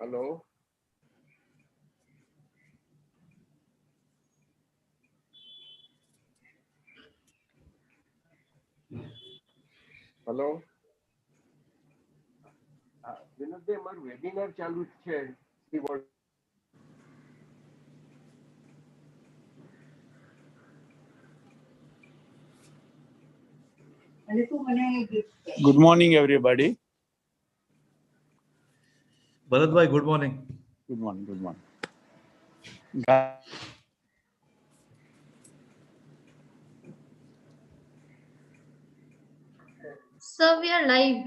Hello. Hello. Vinodbhai અમારું webinar ચાલુ છે. Good morning, everybody. Bharatbhai, good morning. Good morning. Good morning. Sir, we are live.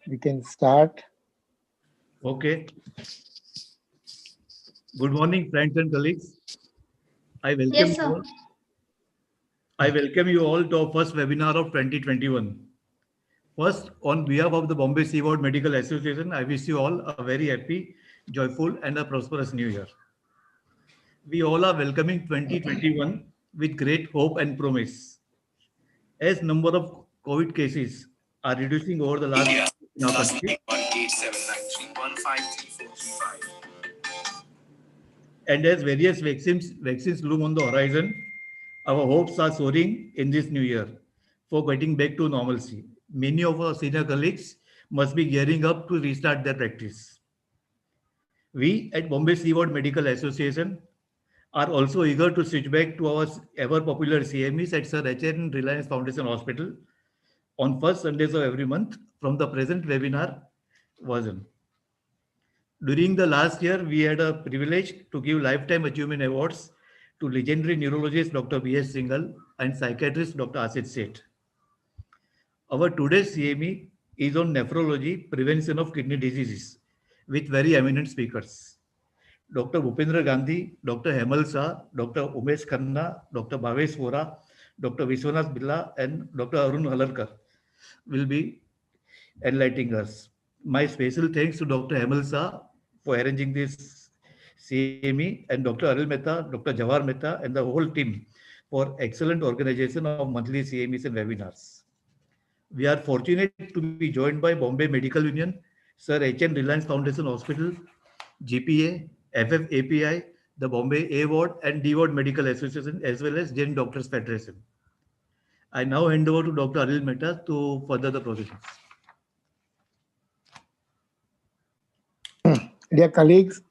We can start. Okay. Good morning, friends and colleagues. I welcome you all to our first webinar of 2021. First, on behalf of the Bombay Seaboard Medical Association, I wish you all a very happy, joyful, and a prosperous new year. We all are welcoming 2021 with great hope and promise. As number of COVID cases are reducing over the last year in our country, and as various vaccines loom on the horizon, our hopes are soaring in this new year for getting back to normalcy. Many of our senior colleagues must be gearing up to restart their practice. We at Bombay Seaboard Medical Association are also eager to switch back to our ever popular CMEs at Sir H.N. Reliance Foundation Hospital on first Sundays of every month from the present webinar version. During the last year, we had a privilege to give Lifetime Achievement Awards to legendary neurologist Dr. B.S. Singhal and psychiatrist Dr. Asit Seth. Our today's CME is on nephrology, prevention of kidney diseases, with very eminent speakers. Dr. Bhupendra Gandhi, Dr. Hemal Shah, Dr. Umesh Khanna, Dr. Bhavesh Vora, Dr. Vishwanath Billa, and Dr. Arun Halarkar will be enlightening us. My special thanks to Dr. Hemal Shah for arranging this CME and Dr. Aril Mehta, Dr. Jawahar Mehta, and the whole team for excellent organization of monthly CMEs and webinars. We are fortunate to be joined by Bombay Medical Union, Sir H.N. Reliance Foundation Hospital, GPA, FFAPI, the Bombay A Ward and D Ward Medical Association, as well as Jain Doctors Federation. I now hand over to Dr. Aril Mehta to further the proceedings. Dear colleagues,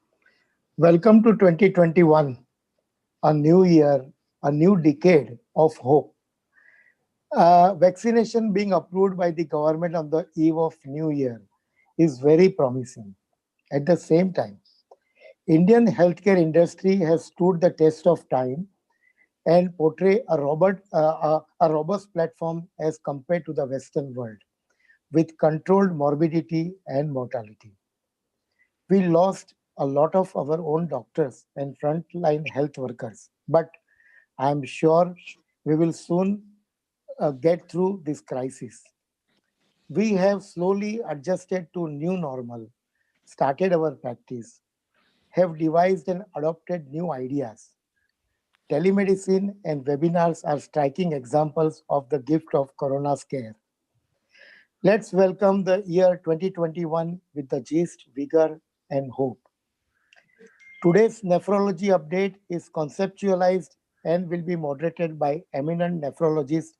welcome to 2021, a new year, a new decade of hope. Vaccination being approved by the government on the eve of New Year is very promising. At the same time, Indian healthcare industry has stood the test of time and portray a robust platform as compared to the Western world, with controlled morbidity and mortality. We lost a lot of our own doctors and frontline health workers, but I am sure we will soon get through this crisis. We have slowly adjusted to new normal, started our practice, have devised and adopted new ideas. Telemedicine and webinars are striking examples of the gift of Corona scare. Let's welcome the year 2021 with the gist, vigor, and hope. Today's nephrology update is conceptualized and will be moderated by eminent nephrologist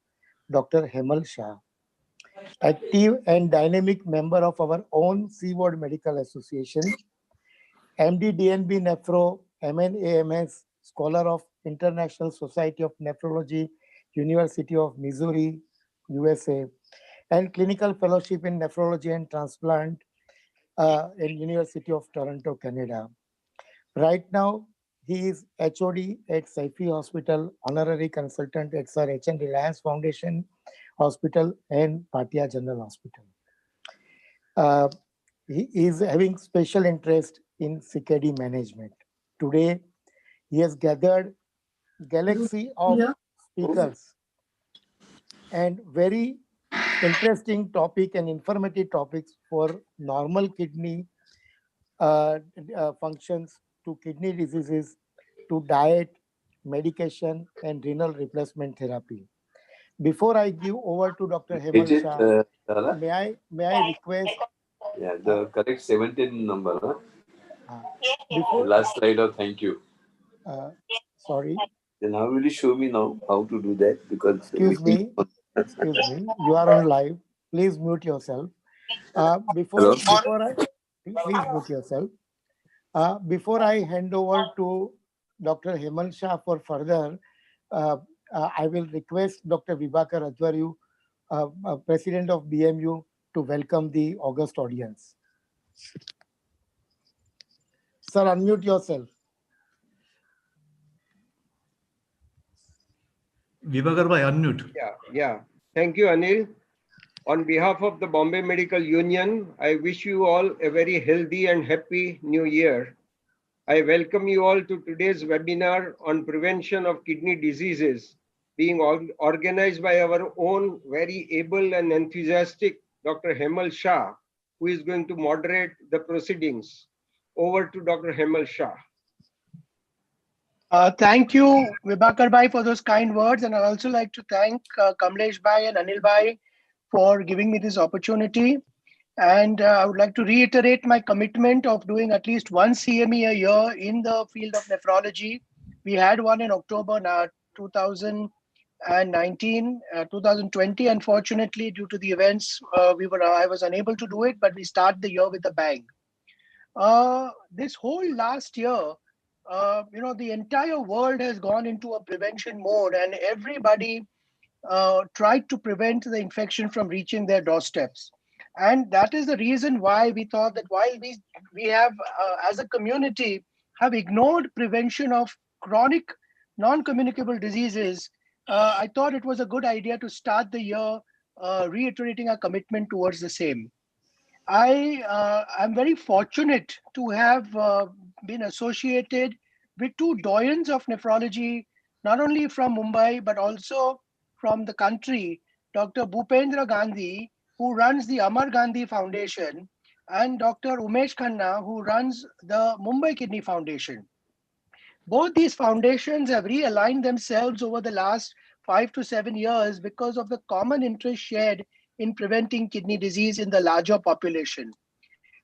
Dr. Hemal Shah. active and dynamic member of our own Seaboard Medical Association, MD DNB Nephro, MNAMS, scholar of International Society of Nephrology, University of Missouri, USA, and clinical fellowship in nephrology and transplant in University of Toronto, Canada. Right now, he is HOD at Saifi Hospital, honorary consultant at Sir H.N. Reliance Foundation Hospital and Patia General Hospital. He is having special interest in CKD management. Today, he has gathered galaxy of speakers and very interesting topic and informative topics for normal kidney functions to kidney diseases to diet, medication, and renal replacement therapy. Before I give over to Dr. Hemal Shah, may I request? Yeah, the correct 17 number. Before Last slide of thank you. Sorry. Then how will you show me now how to do that? Because excuse me, you are on live. Please mute yourself. Before I please mute yourself. Before I hand over to Dr. Hemal Shah for further, I will request Dr. Vibhakar Advaryu, President of BMU, to welcome the august audience. Sir, unmute yourself. Vibhakar bhai, unmute. Yeah. Thank you, Anil. On behalf of the Bombay Medical Union, I wish you all a very healthy and happy new year. I welcome you all to today's webinar on prevention of kidney diseases, being organized by our own very able and enthusiastic Dr. Hemal Shah, who is going to moderate the proceedings. Over to Dr. Hemal Shah. Thank you, Vibhakar bhai, for those kind words. And I'd also like to thank Kamlesh bhai and Anil bhai for giving me this opportunity. And I would like to reiterate my commitment of doing at least one CME a year in the field of nephrology. We had one in October 2019, 2020. Unfortunately, due to the events, I was unable to do it, but we start the year with a bang. This whole last year, the entire world has gone into a prevention mode, and everybody tried to prevent the infection from reaching their doorsteps. And that is the reason why we thought that while we have, as a community, have ignored prevention of chronic non-communicable diseases, I thought it was a good idea to start the year reiterating our commitment towards the same. I'm very fortunate to have been associated with two doyens of nephrology, not only from Mumbai, but also from the country, Dr. Bhupendra Gandhi, who runs the Amar Gandhi Foundation, and Dr. Umesh Khanna, who runs the Mumbai Kidney Foundation. Both these foundations have realigned themselves over the last 5 to 7 years because of the common interest shared in preventing kidney disease in the larger population.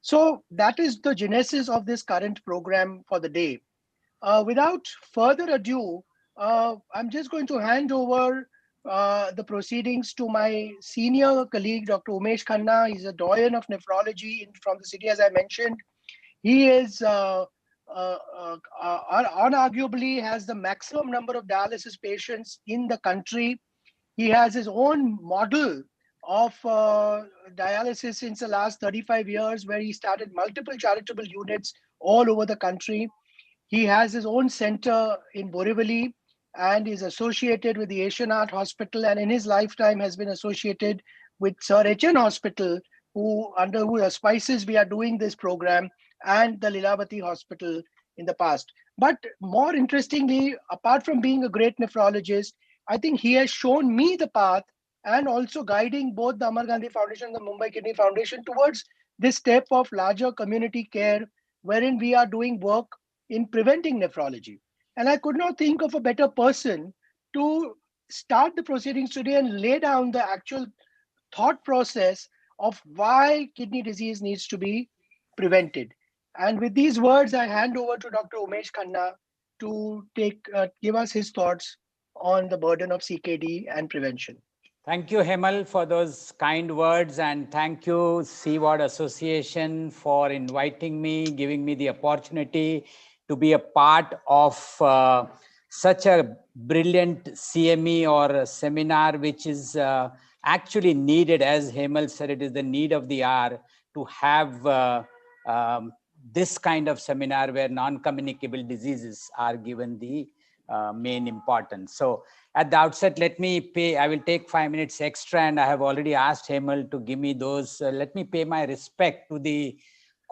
So that is the genesis of this current program for the day. Without further ado, I'm just going to hand over the proceedings to my senior colleague, Dr. Umesh Khanna. He's a doyen of nephrology from the city, as I mentioned. He is unarguably has the maximum number of dialysis patients in the country. He has his own model of dialysis since the last 35 years, where he started multiple charitable units all over the country. He has his own center in Borivali and is associated with the Asian Art Hospital, and in his lifetime has been associated with Sir H.N. Hospital, under whose auspices we are doing this program, and the Lilavati Hospital in the past. But more interestingly, apart from being a great nephrologist, I think he has shown me the path and also guiding both the Amar Gandhi Foundation and the Mumbai Kidney Foundation towards this step of larger community care, wherein we are doing work in preventing nephrology. And I could not think of a better person to start the proceedings today and lay down the actual thought process of why kidney disease needs to be prevented. And with these words, I hand over to Dr. Umesh Khanna to give us his thoughts on the burden of CKD and prevention. Thank you, Hemal, for those kind words, and thank you, Seaward Association, for inviting me, giving me the opportunity to be a part of such a brilliant CME or a seminar, which is actually needed. As Hemal said, it is the need of the hour to have this kind of seminar where non-communicable diseases are given the main importance. So at the outset, I will take 5 minutes extra, and I have already asked Hemal to give me those. Let me pay my respect to the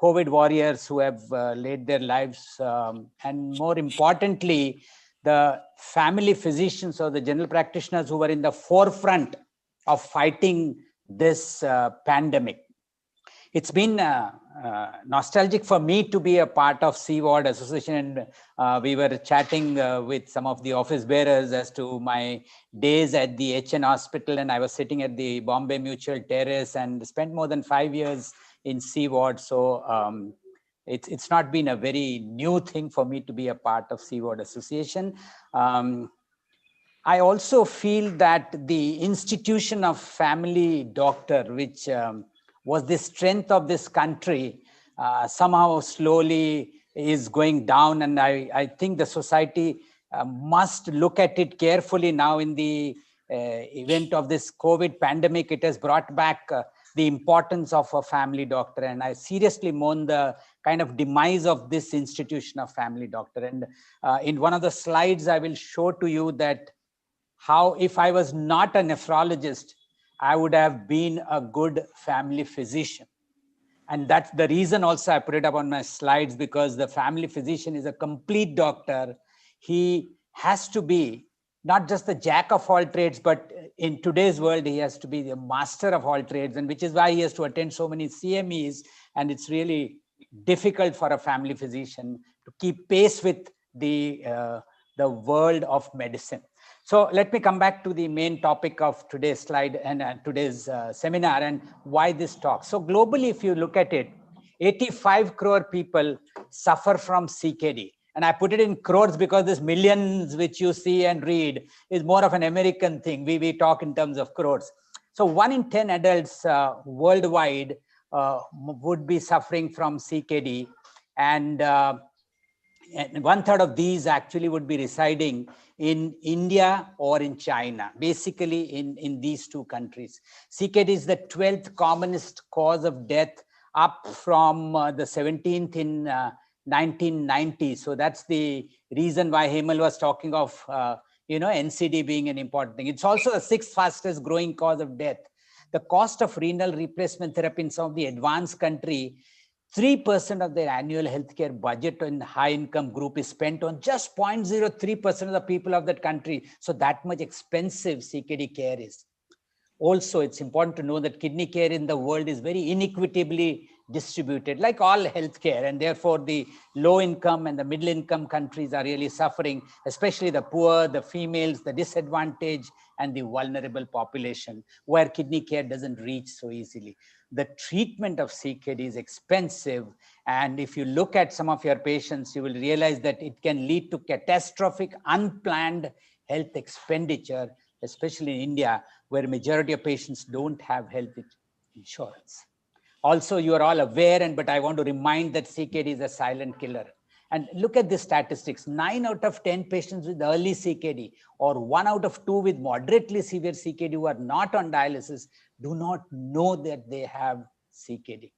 COVID warriors who have laid their lives, and more importantly, the family physicians or the general practitioners who were in the forefront of fighting this pandemic. It's been nostalgic for me to be a part of Seaward Association, and we were chatting with some of the office bearers as to my days at the HN Hospital, and I was sitting at the Bombay Mutual Terrace and spent more than 5 years in Seaward. So it's not been a very new thing for me to be a part of Seaward Association. I also feel that the institution of family doctor, which was the strength of this country, somehow slowly is going down. And I think the society must look at it carefully now in the event of this COVID pandemic. It has brought back the importance of a family doctor. And I seriously mourn the kind of demise of this institution of family doctor. And in one of the slides, I will show to you that how, if I was not a nephrologist, I would have been a good family physician. And that's the reason also I put it up on my slides, because the family physician is a complete doctor. He has to be not just the jack of all trades, but in today's world, he has to be the master of all trades, and which is why he has to attend so many CMEs. And it's really difficult for a family physician to keep pace with the world of medicine. So let me come back to the main topic of today's slide and today's seminar, and why this talk. So globally, if you look at it, 85 crore people suffer from CKD. And I put it in crores because this millions which you see and read is more of an American thing. We talk in terms of crores. So 1 in 10 adults worldwide would be suffering from CKD. And 1/3 of these actually would be residing in India or in China, basically in these two countries. CKD is the 12th commonest cause of death, up from the 17th in 1990. So that's the reason why Hemal was talking of NCD being an important thing. It's also the 6th fastest growing cause of death. The cost of renal replacement therapy in some of the advanced country, 3% of their annual healthcare budget in high income group is spent on just 0.03% of the people of that country. So that much expensive CKD care is. Also, it's important to know that kidney care in the world is very inequitably distributed, like all healthcare, and therefore the low income and the middle income countries are really suffering, especially the poor, the females, the disadvantaged, and the vulnerable population, where kidney care doesn't reach so easily. The treatment of CKD is expensive, and if you look at some of your patients, you will realize that it can lead to catastrophic, unplanned health expenditure, especially in India, where majority of patients don't have health insurance. Also, you are all aware, but I want to remind that CKD is a silent killer. And look at the statistics. 9 out of 10 patients with early CKD, or 1 out of 2 with moderately severe CKD who are not on dialysis, do not know that they have CKD.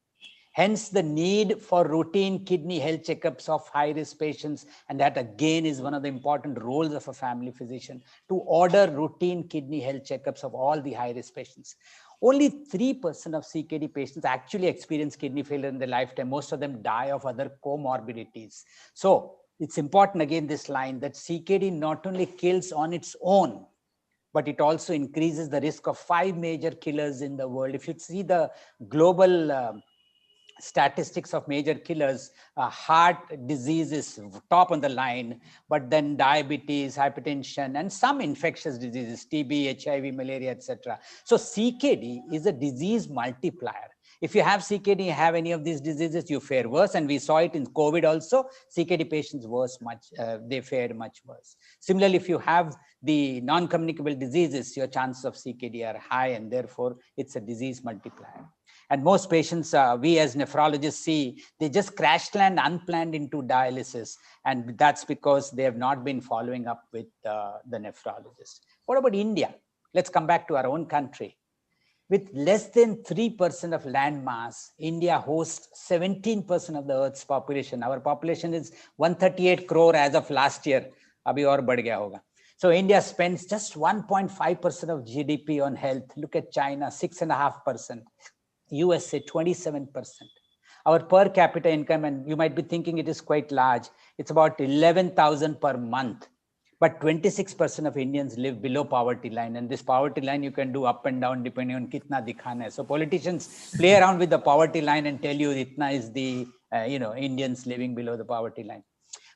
Hence, the need for routine kidney health checkups of high-risk patients, and that again is one of the important roles of a family physician, to order routine kidney health checkups of all the high-risk patients. Only 3% of CKD patients actually experience kidney failure in their lifetime. Most of them die of other comorbidities. So it's important, again, this line, that CKD not only kills on its own, but it also increases the risk of 5 major killers in the world. If you see the global statistics of major killers, heart disease is top on the line, but then diabetes, hypertension, and some infectious diseases, TB, HIV, malaria, etc. So CKD is a disease multiplier. If you have CKD, you have any of these diseases, you fare worse. And we saw it in COVID also. CKD patients they fared much worse. Similarly, if you have the non-communicable diseases, your chances of CKD are high, and therefore it's a disease multiplier. And most patients, we as nephrologists see, they just crash land unplanned into dialysis. And that's because they have not been following up with the nephrologist. What about India? Let's come back to our own country. With less than 3% of land mass, India hosts 17% of the Earth's population. Our population is 138 crore as of last year. Abhi aur badh gaya hoga. So India spends just 1.5% of GDP on health. Look at China, 6.5%. USA, 27%. Our per capita income, and you might be thinking it is quite large, it's about 11,000 per month. But 26% of Indians live below poverty line. And this poverty line you can do up and down depending on kitna dikhana hai. So politicians play around with the poverty line and tell you itna is the, Indians living below the poverty line.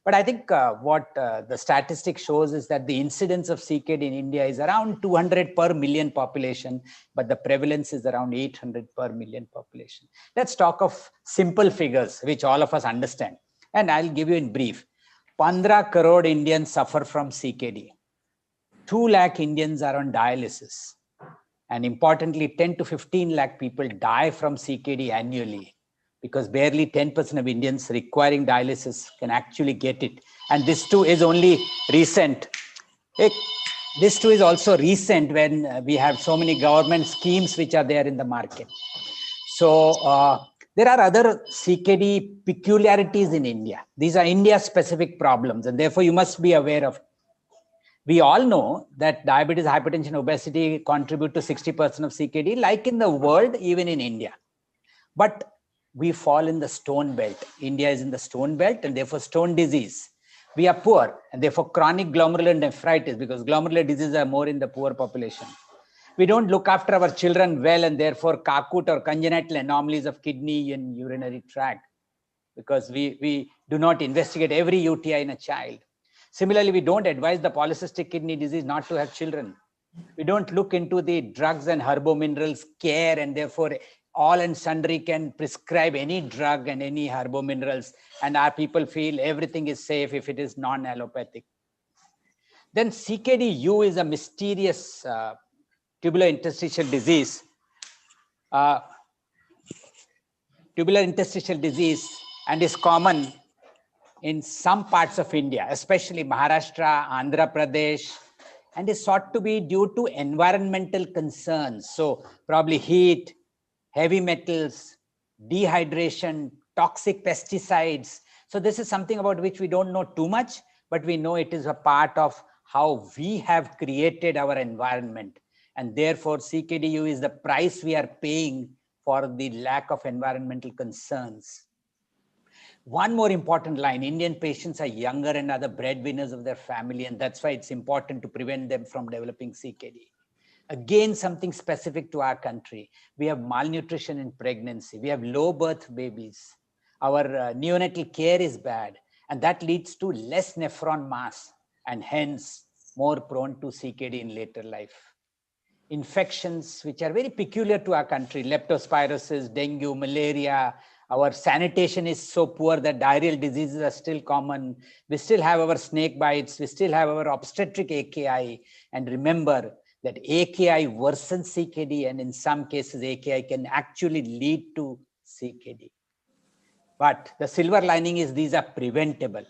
But I think what the statistic shows is that the incidence of CKD in India is around 200 per million population, but the prevalence is around 800 per million population. Let's talk of simple figures, which all of us understand. And I'll give you in brief. 15 crore Indians suffer from CKD. 2 lakh Indians are on dialysis. And importantly, 10 to 15 lakh people die from CKD annually, because barely 10% of Indians requiring dialysis can actually get it. And this too is only recent. This too is also recent when we have so many government schemes which are there in the market. So there are other CKD peculiarities in India. These are India-specific problems, and therefore you must be aware of. We all know that diabetes, hypertension, obesity contribute to 60% of CKD, like in the world, even in India. But we fall in the stone belt. India is in the stone belt, and therefore stone disease. We are poor, and therefore chronic glomerular nephritis, because glomerular diseases are more in the poor population. We don't look after our children well, and therefore Kakut or congenital anomalies of kidney and urinary tract, because we do not investigate every UTI in a child. Similarly, we don't advise the polycystic kidney disease not to have children. We don't look into the drugs and herbominerals care, and therefore all and sundry can prescribe any drug and any herbominerals, and our people feel everything is safe if it is non-allopathic. Then CKD-U is a mysterious tubular interstitial disease. Tubular interstitial disease, and is common in some parts of India, especially Maharashtra, Andhra Pradesh, and is thought to be due to environmental concerns. So probably heat, heavy metals, dehydration, toxic pesticides. So this is something about which we don't know too much, but we know it is a part of how we have created our environment. And therefore CKD-U is the price we are paying for the lack of environmental concerns. One more important line, Indian patients are younger and are the breadwinners of their family, and that's why it's important to prevent them from developing CKD. Again, something specific to our country. We have malnutrition in pregnancy. We have low birth babies. Our neonatal care is bad, and that leads to less nephron mass, and hence more prone to CKD in later life. Infections which are very peculiar to our country, leptospirosis, dengue, malaria. Our sanitation is so poor that diarrheal diseases are still common. We still have our snake bites. We still have our obstetric AKI. And remember that AKI worsens CKD, and in some cases AKI can actually lead to CKD. But the silver lining is these are preventable.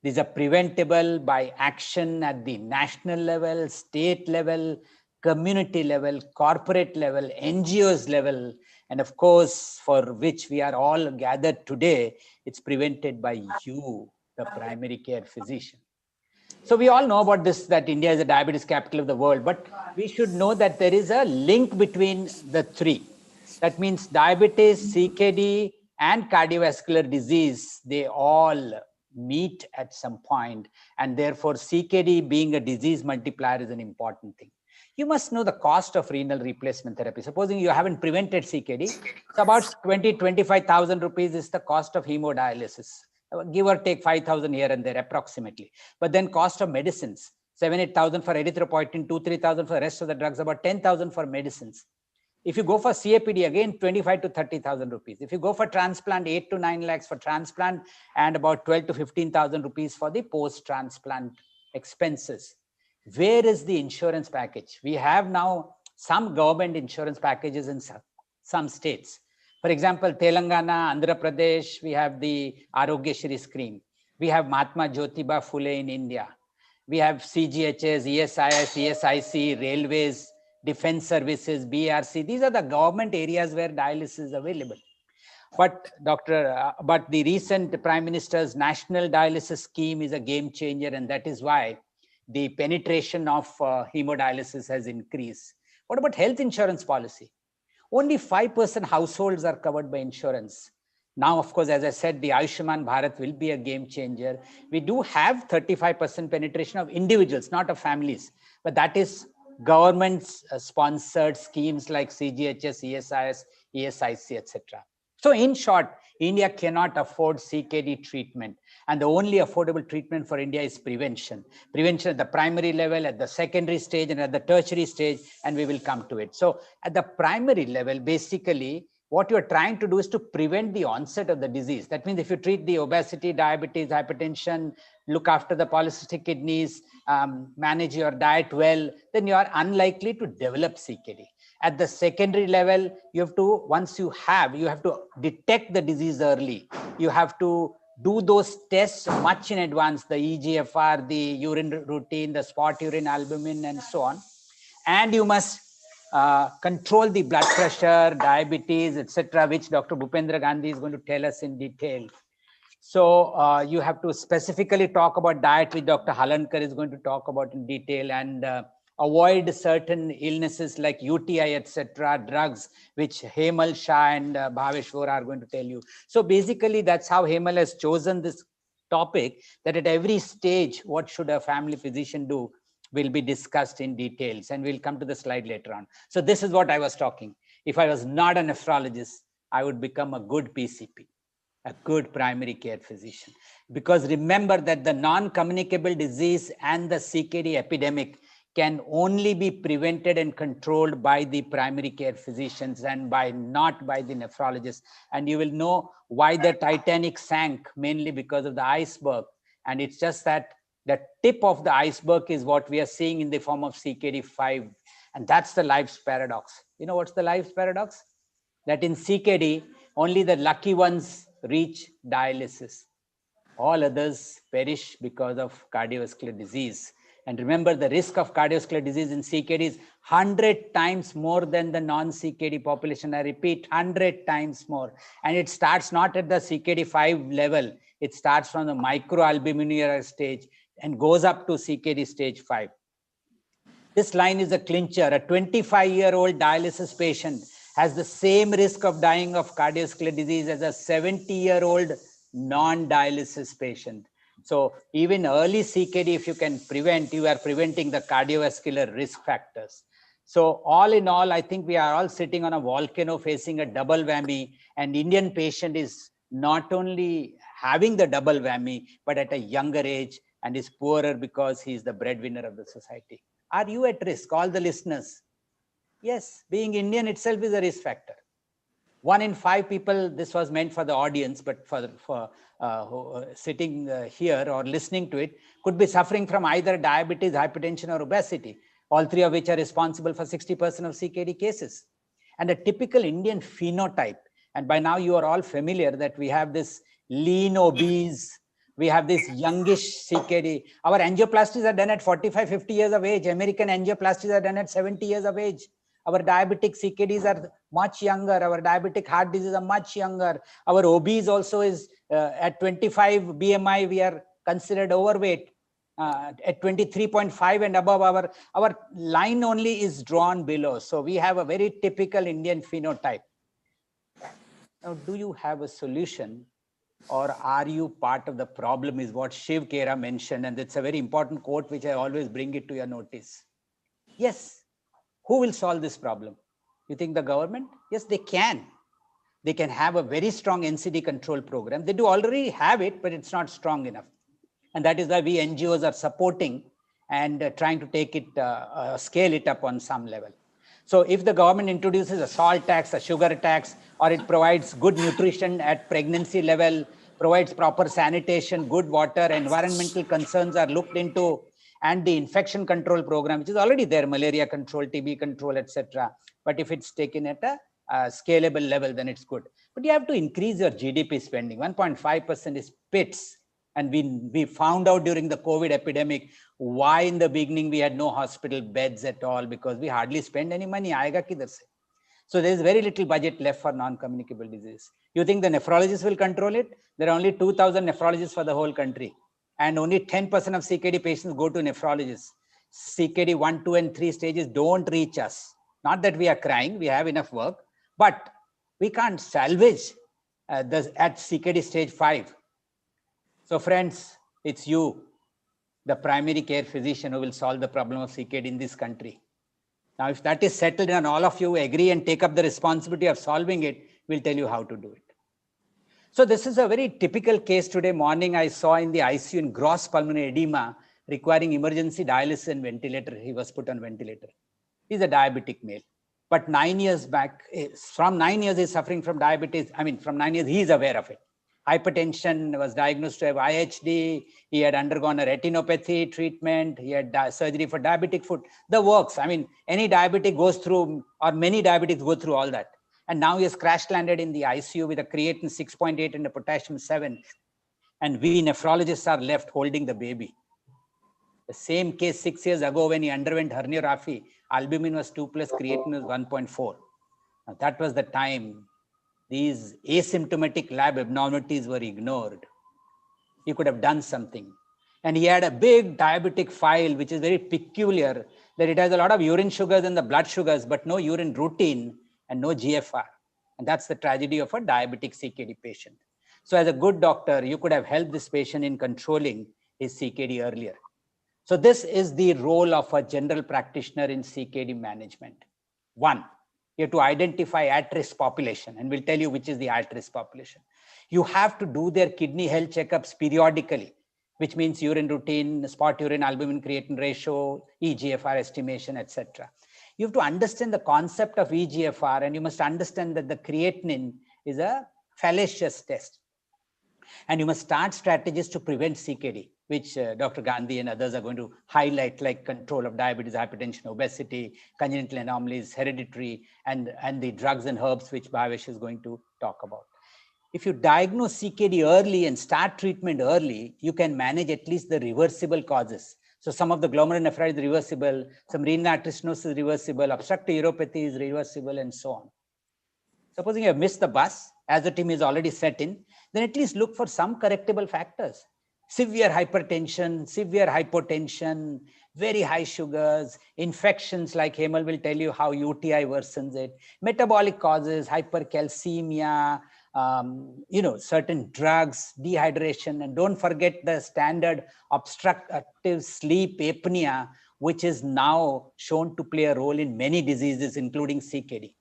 These are preventable by action at the national level, state level, community level, corporate level, NGOs level, and of course, for which we are all gathered today, it's prevented by you, the primary care physician. So we all know about this, that India is the diabetes capital of the world, but we should know that there is a link between the three. That means diabetes, CKD, and cardiovascular disease, they all meet at some point, and therefore CKD being a disease multiplier is an important thing. You must know the cost of renal replacement therapy. Supposing you haven't prevented CKD, it's about 20,000-25,000 rupees is the cost of hemodialysis. Give or take 5,000 here and there approximately. But then cost of medicines, 7,000-8,000 for erythropoietin, 2,000-3,000 for the rest of the drugs, about 10,000 for medicines. If you go for CAPD, again, 25 to 30,000 rupees. If you go for transplant, 8 to 9 lakhs for transplant and about 12 to 15,000 rupees for the post-transplant expenses. Where is the insurance package? We have now some government insurance packages in some states. For example, Telangana, Andhra Pradesh, we have the Arogyashri scheme. We have Mahatma Jyotiba Phule in India. We have CGHS, ESIS, ESIC, railways, defense services, BRC. These are the government areas where dialysis is available. But but the recent Prime Minister's National Dialysis Scheme is a game changer, and that is why the penetration of hemodialysis has increased. What about health insurance policy? Only 5% households are covered by insurance. Now, of course, as I said, the Ayushman Bharat will be a game changer. We do have 35% penetration of individuals, not of families, but that is government-sponsored schemes like CGHS, ESIS, ESIC, etc. So in short, India cannot afford CKD treatment. And the only affordable treatment for India is prevention. Prevention at the primary level, at the secondary stage, and at the tertiary stage, and we will come to it. So at the primary level, basically, what you're trying to do is to prevent the onset of the disease. That means if you treat the obesity, diabetes, hypertension, look after the polycystic kidneys, manage your diet well, then you are unlikely to develop CKD. At the secondary level, you have to, once you have to detect the disease early. You have to do those tests much in advance, the EGFR, the urine routine, the spot urine albumin, and so on. And you must control the blood pressure, diabetes, etc., which Dr. Bhupendra Gandhi is going to tell us in detail. So you have to specifically talk about diet, which Dr. Halankar is going to talk about in detail, and avoid certain illnesses like UTI, etc., drugs, which Hemal Shah and Bhavesh Vora are going to tell you. So basically, that's how Hemal has chosen this topic, that at every stage, what should a family physician do will be discussed in details, and we'll come to the slide later on. So this is what I was talking. If I was not a nephrologist, I would become a good PCP, a good primary care physician. Because remember that the non-communicable disease and the CKD epidemic can only be prevented and controlled by the primary care physicians and not by the nephrologists. And you will know why the Titanic sank, mainly because of the iceberg. And it's just that the tip of the iceberg is what we are seeing in the form of CKD5. And that's the life's paradox. You know what's the life's paradox? That in CKD, only the lucky ones reach dialysis. All others perish because of cardiovascular disease. And remember, the risk of cardiovascular disease in CKD is 100 times more than the non-CKD population. I repeat, 100 times more. And it starts not at the CKD5 level. It starts from the microalbuminuria stage and goes up to CKD stage 5. This line is a clincher. A 25-year-old dialysis patient has the same risk of dying of cardiovascular disease as a 70-year-old non-dialysis patient. So even early CKD, if you can prevent, you are preventing the cardiovascular risk factors. So all in all, I think we are all sitting on a volcano facing a double whammy, and Indian patient is not only having the double whammy, but at a younger age, and is poorer because he is the breadwinner of the society. Are you at risk, all the listeners? Yes, being Indian itself is a risk factor. 1 in 5 people, this was meant for the audience, but for sitting here or listening to it, could be suffering from either diabetes, hypertension, or obesity, all three of which are responsible for 60% of CKD cases. And a typical Indian phenotype, and by now you are all familiar that we have this lean obese, we have this youngish CKD. Our angioplasties are done at 45, 50 years of age. American angioplasties are done at 70 years of age. Our diabetic CKDs are much younger. Our diabetic heart disease are much younger. Our obese also is at 25 BMI, we are considered overweight. At 23.5 and above, our line only is drawn below. So we have a very typical Indian phenotype. Now, do you have a solution, or are you part of the problem, is what Shiv Khera mentioned. And it's a very important quote, which I always bring it to your notice. Yes. Who will solve this problem? You think the government? Yes, they can. They can have a very strong NCD control program. They do already have it, but it's not strong enough. And that is why we NGOs are supporting and trying to take it, scale it up on some level. So if the government introduces a salt tax, a sugar tax, or it provides good nutrition at pregnancy level, provides proper sanitation, good water, environmental concerns are looked into, and the infection control program, which is already there, malaria control, TB control, etc. But if it's taken at a scalable level, then it's good. But you have to increase your GDP spending. 1.5% is pits. And we found out during the COVID epidemic why in the beginning we had no hospital beds at all, because we hardly spend any money. Aayega kidhar se? So there is very little budget left for non-communicable disease. You think the nephrologists will control it? There are only 2,000 nephrologists for the whole country. And only 10% of CKD patients go to nephrologists. CKD 1, 2, and 3 stages don't reach us. Not that we are crying, we have enough work, but we can't salvage at CKD stage 5. So friends, it's you, the primary care physician, who will solve the problem of CKD in this country. Now, if that is settled and all of you agree and take up the responsibility of solving it, we'll tell you how to do it. So this is a very typical case. Today morning, I saw in the ICU in gross pulmonary edema requiring emergency dialysis and ventilator. He was put on ventilator. He's a diabetic male. But 9 years back, from 9 years, he's suffering from diabetes. I mean, from 9 years, he's aware of it. Hypertension, was diagnosed to have IHD. He had undergone a retinopathy treatment. He had surgery for diabetic foot. The works. I mean, any diabetic goes through, or many diabetics go through all that. And now he has crash landed in the ICU with a creatinine 6.8 and a potassium 7. And we nephrologists are left holding the baby. The same case 6 years ago when he underwent herniorrhaphy, albumin was 2+, creatinine was 1.4. Now, that was the time these asymptomatic lab abnormalities were ignored. He could have done something. And he had a big diabetic file, which is very peculiar, that it has a lot of urine sugars and the blood sugars, but no urine routine and no GFR. And that's the tragedy of a diabetic CKD patient. So as a good doctor, you could have helped this patient in controlling his CKD earlier. So this is the role of a general practitioner in CKD management. One, you have to identify at-risk population, and we'll tell you which is the at-risk population. You have to do their kidney health checkups periodically, which means urine routine, spot urine, albumin creatinine ratio, EGFR estimation, etc. You have to understand the concept of EGFR, and you must understand that the creatinine is a fallacious test. And you must start strategies to prevent CKD, which Dr. Gandhi and others are going to highlight, like control of diabetes, hypertension, obesity, congenital anomalies, hereditary, and the drugs and herbs, which Bhavesh is going to talk about. If you diagnose CKD early and start treatment early, you can manage at least the reversible causes. So some of the glomerulonephritis is reversible, some renal artery stenosis is reversible, obstructive uropathy is reversible, and so on. Supposing you have missed the bus, as the team is already set in, then at least look for some correctable factors. Severe hypertension, severe hypotension, very high sugars, infections like Hemal will tell you how UTI worsens it, metabolic causes, hypercalcemia, certain drugs, dehydration, and don't forget the standard obstructive sleep apnea, which is now shown to play a role in many diseases, including CKD.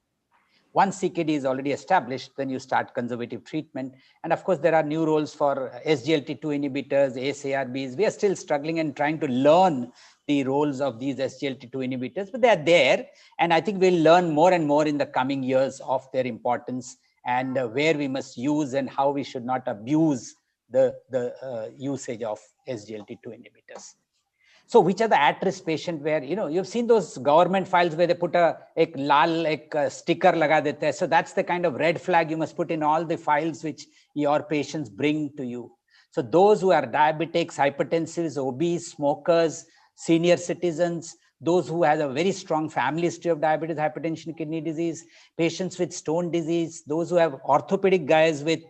Once CKD is already established, then you start conservative treatment. And of course, there are new roles for SGLT2 inhibitors, ACE-ARBs. We are still struggling and trying to learn the roles of these SGLT2 inhibitors, but they are there. And I think we'll learn more and more in the coming years of their importance and where we must use and how we should not abuse the usage of SGLT2 inhibitors. So which are the at-risk patient where, you've seen those government files where they put a sticker laga dete hai. So that's the kind of red flag you must put in all the files which your patients bring to you. So those who are diabetics, hypertensives, obese, smokers, senior citizens, those who have a very strong family history of diabetes, hypertension, kidney disease, patients with stone disease, those who have orthopedic guys with,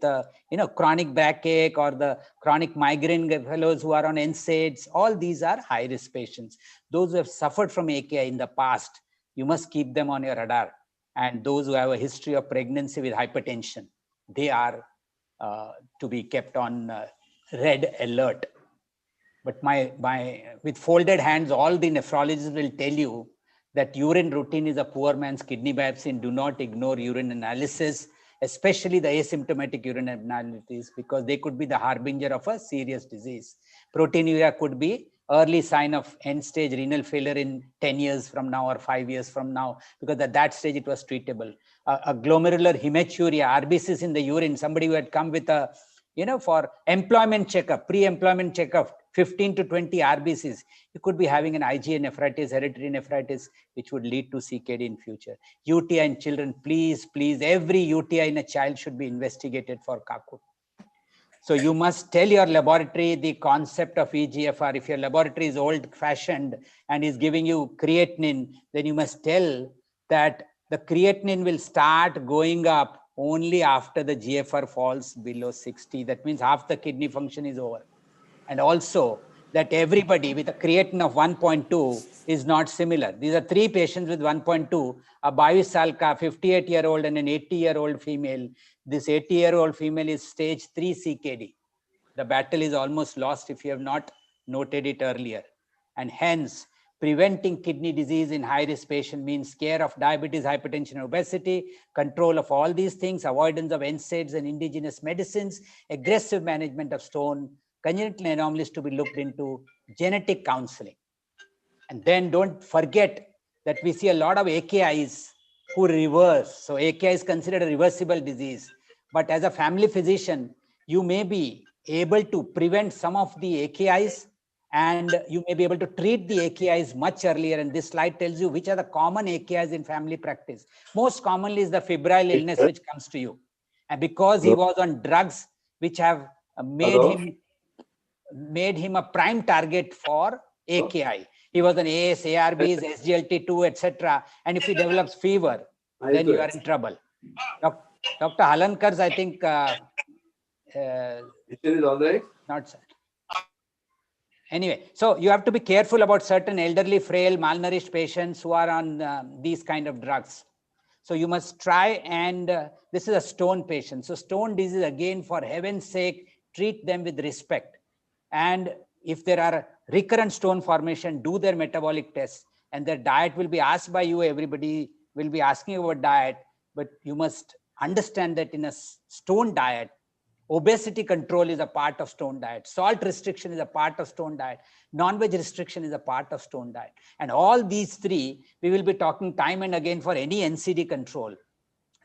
chronic backache or the chronic migraine fellows who are on NSAIDs, all these are high-risk patients. Those who have suffered from AKI in the past, you must keep them on your radar. And those who have a history of pregnancy with hypertension, they are to be kept on red alert. But with folded hands, all the nephrologists will tell you that urine routine is a poor man's kidney biopsy, and do not ignore urine analysis, especially the asymptomatic urine abnormalities, because they could be the harbinger of a serious disease. Proteinuria could be early sign of end-stage renal failure in 10 years from now or 5 years from now, because at that stage it was treatable. A glomerular hematuria, RBCs in the urine, somebody who had come with a, for employment checkup, pre-employment checkup, 15 to 20 RBCs, you could be having an IgA nephritis, hereditary nephritis, which would lead to CKD in future. UTI in children, please, every UTI in a child should be investigated for Kakut. So you must tell your laboratory the concept of EGFR. If your laboratory is old-fashioned and is giving you creatinine, then you must tell that the creatinine will start going up only after the GFR falls below 60. That means half the kidney function is over. And also that everybody with a creatinine of 1.2 is not similar. These are 3 patients with 1.2, a 22 साल का 58-year-old and an 80-year-old female. This 80-year-old female is stage 3 CKD. The battle is almost lost if you have not noted it earlier. And hence, preventing kidney disease in high-risk patient means care of diabetes, hypertension, and obesity, control of all these things, avoidance of NSAIDs and indigenous medicines, aggressive management of stone, congenital anomalies to be looked into, genetic counseling. And then don't forget that we see a lot of AKIs who reverse. So AKI is considered a reversible disease. But as a family physician, you may be able to prevent some of the AKIs, and you may be able to treat the AKIs much earlier. And this slide tells you which are the common AKIs in family practice. Most commonly is the febrile illness which comes to you. And because he was on drugs which have made him a prime target for AKI. He was on AS, ARBs, SGLT2, etc. And if he develops fever, then you are in trouble. Dr. Halankar's, I think, It is all right. not sad. Anyway, so you have to be careful about certain elderly, frail, malnourished patients who are on these kind of drugs. So you must try, and this is a stone patient. So stone disease, again, for heaven's sake, treat them with respect. And if there are recurrent stone formation, do their metabolic tests, and their diet will be asked by you. Everybody will be asking about diet, but you must understand that in a stone diet, obesity control is a part of stone diet. Salt restriction is a part of stone diet. Non-veg restriction is a part of stone diet. And all these 3, we will be talking time and again for any NCD control.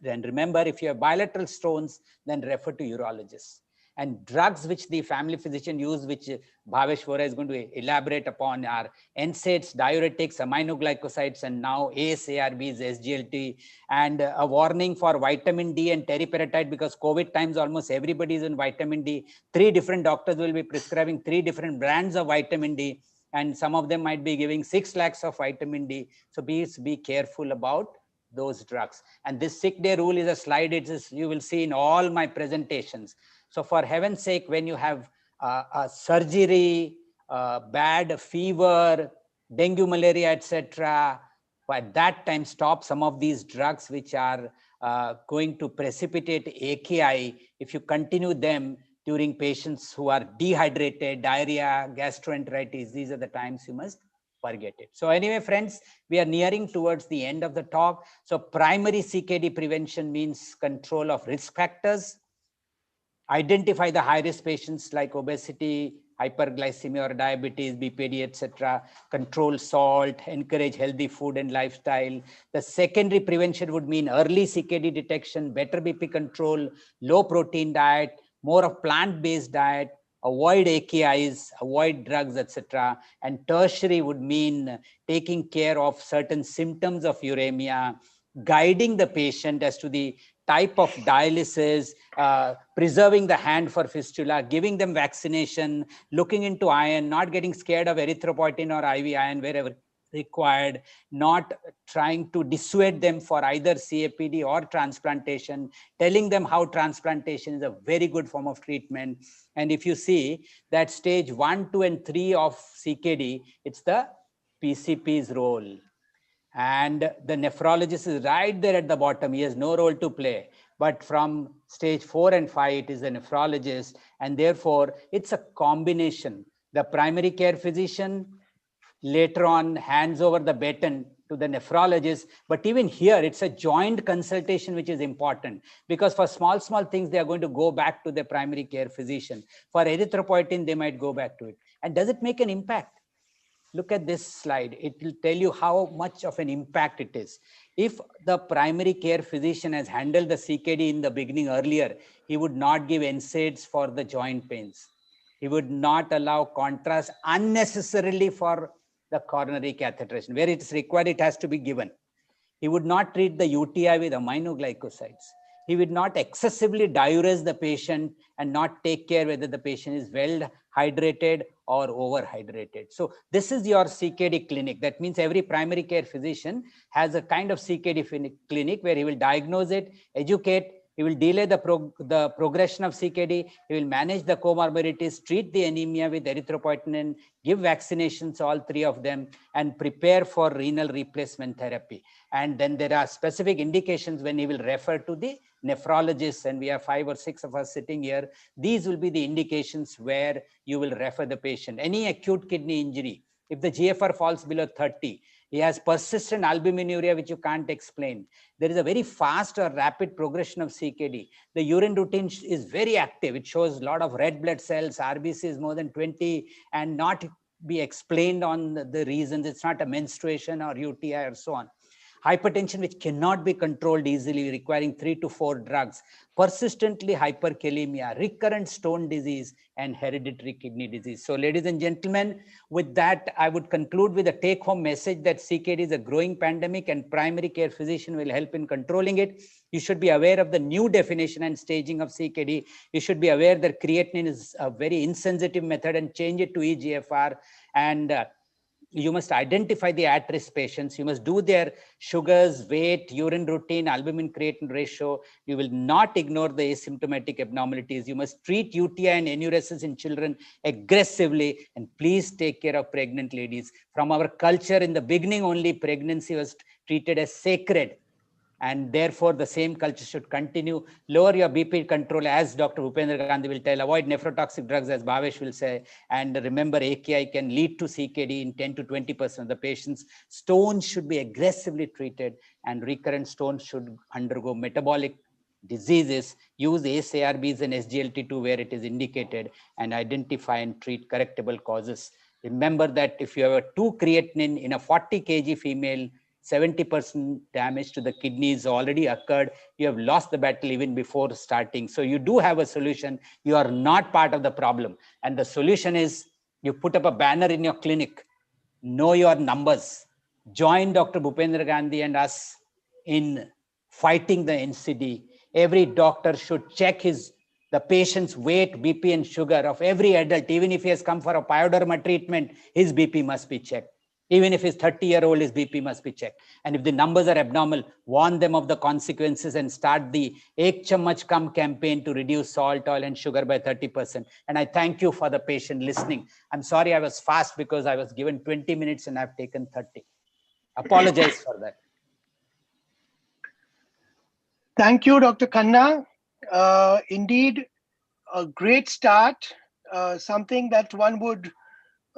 Then remember, if you have bilateral stones, then refer to urologists. And drugs which the family physician use, which Bhavesh Vora is going to elaborate upon, are NSAIDs, diuretics, aminoglycosides, and now ACE, ARBs, SGLT, and a warning for vitamin D and teriparatide, because COVID times almost everybody is in vitamin D. 3 different doctors will be prescribing 3 different brands of vitamin D, and some of them might be giving 6 lakhs of vitamin D. So please be careful about those drugs. And this sick day rule is a slide. It is, you will see in all my presentations. So for heaven's sake, when you have a surgery, bad fever, dengue, malaria, etc., at that time stop some of these drugs which are going to precipitate AKI. If you continue them during patients who are dehydrated, diarrhea, gastroenteritis, these are the times you must forget it. So anyway, friends, we are nearing towards the end of the talk. So primary CKD prevention means control of risk factors, identify the high-risk patients like obesity, hyperglycemia or diabetes, BPD, etc. Control salt, encourage healthy food and lifestyle. The secondary prevention would mean early CKD detection, better BP control, low protein diet, more of plant-based diet, avoid AKIs, avoid drugs, etc. And tertiary would mean taking care of certain symptoms of uremia, guiding the patient as to the type of dialysis, preserving the hand for fistula, giving them vaccination, looking into iron, not getting scared of erythropoietin or IV iron wherever required, not trying to dissuade them for either CAPD or transplantation, telling them how transplantation is a very good form of treatment. And if you see that stage 1, 2, and 3 of CKD, it's the PCP's role. And the nephrologist is right there at the bottom. He has no role to play. But from stage 4 and 5, it is the nephrologist. And therefore, it's a combination. The primary care physician later on hands over the baton to the nephrologist. But even here, it's a joint consultation, which is important. Because for small things, they are going to go back to the primary care physician. For erythropoietin, they might go back to it. And does it make an impact? Look at this slide. It will tell you how much of an impact it is. If the primary care physician has handled the CKD in the beginning earlier, he would not give NSAIDs for the joint pains. He would not allow contrast unnecessarily for the coronary catheterization. Where it's required, it has to be given. He would not treat the UTI with aminoglycosides. He would not excessively diurese the patient and not take care whether the patient is well hydrated or overhydrated. So this is your CKD clinic. That means every primary care physician has a kind of CKD clinic where he will diagnose it, educate, he will delay the progression of CKD, he will manage the comorbidities, treat the anemia with erythropoietin, give vaccinations, all three of them, and prepare for renal replacement therapy. And then there are specific indications when he will refer to the nephrologist, and we have 5 or 6 of us sitting here. These will be the indications where you will refer the patient. Any acute kidney injury, if the GFR falls below 30, he has persistent albuminuria, which you can't explain. There is a very fast or rapid progression of CKD. The urine routine is very active. It shows a lot of red blood cells, RBC is more than 20, and not be explained on the reasons. It's not a menstruation or UTI or so on. Hypertension, which cannot be controlled easily, requiring 3 to 4 drugs, persistently hyperkalemia, recurrent stone disease, and hereditary kidney disease. So ladies and gentlemen, with that, I would conclude with a take-home message that CKD is a growing pandemic and primary care physician will help in controlling it. You should be aware of the new definition and staging of CKD. You should be aware that creatinine is a very insensitive method and change it to EGFR. And you must identify the at-risk patients. You must do their sugars, weight, urine routine, albumin creatinine ratio. You will not ignore the asymptomatic abnormalities. You must treat UTI and enuresis in children aggressively, and please take care of pregnant ladies. From our culture, in the beginning only, pregnancy was treated as sacred. And therefore, the same culture should continue. Lower your BP control, as Dr. Bhupendra Gandhi will tell. Avoid nephrotoxic drugs, as Bhavesh will say. And remember, AKI can lead to CKD in 10 to 20% of the patients. Stones should be aggressively treated, and recurrent stones should undergo metabolic diseases. Use ACE-ARBs and SGLT2 where it is indicated, and identify and treat correctable causes. Remember that if you have a 2 creatinine in a 40 kg female, 70% damage to the kidneys already occurred. You have lost the battle even before starting. So you do have a solution. You are not part of the problem. And the solution is you put up a banner in your clinic. Know your numbers. Join Dr. Bhupendra Gandhi and us in fighting the NCD. Every doctor should check the patient's weight, BP, and sugar of every adult. Even if he has come for a pyoderma treatment, his BP must be checked. Even if he's 30-year-old, his BP must be checked. And if the numbers are abnormal, warn them of the consequences and start the Ek Chammach Kam campaign to reduce salt, oil, and sugar by 30%. And I thank you for the patient listening. I'm sorry I was fast because I was given 20 minutes and I've taken 30. Apologize for that. Thank you, Dr. Khanna. Indeed, a great start, something that one would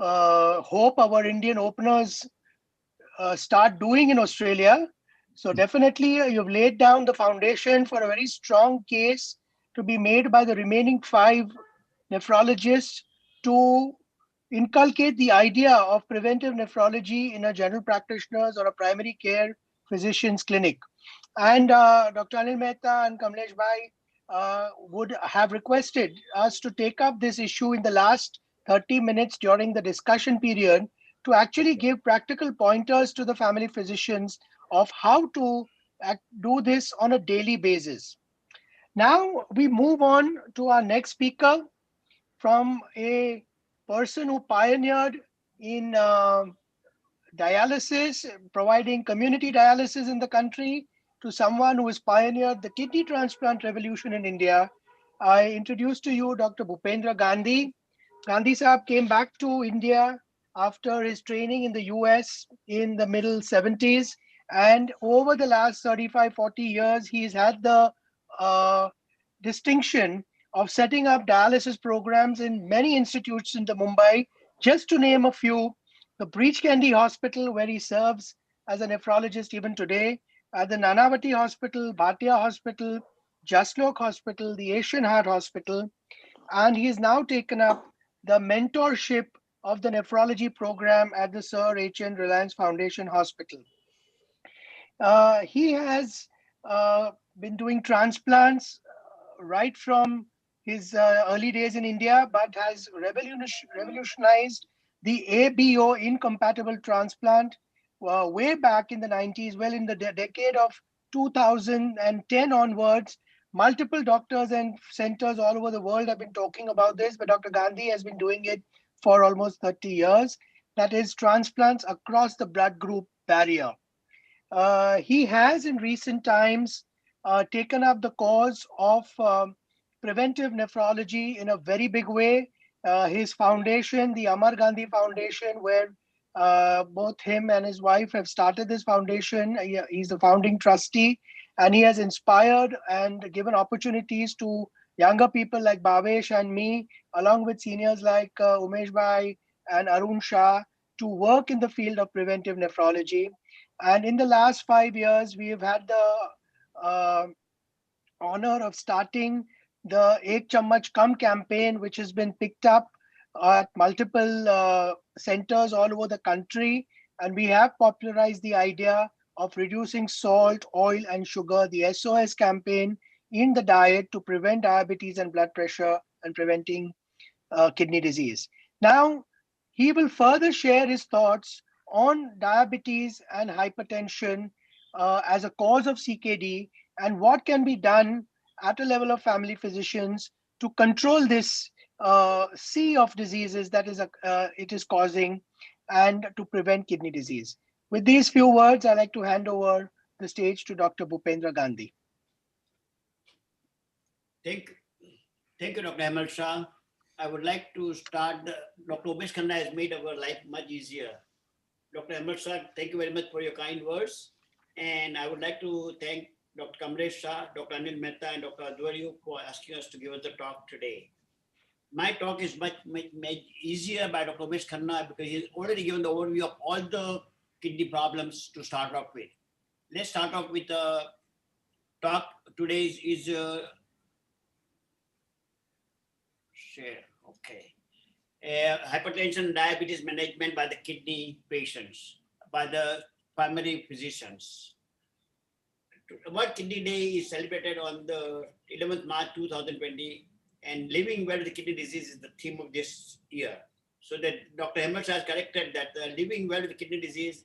hope our Indian openers start doing in Australia. So definitely you've laid down the foundation for a very strong case to be made by the remaining 5 nephrologists to inculcate the idea of preventive nephrology in a general practitioner's or a primary care physician's clinic. And Dr. Anil Mehta and Kamlesh Bhai would have requested us to take up this issue in the last 30 minutes during the discussion period to actually give practical pointers to the family physicians of how to do this on a daily basis. Now we move on to our next speaker, from a person who pioneered in dialysis, providing community dialysis in the country, to someone who has pioneered the kidney transplant revolution in India. I introduce to you Dr. Bhupendra Gandhi. Gandhi Sahab came back to India after his training in the US in the middle 70s. And over the last 35, 40 years, he's had the distinction of setting up dialysis programs in many institutes in the Mumbai, just to name a few. The Breach Candy Hospital, where he serves as a nephrologist even today, at the Nanavati Hospital, Bhatia Hospital, Jaslok Hospital, the Asian Heart Hospital, and he has now taken up the mentorship of the nephrology program at the Sir H.N. Reliance Foundation Hospital. He has been doing transplants right from his early days in India, but has revolutionized the ABO incompatible transplant way back in the 90s. Well, in the decade of 2010 onwards, multiple doctors and centers all over the world have been talking about this, but Dr. Gandhi has been doing it for almost 30 years. That is transplants across the blood group barrier. He has in recent times taken up the cause of preventive nephrology in a very big way. His foundation, the Amar Gandhi Foundation, where both him and his wife have started this foundation. He's the founding trustee, and he has inspired and given opportunities to younger people like Bhavesh and me, along with seniors like Umesh Bhai and Arun Shah, to work in the field of preventive nephrology. And in the last 5 years, we have had the honor of starting the Ek Chammach Kam campaign, which has been picked up at multiple centers all over the country. And we have popularized the idea of reducing salt, oil, and sugar, the SOS campaign, in the diet to prevent diabetes and blood pressure and preventing kidney disease. Now, he will further share his thoughts on diabetes and hypertension as a cause of CKD and what can be done at a level of family physicians to control this sea of diseases that it is causing and to prevent kidney disease. With these few words, I'd like to hand over the stage to Dr. Bhupendra Gandhi. Thank you, Dr. Hemal Shah. I would like to start. Dr. Umesh Khanna has made our life much easier. Dr. Hemal Shah, thank you very much for your kind words. And I would like to thank Dr. Kamlesh Shah, Dr. Anil Mehta, and Dr. Adwariu for asking us to give us the talk today. My talk is much easier by Dr. Umesh Khanna because he's already given the overview of all the kidney problems to start off with. Let's start off with the talk. Today's is share. Okay. Hypertension and diabetes management by the kidney patients, by the primary physicians. World Kidney Day is celebrated on the 11th March 2020, and living well with kidney disease is the theme of this year. So that Dr. Hemal has corrected that living well with kidney disease,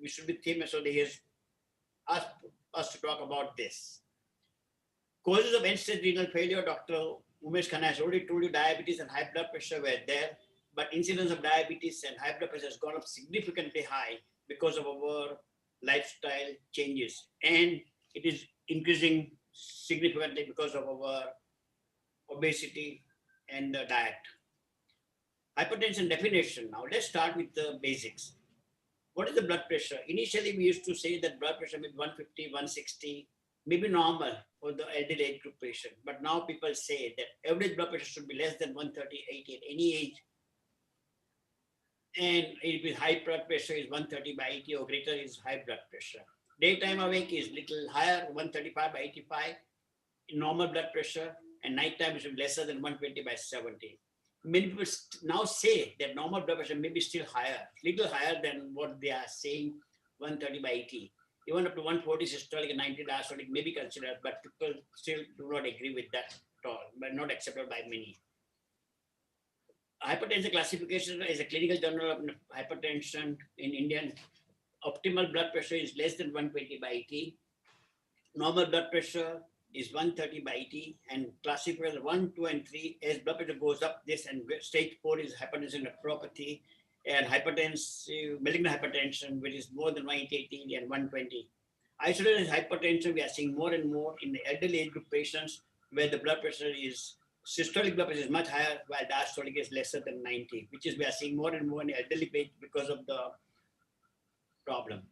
we should be theme, so that he has asked us to talk about this. Causes of end-stage renal failure, Dr. Umesh Khanna has already told you diabetes and high blood pressure were there, but incidence of diabetes and high blood pressure has gone up significantly high because of our lifestyle changes. And it is increasing significantly because of our obesity and the diet. Hypertension definition. Now let's start with the basics. What is the blood pressure? Initially, we used to say that blood pressure may be 150, 160, maybe normal for the elderly age group patient. But now people say that average blood pressure should be less than 130, 80 at any age. And if high blood pressure is 130 by 80 or greater is high blood pressure. Daytime awake is little higher, 135 by 85 in normal blood pressure, and nighttime is lesser than 120 by 70. Many people now say that normal blood pressure may be still higher, little higher than what they are saying, 130 by 80. Even up to 140 systolic and 90 diastolic may be considered, but people still do not agree with that at all, but not accepted by many. Hypertension classification is a clinical journal of hypertension in Indian. Optimal blood pressure is less than 120 by 80. Normal blood pressure is 130 by 80, and classified 1, 2, and 3. As blood pressure goes up, this and stage 4 is hypertension nephropathy, and hypertensive, malignant hypertension, which is more than 180 and 120. Isolated hypertension, we are seeing more and more in the elderly age group patients where the blood pressure is, systolic blood pressure is much higher, while diastolic is lesser than 90, which is we are seeing more and more in the elderly age because of the problem.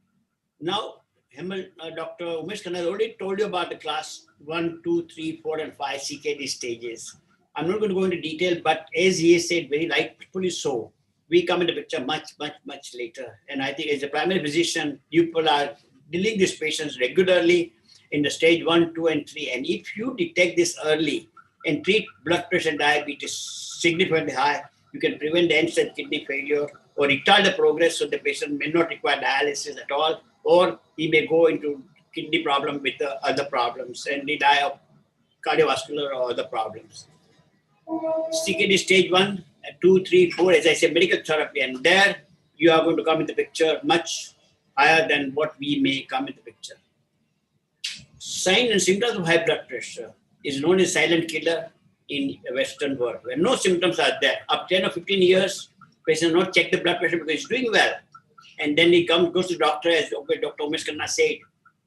Now, Dr. Umesh Khanna has already told you about the class 1, 2, 3, 4, and 5 CKD stages. I'm not going to go into detail, but as he said, very rightfully so, we come into the picture much later. And I think as a primary physician, you people are dealing these patients regularly in the stage 1, 2, and 3. And if you detect this early and treat blood pressure and diabetes significantly high, You can prevent the end-stage kidney failure or retard the progress so the patient may not require dialysis at all, or he may go into kidney problem with the other problems and he die of cardiovascular or other problems. CKD stage 1, 2, 3, 4, as I said, medical therapy, and there you are going to come in the picture much higher than what we may come in the picture. Signs and symptoms of high blood pressure is known as silent killer in the Western world, where no symptoms are there. Up 10 or 15 years, patient not check the blood pressure because he's doing well. And then he goes to the doctor, as Dr. Umesh Khanna said,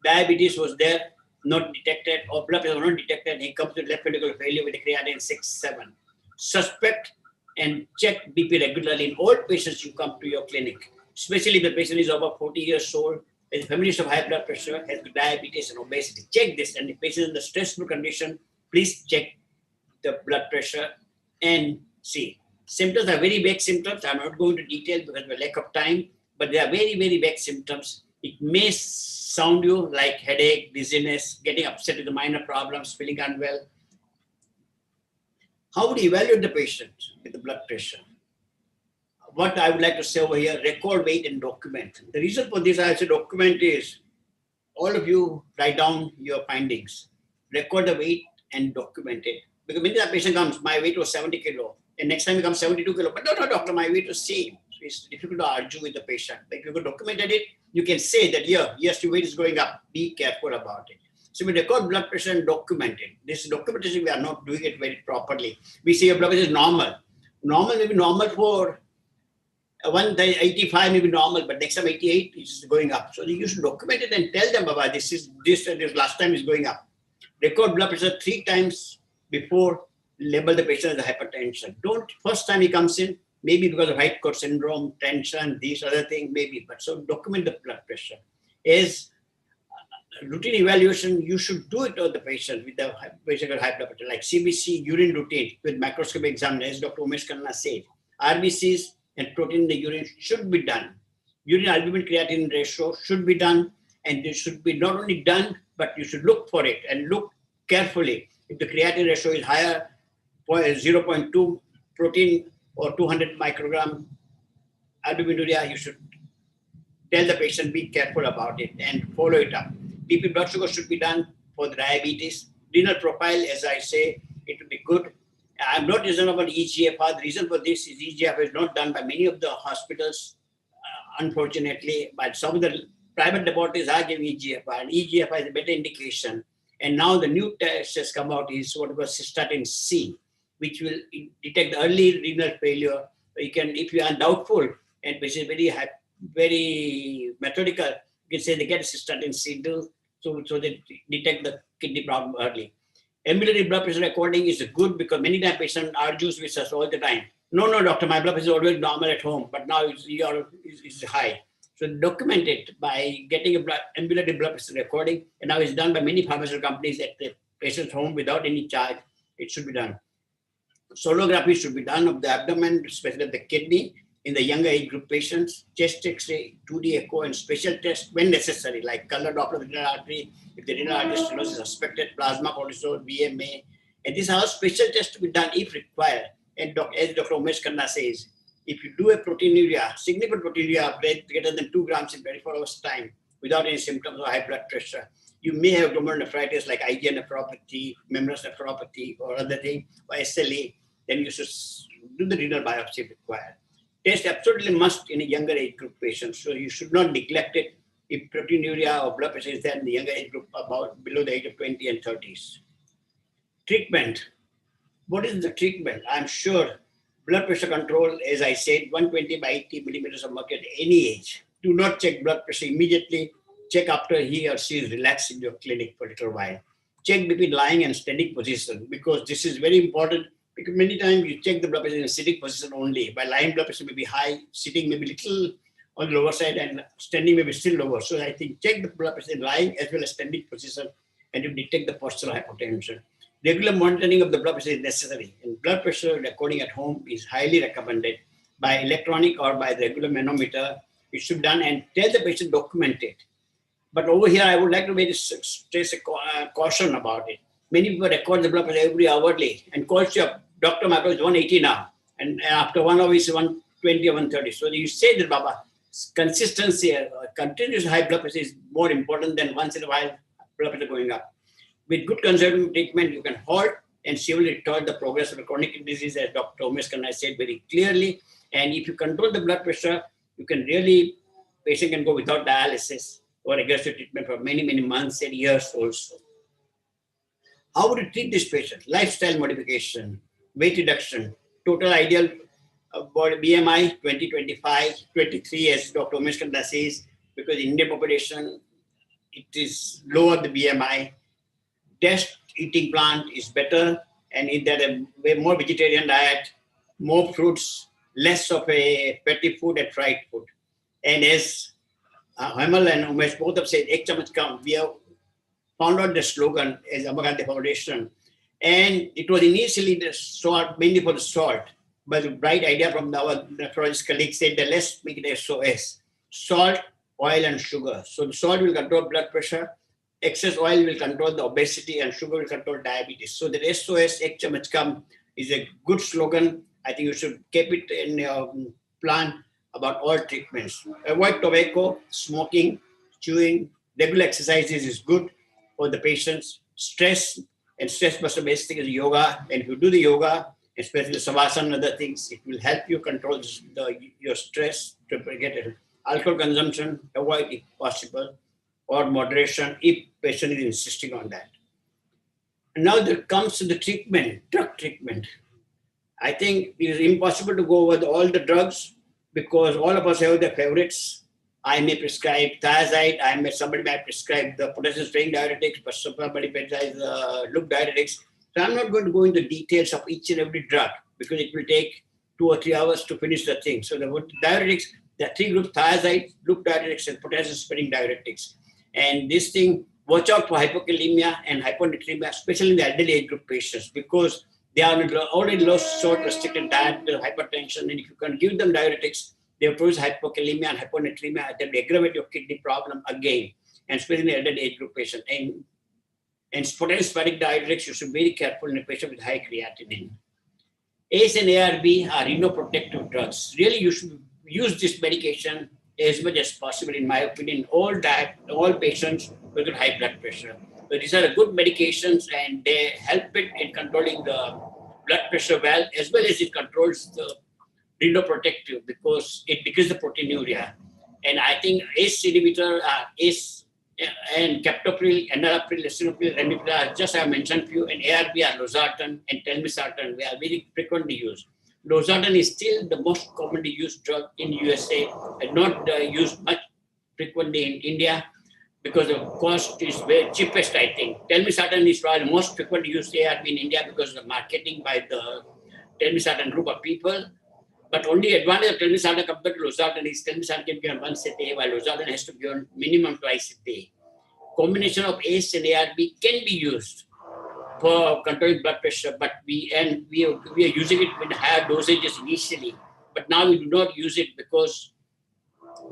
diabetes was there, not detected, or blood pressure was not detected. He comes to left ventricular failure with a creatinine 6, 7. Suspect and check BP regularly in all patients you come to your clinic, especially if the patient is over 40 years old, is a feminist of high blood pressure, has diabetes and obesity. Check this, and if patient is in the stressful condition, please check the blood pressure and see. Symptoms are very vague symptoms. I'm not going to detail because of a lack of time, but they are very, very vague symptoms. It may sound you like headache, dizziness, getting upset with the minor problems, feeling unwell. How would you evaluate the patient with the blood pressure? What I would like to say over here, record, weight, and document. The reason for this I say document is all of you write down your findings, record the weight and document it. Because when the patient comes, my weight was 70 kilo, and next time he comes 72 kilo, but no, doctor, my weight was same. So it's difficult to argue with the patient. But if you documented it, you can say that, yeah, yes, your weight is going up. Be careful about it. So we record blood pressure and document it. This documentation, we are not doing it very properly. We say your blood pressure is normal. Normal may be normal for 185 may be normal, but next time 88 is going up. So you should document it and tell them, Baba, this is this and this last time is going up. Record blood pressure 3 times before label the patient as hypertension. Don't, first time he comes in, maybe because of height coat syndrome, tension, these other things, maybe, but so document the blood pressure. As routine evaluation, you should do it on the patient with the patient with high blood pressure, like CBC, urine routine with microscopic examination, as Dr. Umesh Khanna said. RBCs and protein in the urine should be done. Urine albumin creatinine ratio should be done, and it should be not only done, but you should look for it and look carefully. If the creatinine ratio is higher, 0.2 protein or 200 microgram albuminuria, you should tell the patient, be careful about it and follow it up. BP blood sugar should be done for the diabetes. Renal profile, as I say, it will be good. I'm not reason about EGFR. The reason for this is EGFR is not done by many of the hospitals, unfortunately, but some of the private laboratories are giving EGFR, and EGFR is a better indication. And now the new test has come out is what was cystatin C, which will detect early renal failure. You can, if you are doubtful and patient is very methodical, you can say they get cystatin C, so they detect the kidney problem early. Ambulatory blood pressure recording is good because many times patient argues with us all the time. No, doctor, my blood pressure is always normal at home, but now it's high. So document it by getting a ambulatory blood pressure recording, and now it's done by many pharmaceutical companies at the patient's home without any charge. It should be done. Sonography should be done of the abdomen, especially of the kidney, in the younger age group patients, chest X-ray, 2D echo, and special tests when necessary, like color Doppler of the renal artery, if the renal artery stenosis is suspected, plasma cortisol, BMA. And these are special tests to be done if required. And as Dr. Umesh Khanna says, if you do a proteinuria, significant proteinuria greater than 2 grams in 24 hours time, without any symptoms of high blood pressure, you may have glomerular nephritis like IgA nephropathy, membranous nephropathy, or other thing, or SLE. Then you should do the renal biopsy if required. Test absolutely must in a younger age group patient, so you should not neglect it if proteinuria or blood pressure is there in the younger age group, about below the age of 20 and 30s. Treatment. What is the treatment? I'm sure blood pressure control, as I said, 120 by 80 millimeters of mercury at any age. Do not check blood pressure immediately. Check after he or she is relaxed in your clinic for a little while. Check between lying and standing position, because this is very important. Because many times you check the blood pressure in a sitting position only. By lying, blood pressure may be high, sitting may be little on the lower side, and standing may be still lower. So I think check the blood pressure in lying as well as standing position, and you detect the postural hypotension. Regular monitoring of the blood pressure is necessary, and blood pressure recording at home is highly recommended by electronic or by the regular manometer. It should be done, and tell the patient document it. But over here, I would like to stress a caution about it. Many people record the blood pressure every hourly and calls you up, doctor, my blood is 180 now. And after 1 hour, it's 120 or 130. So you say that, Baba, consistency, continuous high blood pressure is more important than once in a while blood pressure going up. With good conservative treatment, you can halt and severely retard the progress of a chronic disease, as Dr. Umesh Khanna said very clearly. And if you control the blood pressure, you can really, patient can go without dialysis or aggressive treatment for many, many months and years also. How would you treat this patient? Lifestyle modification, weight reduction, total ideal body BMI 20, 25, 23, as Dr. Umesh Khanna says, because in Indian population, it is lower the BMI. Test eating plant is better, and in that a way more vegetarian diet, more fruits, less of a fatty food and fried food. And as Hemal and Umesh both have said, "Ek chamat kam," we have found out the slogan as Amargandhi Foundation, and it was initially the salt, mainly for the salt, but the bright idea from our nephrologist colleague said that let's make it SOS: salt, oil, and sugar. So the salt will control blood pressure. Excess oil will control the obesity and sugar will control diabetes. So the SOS Ek Chamach Kam is a good slogan. I think you should keep it in your plan about all treatments. Avoid tobacco, smoking, chewing. Regular exercises is good for the patients. Stress, and stress must be basic is yoga. And if you do the yoga, especially savasana and other things, it will help you control your stress to get it. Alcohol consumption, avoid if possible, or moderation if patient is insisting on that. And now there comes to the treatment, drug treatment. I think it is impossible to go over all the drugs because all of us have their favorites. I may prescribe thiazide, somebody might prescribe the potassium-sparing diuretics, but somebody prescribes loop diuretics. So I'm not going to go into details of each and every drug because it will take 2 or 3 hours to finish the thing. So the diuretics, there are 3 groups: thiazide, loop diuretics, and potassium-sparing diuretics. And this thing, watch out for hypokalemia and hyponatremia, especially in the elderly age group patients, because they are already lost short restricted diet, hypertension, and if you can give them diuretics, they will produce hypokalemia and hyponatremia. That will aggravate your kidney problem again, and especially in the elderly age group patient. And potassium-sparing diuretics, you should be very careful in a patient with high creatinine. ACE and ARB are renoprotective drugs. Really, you should use this medication as much as possible, in my opinion, all patients with high blood pressure. So these are good medications and they help it in controlling the blood pressure well as it controls the renoprotective because it decreases the proteinuria. And I think ACE inhibitor, ACE and captopril, enalapril, lisinopril, ramipril, just I mentioned few, and ARB are losartan and telmisartan. They are very frequently used. Losartan is still the most commonly used drug in USA and not used much frequently in India because the cost is very cheapest, I think. Telmisartan is probably the most frequently used ARB in India because of the marketing by the telmisartan group of people. But only advantage of telmisartan compared to losartan is telmisartan can be given once a day, while losartan has to be given minimum twice a day. Combination of ACE and ARB can be used for controlling blood pressure, but we are using it with higher dosages initially. But now we do not use it because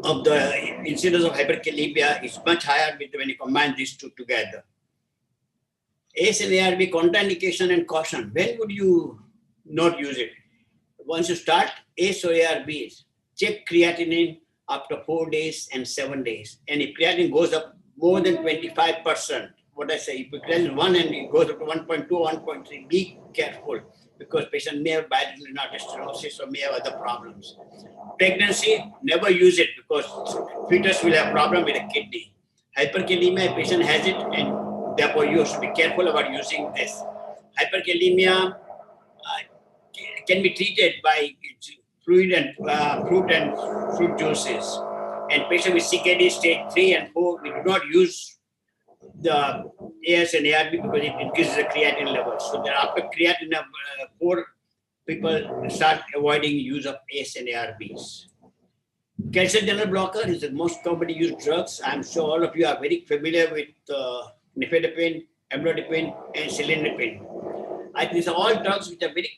of the incidence of hyperkalemia is much higher when you combine these two together. ACE and ARB contraindication and caution. When would you not use it? Once you start ACE or ARBs, check creatinine after 4 days and 7 days. And if creatinine goes up more than 25%, what I say, if creatinine 1 and it goes up to 1.2 or 1.3, be careful because patient may have biliary stenosis or may have other problems. Pregnancy, never use it because fetus will have problem with the kidney. Hyperkalemia, patient has it and therefore you should be careful about using this. Hyperkalemia can be treated by fruit and fruit juices. And patients with CKD stage 3 and 4, we do not use the AS and ARB because it increases the creatinine level. So after creatinine 4, people start avoiding use of ACE and ARBs. Calcium channel blocker is the most commonly used drugs. I'm sure all of you are very familiar with nifedipine, amlodipine, and cilindipine. I think these are all drugs which are very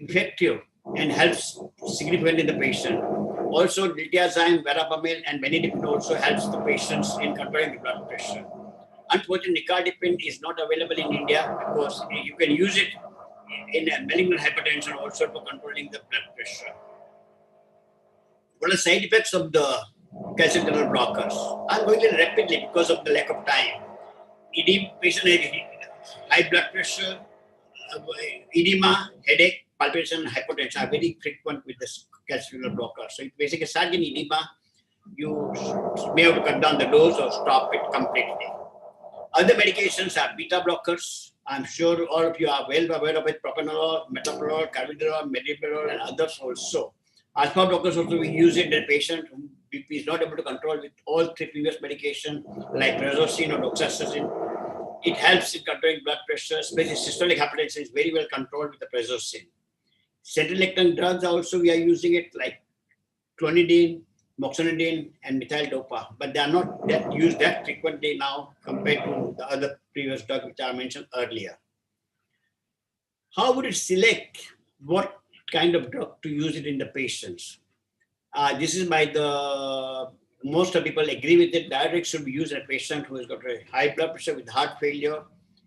effective and helps significantly in the patient. Also, diltiazem, verapamil, and venidipine also helps the patients in controlling the blood pressure. Unfortunately, nicardipine is not available in India because you can use it in malignant hypertension also for controlling the blood pressure. What are the side effects of the calcium channel blockers? I'm going a little rapidly because of the lack of time. Patient has high blood pressure, edema, headache, palpitation, hypertension are very frequent with the calcium channel blocker. So if basically start getting edema, you may have to cut down the dose or stop it completely. Other medications are beta blockers. I'm sure all of you are well aware of it: propranolol, metoprolol, carvedilol, medeprolol, and others also. Alpha blockers also we use it in a patient who BP is not able to control with all three previous medications like prazosin or doxycycline. It helps in controlling blood pressure, especially systolic hypertension is very well controlled with the prazosin. Central drugs also we are using it like clonidine, moxonidine, and methyl dopa, but they are not used that frequently now compared to the other previous drugs which I mentioned earlier. How would it select what kind of drug to use it in the patients? This is by the, most of people agree with it. Diuretics should be used in a patient who has got a high blood pressure with heart failure.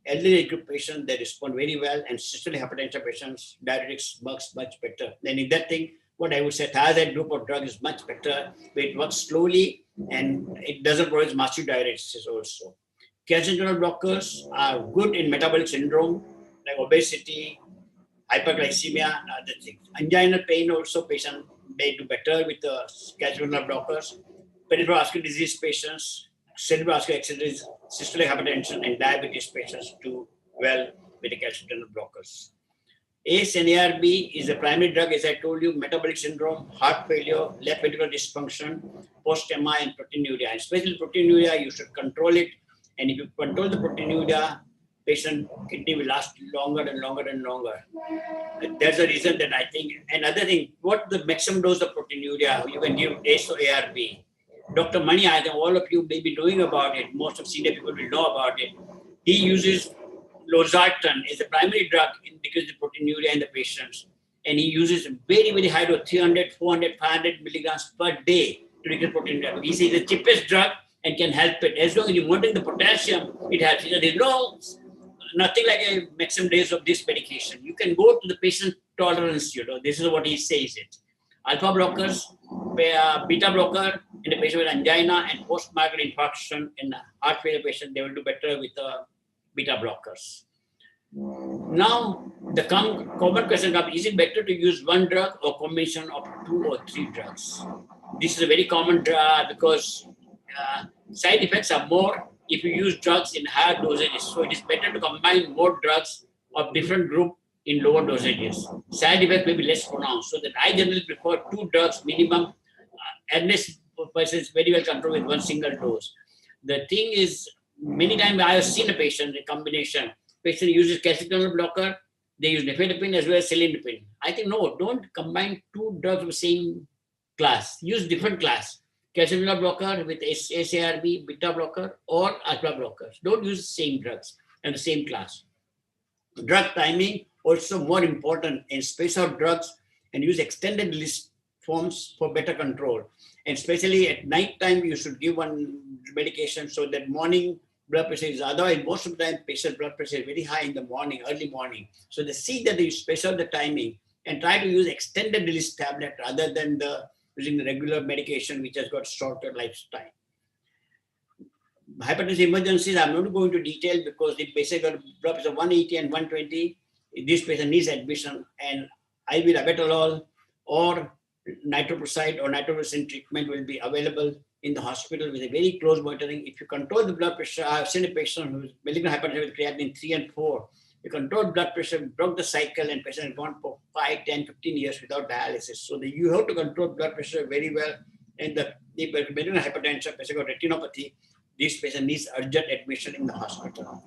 Elderly group patients, they respond very well, and systolic hypertension patients, diuretics works much better. Then in that thing, what I would say, thiazide group of drug is much better, but it works slowly and it doesn't produce massive diuretics also. Calcium channel blockers are good in metabolic syndrome, like obesity, hyperglycemia, and other things. Angina pain also, patient may do better with the calcium channel blockers. Peripheral vascular disease patients, cerebral vascular accidents, systolic hypertension, and diabetes patients do well with the calcium channel blockers. ACE and ARB is a primary drug, as I told you, metabolic syndrome, heart failure, left ventricular dysfunction, post-MI, and proteinuria. And especially proteinuria, you should control it. And if you control the proteinuria, patient kidney will last longer and longer and longer. That's the reason that I think. Another thing, what the maximum dose of proteinuria you can give ACE or ARB? Dr. Mani, I think all of you may be knowing about it. Most of senior people will know about it. He uses losartan as a primary drug in decreasing proteinuria in the patients. And he uses very, very high dose, 300, 400, 500 milligrams per day to decrease proteinuria. He says the cheapest drug and can help it. As long as you're monitoring the potassium, it helps. There's nothing like a maximum dose of this medication. You can go to the patient tolerance, this is what he says it. Alpha blockers, beta blocker in a patient with angina and post-market infarction in a heart failure patient, they will do better with beta blockers. Now, the common question comes, is it better to use one drug or combination of 2 or 3 drugs? This is a very common drug because side effects are more if you use drugs in higher dosages. So it is better to combine more drugs of different group in lower dosages. Side effects may be less pronounced. So that I generally prefer 2 drugs minimum, unless the person is very well controlled with one single dose. The thing is, many times I have seen a patient, a combination. Patient uses calcium channel blocker, they use nifedipine as well as cilindipine. I think, no, don't combine 2 drugs of the same class. Use different class. Calcium channel blocker with SARB, beta blocker, or alpha blockers. Don't use the same drugs and the same class. Drug timing, also more important, and space out drugs and use extended release forms for better control. And especially at night time, you should give one medication so that morning blood pressure is, otherwise most of the time patient blood pressure is very high in the morning, early morning. So they see that you space out the timing and try to use extended release tablet rather than using the regular medication which has got shorter lifetime. Hypertension emergencies, I'm not going to detail because the patient got blood pressure 180 and 120. This patient needs admission, and IV labetalol or nitroprusside or nitroglycerin treatment will be available in the hospital with a very close monitoring. If you control the blood pressure, I've seen a patient who is malignant hypertension with creatinine 3 and 4. You control blood pressure, broke the cycle, and patient has gone for 5, 10, 15 years without dialysis. So you have to control blood pressure very well. And the malignant hypertension, patient got retinopathy, this patient needs urgent admission in the hospital.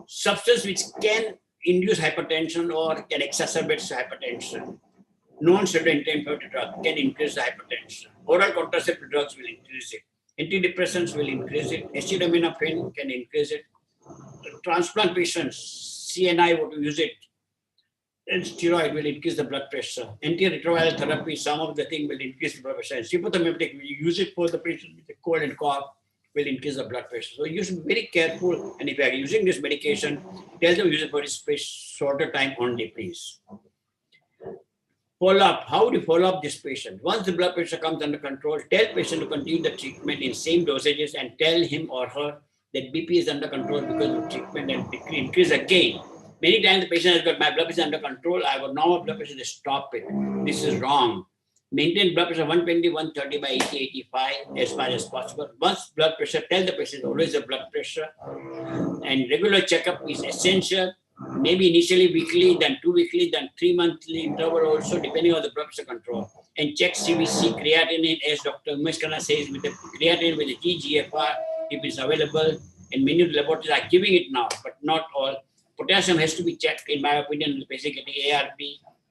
Substance which can induce hypertension or can exacerbate hypertension. Non-steroidal anti-inflammatory drug can increase the hypertension. Oral contraceptive drugs will increase it. Antidepressants will increase it. Acetaminophen can increase it. Transplant patients, CNI would use it. And steroid will increase the blood pressure. Antiretroviral therapy, some of the thing will increase the blood pressure. And sympathomimetic, we use it for the patient with a cold and cough will increase the blood pressure. So you should be very careful. And if you are using this medication, tell them use it for a shorter time only, please. Follow up. How do you follow up this patient? Once the blood pressure comes under control, tell patient to continue the treatment in same dosages and tell him or her that BP is under control because of treatment and increase again. Many times the patient has got my blood pressure under control. I got normal blood pressure, they stop it. This is wrong. Maintain blood pressure 120, 130 by 80, 85 as far as possible. Once blood pressure, tell the patient always a blood pressure. And regular checkup is essential. Maybe initially weekly, then 2 weekly, then 3 monthly interval also, depending on the blood pressure control. And check CBC, creatinine, as Dr. Umesh Khanna says, with the creatinine with the EGFR, if it's available. And many laboratories are giving it now, but not all. Potassium has to be checked, in my opinion, the patient getting ARP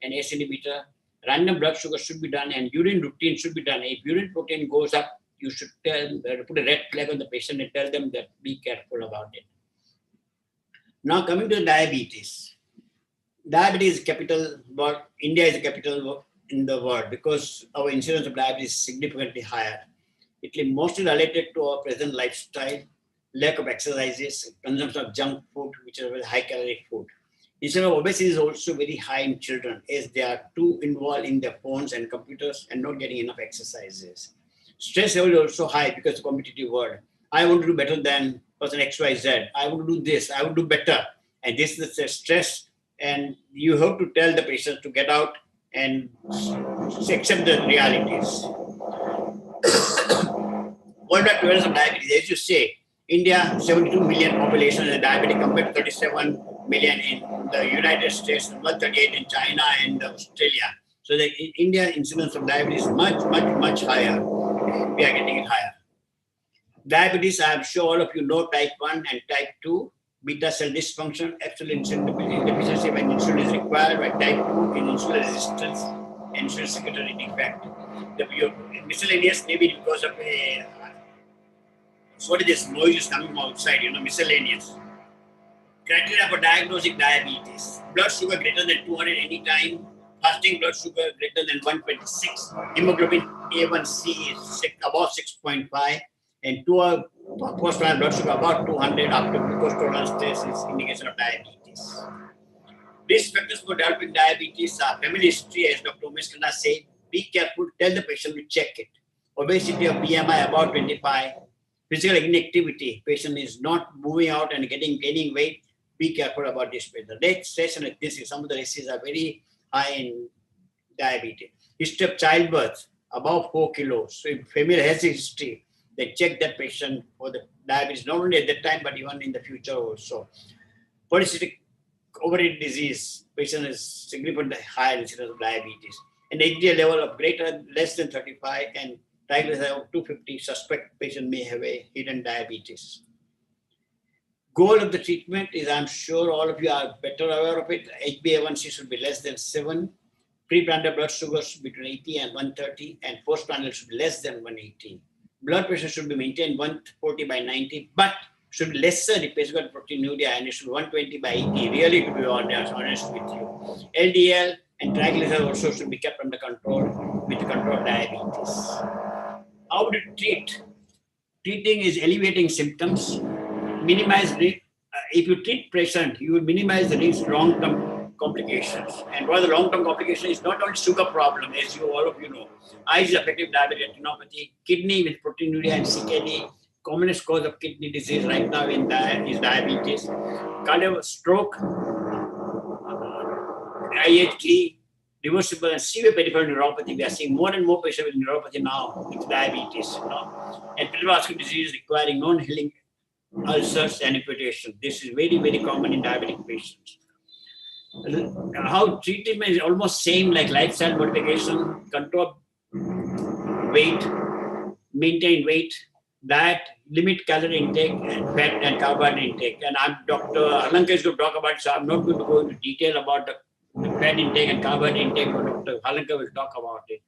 and ACE inhibitor. Random blood sugar should be done, and urine routine should be done. If urine protein goes up, you should put a red flag on the patient and tell them that be careful about it. Now coming to diabetes. Diabetes is capital, but India is a capital in the world because our incidence of diabetes is significantly higher. It is mostly related to our present lifestyle, lack of exercises, consumption of junk food, which is a very high calorie food. Incidence of obesity is also very high in children as they are too involved in their phones and computers and not getting enough exercises. Stress level is also high because of the competitive world. I want to do better than person XYZ. I want to do this. I will do better. And this is the stress. And you have to tell the patient to get out and accept the realities. Worldwide prevalence of diabetes, as you say, India, 72 million population is diabetic compared to 37 million in the United States, 138 in China and Australia. So the India incidence of diabetes is much higher. We are getting it higher. Diabetes, I am sure all of you know type 1 and type 2, beta cell dysfunction, absolute insulin deficiency when insulin is required, by type 2 in insulin resistance and insulin secretory defect. The miscellaneous maybe because of a, what is this noise is coming from outside, miscellaneous. Criteria for diagnosing diabetes. Blood sugar greater than 200 anytime. Fasting blood sugar greater than 126. Hemoglobin A1C is above 6.5. And post-viral blood sugar about 200 after glucose tolerance test is indication of diabetes. Risk factors for developing diabetes are family history, as Dr. Umesh Khanna said. Be careful, tell the patient to check it. Obesity or BMI about 25. Physical inactivity, patient is not moving out and gaining weight. Be careful about this patient. Leg stress and ethnicity, some of the risks are very high in diabetes. History of childbirth, above 4 kilos. So if female has a history, they check that patient for the diabetes, not only at that time, but even in the future also. Polycystic ovary disease, patient is significantly higher incidence of diabetes. And HDL level of less than 35 and triglycerides of 250, suspect patient may have a hidden diabetes. Goal of the treatment is, I'm sure all of you are better aware of it, HbA1c should be less than 7, pre-prandial blood sugars between 80 and 130, and post-prandial should be less than 180. Blood pressure should be maintained 140 by 90, but should be lesser if patient got proteinuria, and it should be 120 by 80, really to be honest with you. LDL and triglycerides also should be kept under control with controlled diabetes. How to treat? Treating is alleviating symptoms, minimize risk. If you treat patient, you will minimize the risk long-term complications. And one of the long-term complications is not only sugar problem, as all of you know. Eyes is affected diabetic retinopathy, kidney with proteinuria and CKD. Commonest cause of kidney disease right now is diabetes. Cardiac stroke, IHT, reversible and severe peripheral neuropathy. We are seeing more and more patients with neuropathy now with diabetes. And perivascular disease requiring non-healing ulcers and amputation. This is very common in diabetic patients. How treatment is almost same like lifestyle modification, control weight, maintain weight, diet, limit calorie intake, and fat and carbohydrate intake. And Dr. Alanka is going to talk about it, so I'm not going to go into detail about the fat intake and carbohydrate intake, but Dr. Alanka will talk about it.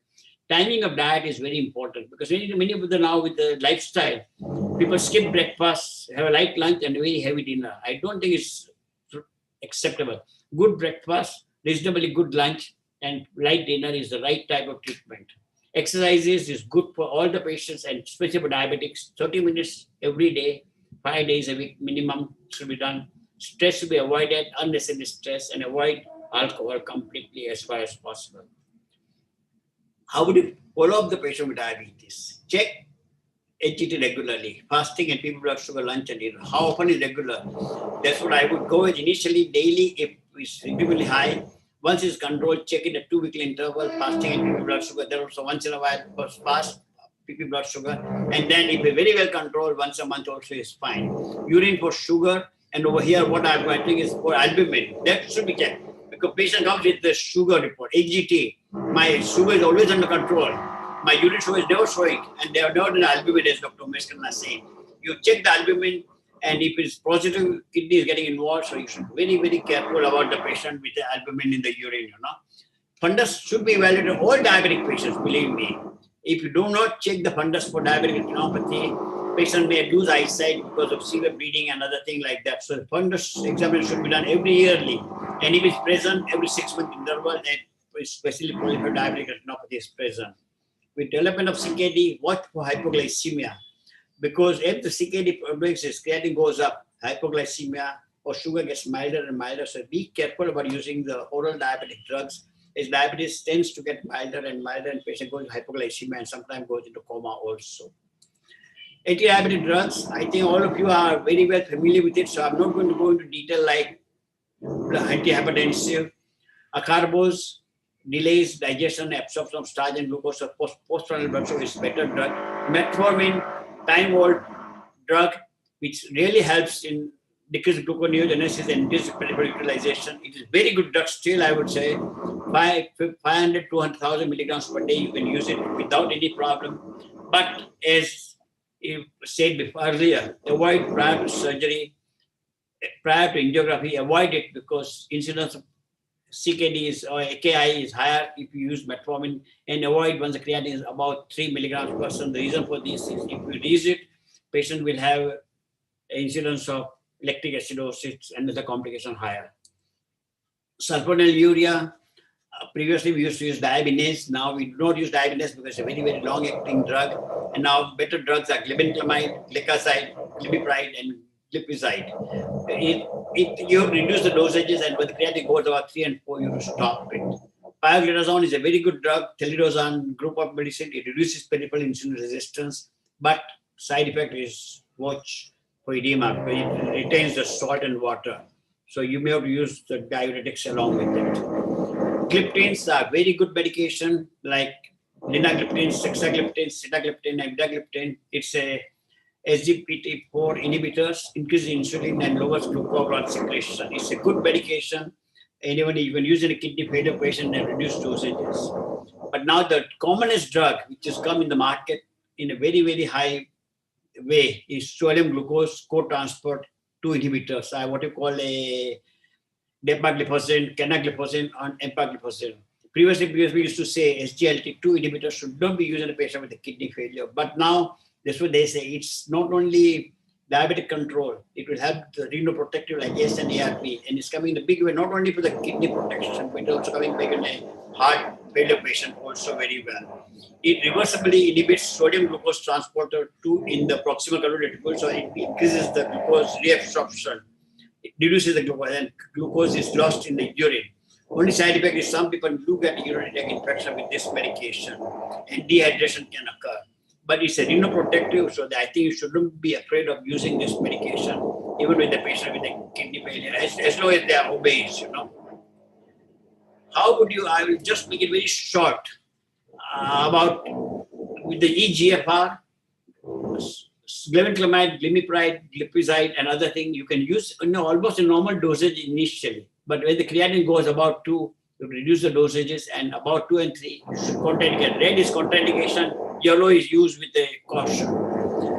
Timing of diet is very important because many of them now with the lifestyle, people skip breakfast, have a light lunch and a very heavy dinner. I don't think it's acceptable. Good breakfast, reasonably good lunch, and light dinner is the right type of treatment. Exercises is good for all the patients and especially for diabetics. 30 minutes every day, 5 days a week minimum should be done. Stress should be avoided, unnecessary stress, and avoid alcohol completely as far as possible. How would you follow up the patient with diabetes? Check HGT regularly, fasting and people blood sugar, lunch and dinner. How often is regular? That's what I would go with initially daily if it's incredibly high. Once it's controlled, check it at 2 weekly interval, fasting and PP blood sugar. Then also once in a while, first fast PP blood sugar. And then if it's very well controlled, once a month also is fine. Urine for sugar. And over here, what I'm writing is for albumin. That should be checked. Because patient comes with the sugar report, HGT. My sugar is always under control. My urine sugar is never showing. And they are not in albumin, as Dr. Meskana is saying. You check the albumin. And if it's positive, kidney is getting involved, so you should be very, very careful about the patient with the albumin in the urine, Fundus should be evaluated all diabetic patients, believe me. If you do not check the fundus for diabetic retinopathy, patient may lose eyesight because of severe bleeding and other thing like that. So the fundus examination should be done every yearly. And if it's present, every 6-month interval, and especially for diabetic retinopathy is present. With development of CKD, watch for hypoglycemia. Because if the CKD progresses, creatinine goes up, hypoglycemia or sugar gets milder and milder. So be careful about using the oral diabetic drugs. As diabetes tends to get milder and milder, and patient goes into hypoglycemia and sometimes goes into coma also. Anti-diabetic drugs, I think all of you are very well familiar with it, so I'm not going to go into detail like antihypertensive. Acarbose delays digestion, absorption of starch and glucose. So postprandial blood sugar is better drug. Metformin, time-old drug, which really helps in decrease gluconeogenesis and reduce peripheral utilization. It is very good drug still, I would say. 500 to 100,000 milligrams per day, you can use it without any problem. But as you said before earlier, avoid prior to surgery, prior to angiography, avoid it because incidence of CKD is, or AKI is higher if you use metformin, and avoid once the creatinine is about 3 milligrams per percent. The reason for this is if you reduce it, patient will have incidence of lactic acidosis and other complication higher. Sulfonylurea, previously we used to use diabinase. Now we do not use diabinase because it's a very, very long-acting drug. And now better drugs are glibenclamide, gliclazide, glimepiride, and glipizide. You have to reduce the dosages, and when the creatinine goes about 3 and 4, you have to stop it. Pioglitazone is a very good drug, telidozan group of medicine. It reduces peripheral insulin resistance, but side effect is watch for edema because it retains the salt and water. So you may have to use the diuretics along with it. Gliptins are very good medication like linagliptin, sexagliptin, sitagliptin, and vidagliptin. It's a SGLT4 inhibitors, increase insulin and lowers glucagon secretion. It's a good medication. Anyone you can use in a kidney failure patient and reduce dosages. But now the commonest drug which has come in the market in a very, very high way is sodium glucose co-transport 2 inhibitors. What you call a dapagliflozin, canagliflozin, and empagliflozin. Previously, because we used to say SGLT2 inhibitors should not be used in a patient with a kidney failure. But now, that's what they say. It's not only diabetic control, it will help the renoprotective like ACE and ARP. And it's coming in a big way, not only for the kidney protection, but also coming big in a heart failure patient also very well. It reversibly inhibits sodium glucose transporter 2 in the proximal carotid reticle, so it increases the glucose reabsorption. It reduces the glucose, and glucose is lost in the urine. Only side effect is some people do get urinary tract infection with this medication, and dehydration can occur. But it's a renoprotective, so I think you shouldn't be afraid of using this medication, even with the patient with a kidney failure, as long as they are obese, How would you, I will just make it very short, about with the EGFR, glibenclamide, glimepiride, glipizide, and other things, you can use almost a normal dosage initially. But when the creatinine goes about 2, you reduce the dosages, and about 2 and 3, you should contraindicate. Red is contraindication, yellow is used with a caution.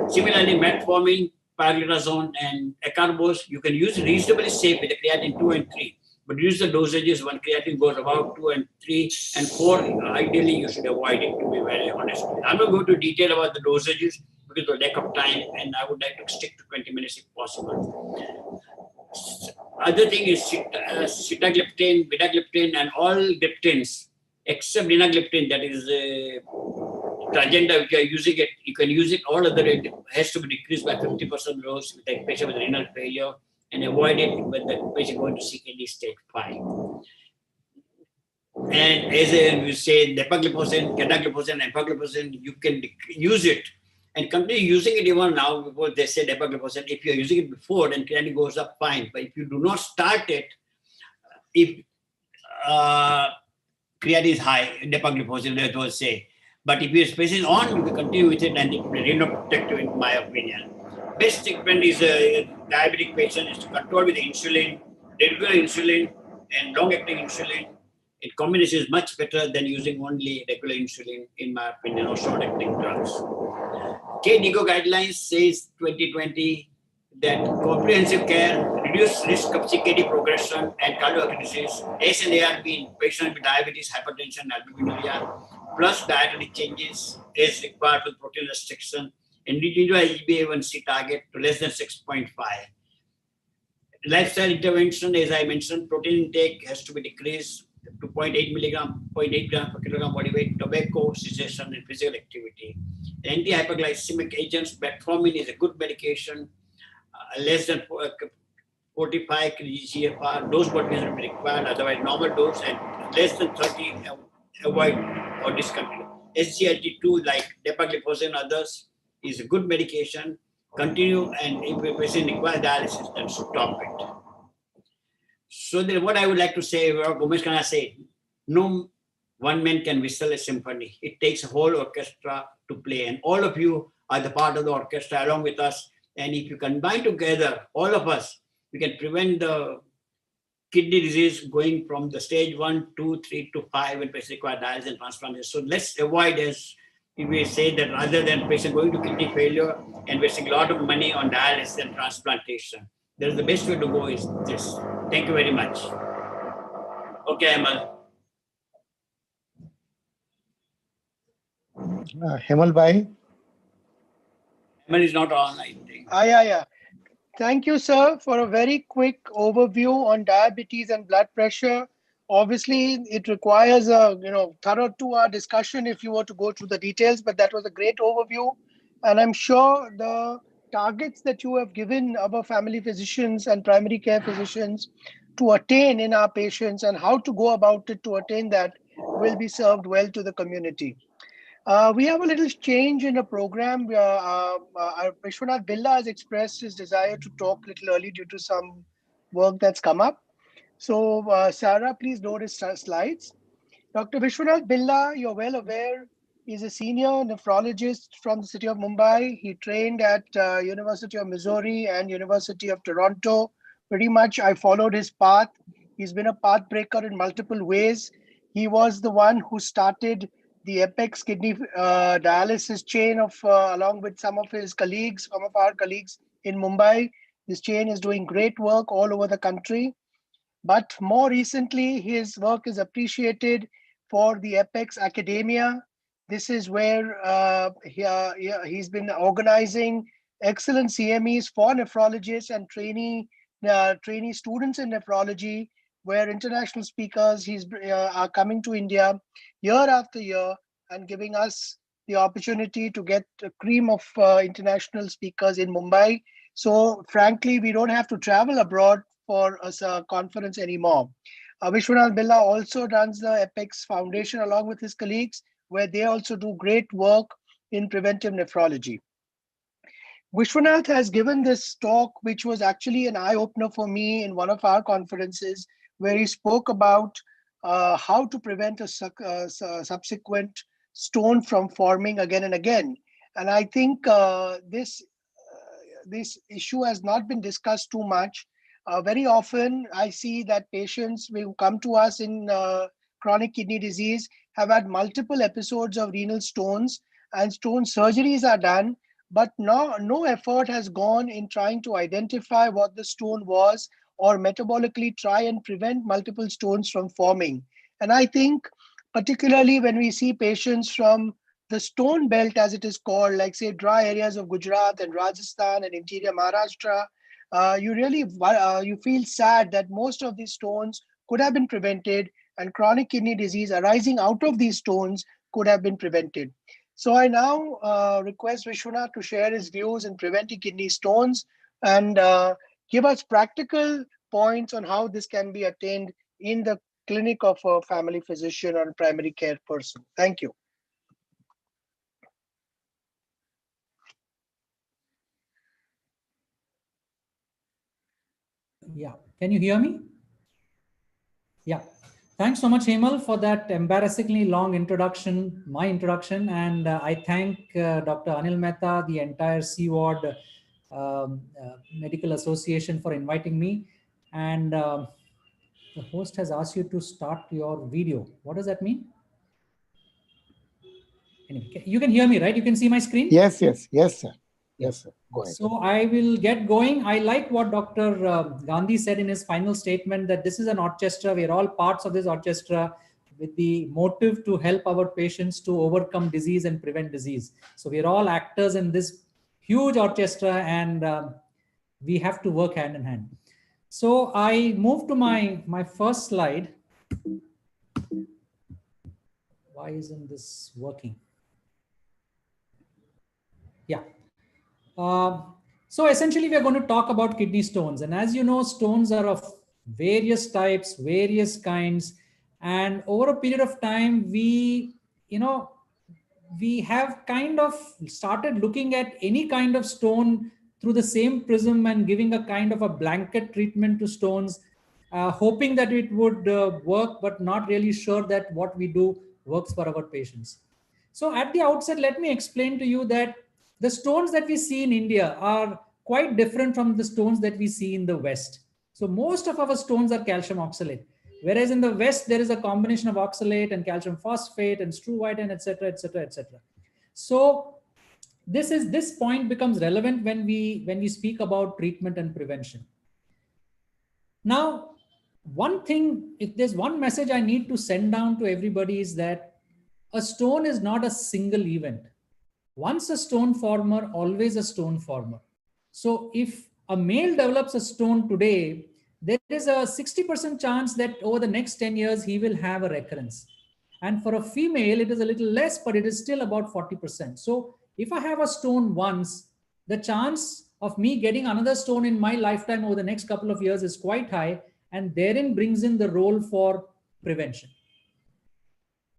Similarly, metformin, pioglitazone, and acarbose, you can use reasonably safe with the creatinine 2 and 3. But use the dosages when creatinine goes about 2 and 3 and 4, ideally you should avoid it, to be very honest. I'm not going to detail about the dosages because of lack of time, and I would like to stick to 20 minutes if possible. Other thing is sitagliptin, vidagliptin, and all gliptins except linagliptin, that is Trajenta, if you are using it, you can use it. All other it has to be decreased by 50% dose with a patient with renal failure, and avoid it when the patient going to CKD stage 5. And as we say, dapagliflozin, canagliflozin, empagliflozin, you can use it and continue using it even now. Before they say dapagliflozin, if you are using it before, then creatinine goes up fine. But if you do not start it, if creatinine is high, dapagliflozin, let us say. But if your patient is on, you can continue with it and it will be renoprotective, in my opinion. Best treatment is a diabetic patient is to control with insulin, regular insulin, and long-acting insulin. In combination is much better than using only regular insulin, in my opinion, or short-acting drugs. KDIGO guidelines says 2020 that comprehensive care, reduce risk of CKD progression and cardiovascular disease, ACE-ARB in patients with diabetes, hypertension, albuminuria, plus dietary changes is required for protein restriction, and individual HbA1c target to less than 6.5. Lifestyle intervention, as I mentioned, protein intake has to be decreased to 0.8 gram per kilogram body weight, tobacco cessation, and physical activity. Anti-hyperglycemic agents, metformin is a good medication, less than 45 EGFR, dose modification will be required, otherwise normal dose, and less than 30, avoid or discontinue. SGLT2 like dapagliflozin and others is a good medication. Continue, and if a patient requires dialysis, then stop it. So then what I would like to say, what Gomesh Khanna said, no one man can whistle a symphony. It takes a whole orchestra to play, and all of you are the part of the orchestra along with us. And if you combine together, all of us, we can prevent the kidney disease going from the stage 1, 2, 3 to 5 when patients require dialysis and transplantation. So let's avoid, as we say, that rather than patient going to kidney failure and wasting a lot of money on dialysis and transplantation, that is the best way to go is this. Thank you very much. Okay, Amal. Hemal Bhai. Amal is not on, I think. Yeah. Thank you, sir, for a very quick overview on diabetes and blood pressure. Obviously, it requires a thorough 2-hour discussion if you were to go through the details, but that was a great overview. And I'm sure the targets that you have given our family physicians and primary care physicians to attain in our patients and how to go about it to attain that will be served well to the community. We have a little change in the program. Vishwanath Billa has expressed his desire to talk a little early due to some work that's come up. So, Sarah, please load his slides. Dr. Vishwanath Billa, you're well aware, is a senior nephrologist from the city of Mumbai. He trained at University of Missouri and University of Toronto. Pretty much, I followed his path. He's been a path breaker in multiple ways. He was the one who started the Apex kidney dialysis chain along with some of our colleagues in Mumbai. This chain is doing great work all over the country. But more recently, his work is appreciated for the Apex Academia. This is where he's been organizing excellent CMEs for nephrologists and trainee students in nephrology, where international speakers are coming to India year after year and giving us the opportunity to get a cream of international speakers in Mumbai. So frankly, we don't have to travel abroad for a conference anymore. Vishwanath Billa also runs the Apex Foundation along with his colleagues, where they also do great work in preventive nephrology. Vishwanath has given this talk, which was actually an eye-opener for me in one of our conferences, where he spoke about how to prevent a subsequent stone from forming again and again. And I think this issue has not been discussed too much. Very often, I see that patients who come to us in chronic kidney disease have had multiple episodes of renal stones, and stone surgeries are done, but no effort has gone in trying to identify what the stone was or metabolically try and prevent multiple stones from forming. And I think particularly when we see patients from the stone belt, as it is called, like say dry areas of Gujarat and Rajasthan and interior Maharashtra, you feel sad that most of these stones could have been prevented and chronic kidney disease arising out of these stones could have been prevented. So I now request Vishwanath to share his views in preventing kidney stones and give us practical points on how this can be attained in the clinic of a family physician or primary care person. Thank you. Yeah, can you hear me? Yeah, thanks so much, Hemal, for that embarrassingly long introduction, my introduction. And I thank Dr. Anil Mehta, the entire C-Ward Medical Association for inviting me. And the host has asked you to start your video. What does that mean? Anyway, you can hear me, right? You can see my screen? Yes, yes, yes, sir. Yes, sir. Go ahead. So I will get going. I like what Dr. Gandhi said in his final statement, that this is an orchestra. We are all parts of this orchestra with the motive to help our patients to overcome disease and prevent disease. So we are all actors in this huge orchestra, and we have to work hand in hand. So I move to my first slide. Why isn't this working? Yeah. So essentially, we are going to talk about kidney stones. And as you know, stones are of various types, various kinds. And over a period of time, we have kind of started looking at any kind of stone through the same prism and giving a kind of a blanket treatment to stones, hoping that it would work, but not really sure that what we do works for our patients. So at the outset, let me explain to you that the stones that we see in India are quite different from the stones that we see in the West. So most of our stones are calcium oxalate, whereas in the West, there is a combination of oxalate and calcium phosphate and struvite, etc., etc., etc. So this point becomes relevant when we speak about treatment and prevention. Now, one thing, if there's one message I need to send down to everybody, is that a stone is not a single event. Once a stone former, always a stone former. So if a male develops a stone today, there is a 60% chance that over the next 10 years, he will have a recurrence. And for a female, it is a little less, but it is still about 40%. So if I have a stone once, the chance of me getting another stone in my lifetime over the next couple of years is quite high. And therein brings in the role for prevention.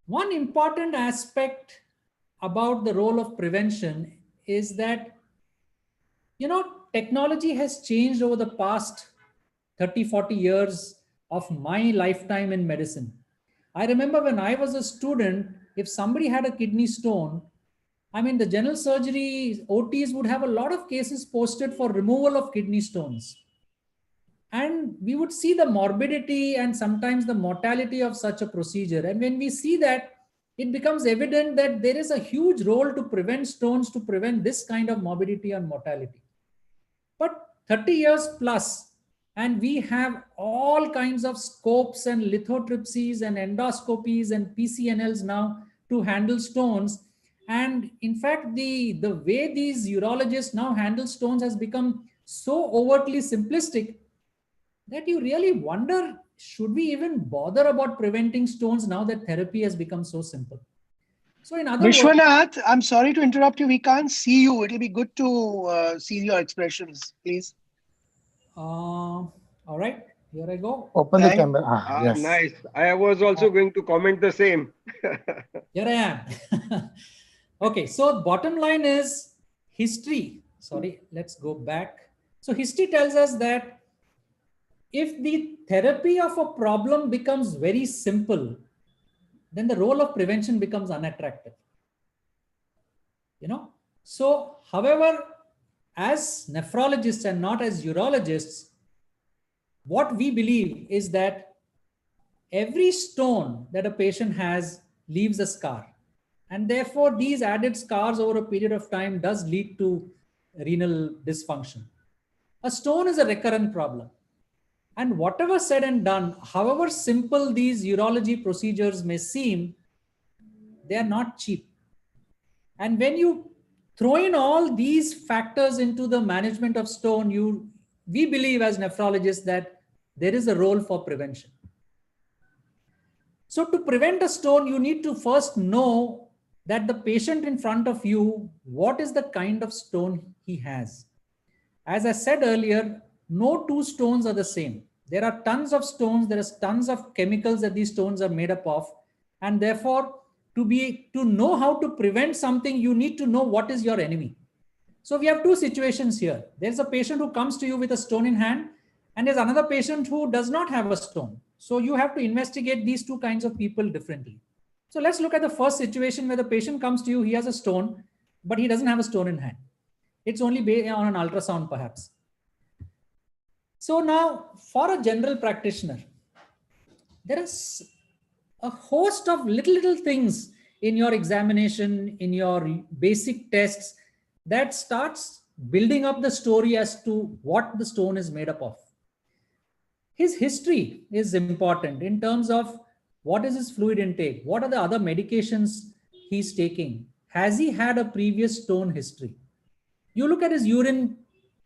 One important aspect about the role of prevention is that, technology has changed over the past 30, 40 years of my lifetime in medicine. I remember when I was a student, if somebody had a kidney stone, the general surgery OTs would have a lot of cases posted for removal of kidney stones. And we would see the morbidity and sometimes the mortality of such a procedure. And when we see that, it becomes evident that there is a huge role to prevent stones, to prevent this kind of morbidity and mortality. But 30 years plus, and we have all kinds of scopes and lithotripsies and endoscopies and PCNLs now to handle stones. And in fact, the way these urologists now handle stones has become so overtly simplistic that you really wonder, should we even bother about preventing stones now that therapy has become so simple? So in other Vishwanath, I'm sorry to interrupt you. We can't see you. It'll be good to see your expressions, please. All right, here I go. Open the camera. Yes. Nice. I was also going to comment the same. Here I am. Okay, so bottom line is history. Sorry, let's go back. So history tells us that if the therapy of a problem becomes very simple, then the role of prevention becomes unattractive. So, however, as nephrologists and not as urologists, what we believe is that every stone that a patient has leaves a scar. And therefore, these added scars over a period of time does lead to renal dysfunction. A stone is a recurrent problem. And whatever said and done, however simple these urology procedures may seem, they are not cheap. And when you throw in all these factors into the management of stone, we believe as nephrologists that there is a role for prevention. So to prevent a stone, you need to first know that the patient in front of you, what is the kind of stone he has. As I said earlier, no two stones are the same. There are tons of stones, there is tons of chemicals that these stones are made up of. And therefore, to know how to prevent something, you need to know what is your enemy. So we have two situations here. There's a patient who comes to you with a stone in hand, and there's another patient who does not have a stone. So you have to investigate these two kinds of people differently. So let's look at the first situation where the patient comes to you, he has a stone, but he doesn't have a stone in hand. It's only based on an ultrasound perhaps. So now for a general practitioner, there is a host of little things in your examination, in your basic tests that starts building up the story as to what the stone is made up of. His history is important in terms of what is his fluid intake, what are the other medications he's taking, has he had a previous stone history. You look at his urine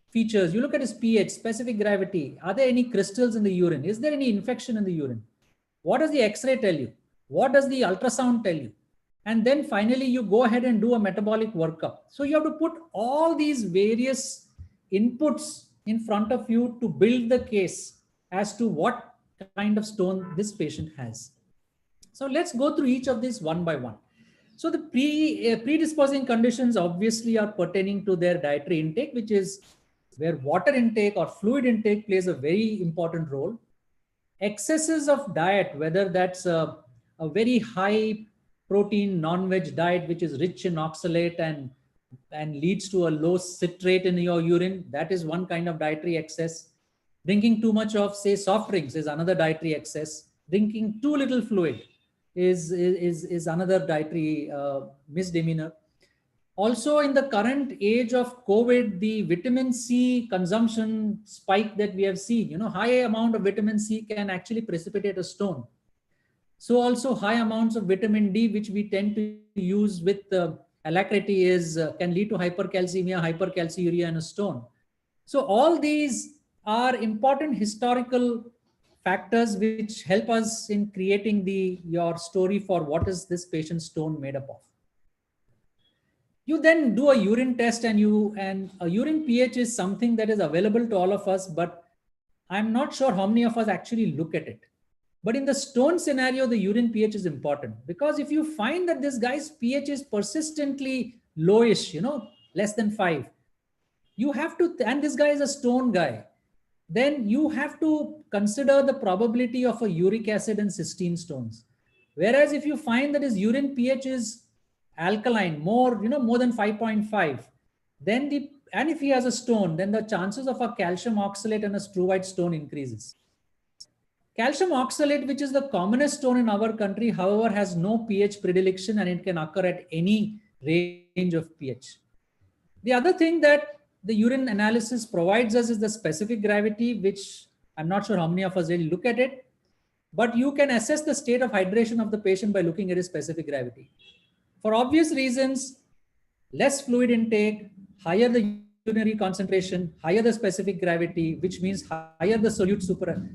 features, you look at his pH, specific gravity, are there any crystals in the urine, is there any infection in the urine, what does the x-ray tell you, what does the ultrasound tell you, and then finally you go ahead and do a metabolic workup. So you have to put all these various inputs in front of you to build the case as to what kind of stone this patient has. So let's go through each of these one by one. So the predisposing conditions obviously are pertaining to their dietary intake, which is where water intake or fluid intake plays a very important role. Excesses of diet, whether that's a very high protein non-veg diet, which is rich in oxalate and leads to a low citrate in your urine, that is one kind of dietary excess. Drinking too much of, say, soft drinks is another dietary excess. Drinking too little fluid is another dietary misdemeanor. Also, in the current age of COVID, the vitamin C consumption spike that we have seen, high amount of vitamin C can actually precipitate a stone. So also high amounts of vitamin D, which we tend to use with alacrity, can lead to hypercalcemia, hypercalciuria, and a stone. So all these are important historical factors which help us in creating your story for what is this patient's stone made up of. You then do a urine test, and a urine pH is something that is available to all of us, but I'm not sure how many of us actually look at it. But in the stone scenario, the urine pH is important, because if you find that this guy's pH is persistently lowish, less than 5, you have to, and this guy is a stone guy, then you have to consider the probability of a uric acid and cysteine stones. Whereas if you find that his urine pH is alkaline, more than 5.5, then and if he has a stone, then the chances of a calcium oxalate and a struvite stone increases. Calcium oxalate, which is the commonest stone in our country, however, has no pH predilection and it can occur at any range of pH. The other thing that the urine analysis provides us is the specific gravity, which I'm not sure how many of us really look at it, but you can assess the state of hydration of the patient by looking at his specific gravity. For obvious reasons, less fluid intake, higher the urinary concentration, higher the specific gravity, which means higher the solute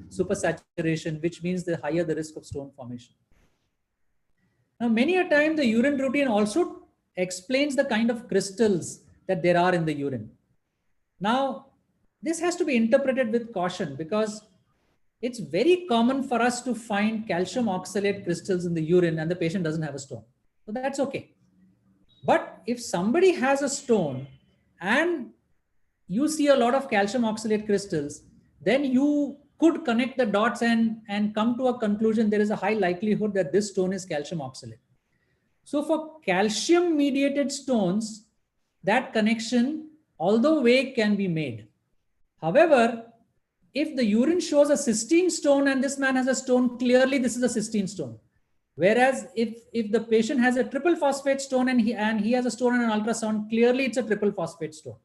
supersaturation, which means the higher the risk of stone formation. Now, many a time the urine routine also explains the kind of crystals that there are in the urine. Now, this has to be interpreted with caution, because it's very common for us to find calcium oxalate crystals in the urine and the patient doesn't have a stone. So that's okay. But if somebody has a stone and you see a lot of calcium oxalate crystals, then you could connect the dots and come to a conclusion there is a high likelihood that this stone is calcium oxalate. So for calcium mediated stones, that connection, although vague, can be made. However, if the urine shows a cysteine stone and this man has a stone, clearly this is a cysteine stone. Whereas if the patient has a triple phosphate stone and he has a stone on an ultrasound, clearly it's a triple phosphate stone.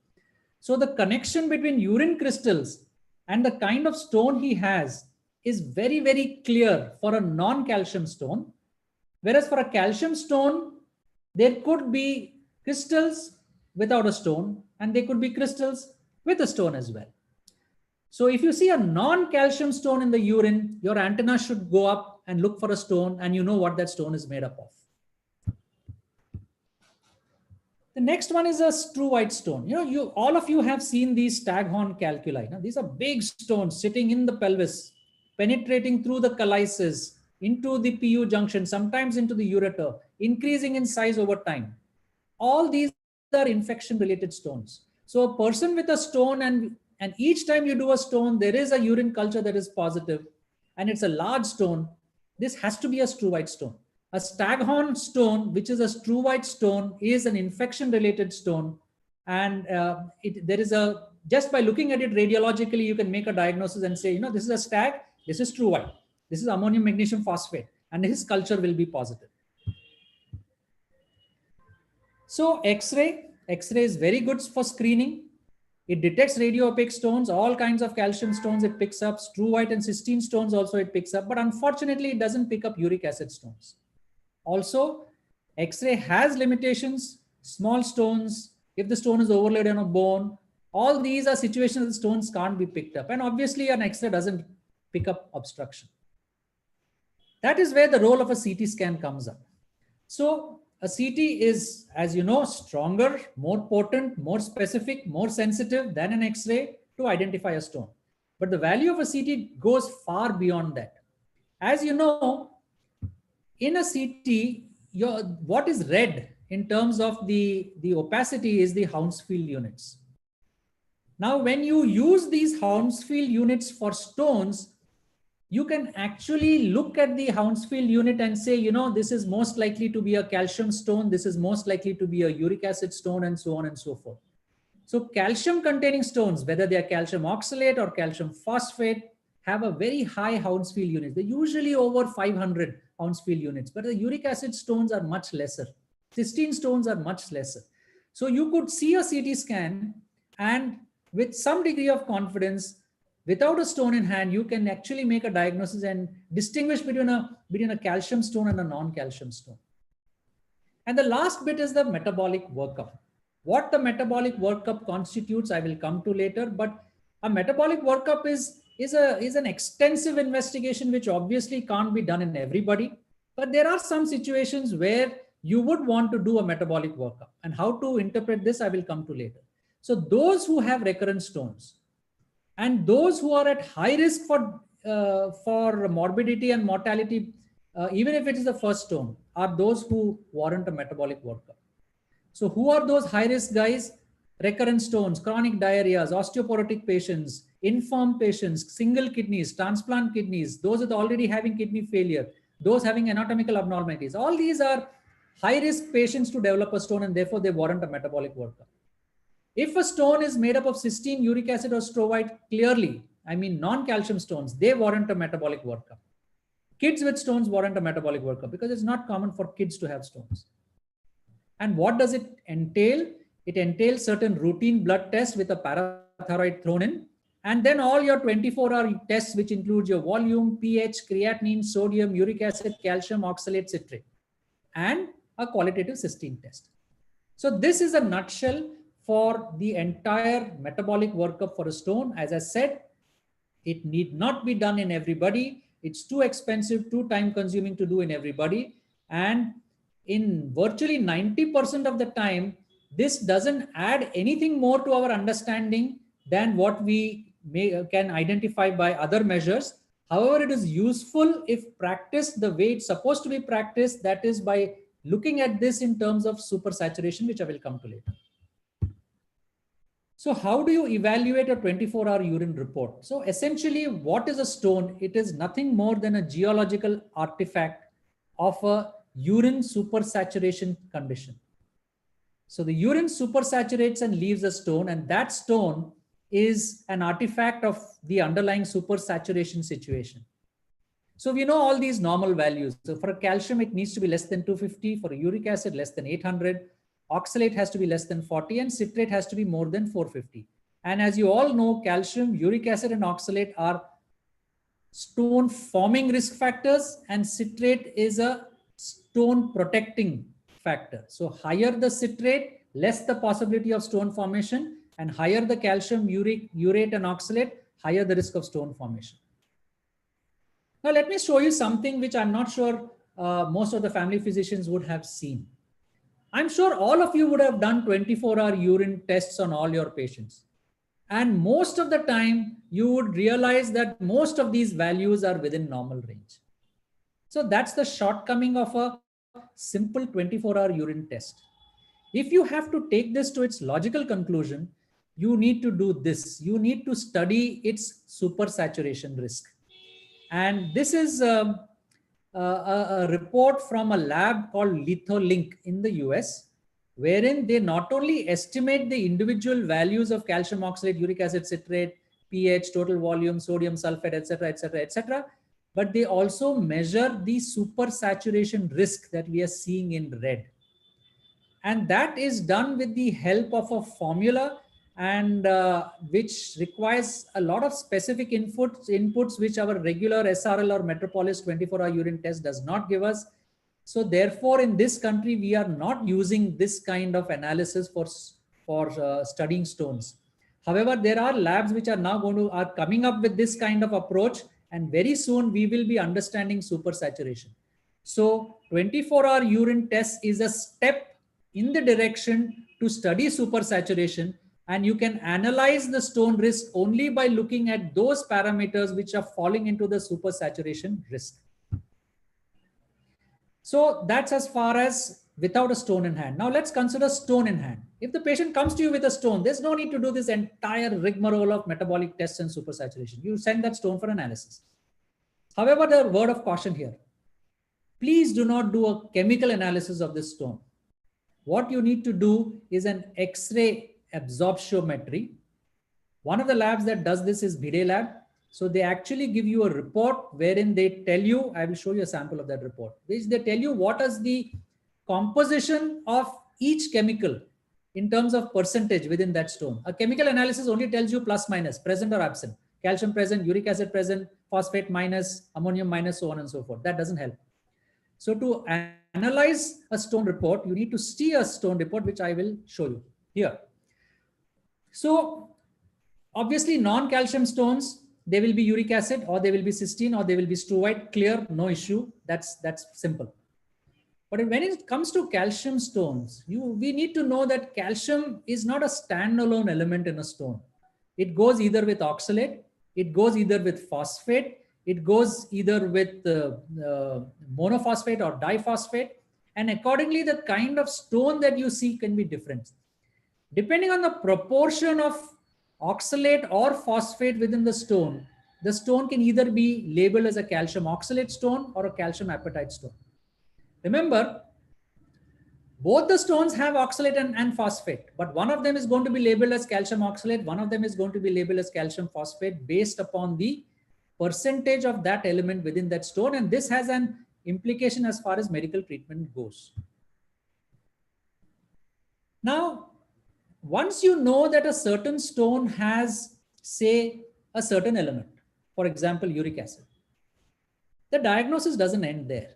So the connection between urine crystals and the kind of stone he has is very, very clear for a non-calcium stone. Whereas for a calcium stone, there could be crystals without a stone, and there could be crystals with a stone as well. So if you see a non-calcium stone in the urine, your antenna should go up and look for a stone and you know what that stone is made up of. The next one is a true white stone. All of you have seen these staghorn calculi. These are big stones sitting in the pelvis, penetrating through the calyces into the PU junction, sometimes into the ureter, increasing in size over time. All these are infection-related stones. So a person with a stone, and each time you do a stone, there is a urine culture that is positive, and it's a large stone. This has to be a true white stone. A staghorn stone, which is a true white stone, is an infection-related stone. And just by looking at it radiologically, you can make a diagnosis and say, this is a stag, this is true white, this is ammonium magnesium phosphate, and his culture will be positive. So X-ray is very good for screening. It detects radio-opaque stones, all kinds of calcium stones it picks up, true white and cysteine stones also it picks up, but unfortunately it doesn't pick up uric acid stones. Also, X-ray has limitations, small stones, if the stone is overlaid on a bone, all these are situations the stones can't be picked up. And obviously an X-ray doesn't pick up obstruction. That is where the role of a CT scan comes up. So a CT is, as you know, stronger, more potent, more specific, more sensitive than an X-ray to identify a stone. But the value of a CT goes far beyond that. As you know, in a CT, what is red in terms of the opacity is the Hounsfield units. Now, when you use these Hounsfield units for stones, you can actually look at the Hounsfield unit and say, this is most likely to be a calcium stone, this is most likely to be a uric acid stone, and so on and so forth. So calcium containing stones, whether they are calcium oxalate or calcium phosphate, have a very high Hounsfield unit. They're usually over 500 Hounsfield units, but the uric acid stones are much lesser. Cysteine stones are much lesser. So you could see a CT scan and with some degree of confidence, without a stone in hand, you can actually make a diagnosis and distinguish between a calcium stone and a non-calcium stone. And the last bit is the metabolic workup. What the metabolic workup constitutes, I will come to later, but a metabolic workup is an extensive investigation which obviously can't be done in everybody, but there are some situations where you would want to do a metabolic workup, and how to interpret this I will come to later. So those who have recurrent stones and those who are at high risk for morbidity and mortality, even if it is the first stone, are those who warrant a metabolic workup. So who are those high risk guys? Recurrent stones, chronic diarrheas, osteoporotic patients, infirm patients, single kidneys, transplant kidneys, those that are already having kidney failure, those having anatomical abnormalities. All these are high risk patients to develop a stone, and therefore they warrant a metabolic workup. If a stone is made up of cysteine, uric acid, or strowite, clearly, I mean non-calcium stones, they warrant a metabolic workup. Kids with stones warrant a metabolic workup because it's not common for kids to have stones. And what does it entail? It entails certain routine blood tests with a parathyroid thrown in, and then all your 24-hour tests, which includes your volume, pH, creatinine, sodium, uric acid, calcium, oxalate, citrate, and a qualitative cysteine test. So this is a nutshell for the entire metabolic workup for a stone. As I said, it need not be done in everybody. It's too expensive, too time consuming to do in everybody. And in virtually 90% of the time, this doesn't add anything more to our understanding than what we can identify by other measures. However, it is useful if practiced the way it's supposed to be practiced, that is by looking at this in terms of supersaturation, which I will come to later. So how do you evaluate a 24-hour urine report? So essentially, what is a stone? It is nothing more than a geological artifact of a urine supersaturation condition. So the urine supersaturates and leaves a stone, and that stone is an artifact of the underlying supersaturation situation. So we know all these normal values. So for a calcium, it needs to be less than 250. For a uric acid, less than 800. Oxalate has to be less than 40, and citrate has to be more than 450. And as you all know, calcium, uric acid, and oxalate are stone forming risk factors, and citrate is a stone protecting factor. So higher the citrate, less the possibility of stone formation, and higher the calcium, urate, and oxalate, higher the risk of stone formation. Now, let me show you something which I'm not sure most of the family physicians would have seen. I'm sure all of you would have done 24-hour urine tests on all your patients. And most of the time, you would realize that most of these values are within normal range. So that's the shortcoming of a simple 24-hour urine test. If you have to take this to its logical conclusion, you need to do this. You need to study its supersaturation risk. And this is a report from a lab called LithoLink in the US, wherein they not only estimate the individual values of calcium oxalate, uric acid citrate, pH, total volume, sodium sulfate, etc., etc., etc., but they also measure the supersaturation risk that we are seeing in red. And that is done with the help of a formula, and which requires a lot of specific inputs which our regular SRL or Metropolis 24-hour urine test does not give us. So therefore, in this country, we are not using this kind of analysis for studying stones. However, there are labs which are now coming up with this kind of approach, and very soon we will be understanding supersaturation. So 24-hour urine test is a step in the direction to study supersaturation, and you can analyze the stone risk only by looking at those parameters which are falling into the supersaturation risk. So that's as far as without a stone in hand. Now let's consider stone in hand. If the patient comes to you with a stone, there's no need to do this entire rigmarole of metabolic tests and supersaturation. You send that stone for analysis. However, the word of caution here, please do not do a chemical analysis of this stone. What you need to do is an X-ray absorptiometry. One of the labs that does this is Bide lab. So they actually give you a report wherein they tell you, I will show you a sample of that report, which they tell you what is the composition of each chemical in terms of percentage within that stone. A chemical analysis only tells you plus minus, present or absent, calcium present, uric acid present, phosphate minus, ammonium minus, so on and so forth. That doesn't help. So to analyze a stone report, you need to see a stone report, which I will show you here. So obviously non-calcium stones, they will be uric acid, or they will be cysteine, or they will be struvite. Clear, no issue. That's simple. But when it comes to calcium stones, we need to know that calcium is not a standalone element in a stone. It goes either with oxalate, it goes either with phosphate, it goes either with monophosphate or diphosphate, and accordingly the kind of stone that you see can be different. Depending on the proportion of oxalate or phosphate within the stone can either be labeled as a calcium oxalate stone or a calcium apatite stone. Remember, both the stones have oxalate and phosphate, but one of them is going to be labeled as calcium oxalate, one of them is going to be labeled as calcium phosphate based upon the percentage of that element within that stone, and this has an implication as far as medical treatment goes. Now, once you know that a certain stone has, say, a certain element, for example, uric acid, the diagnosis doesn't end there.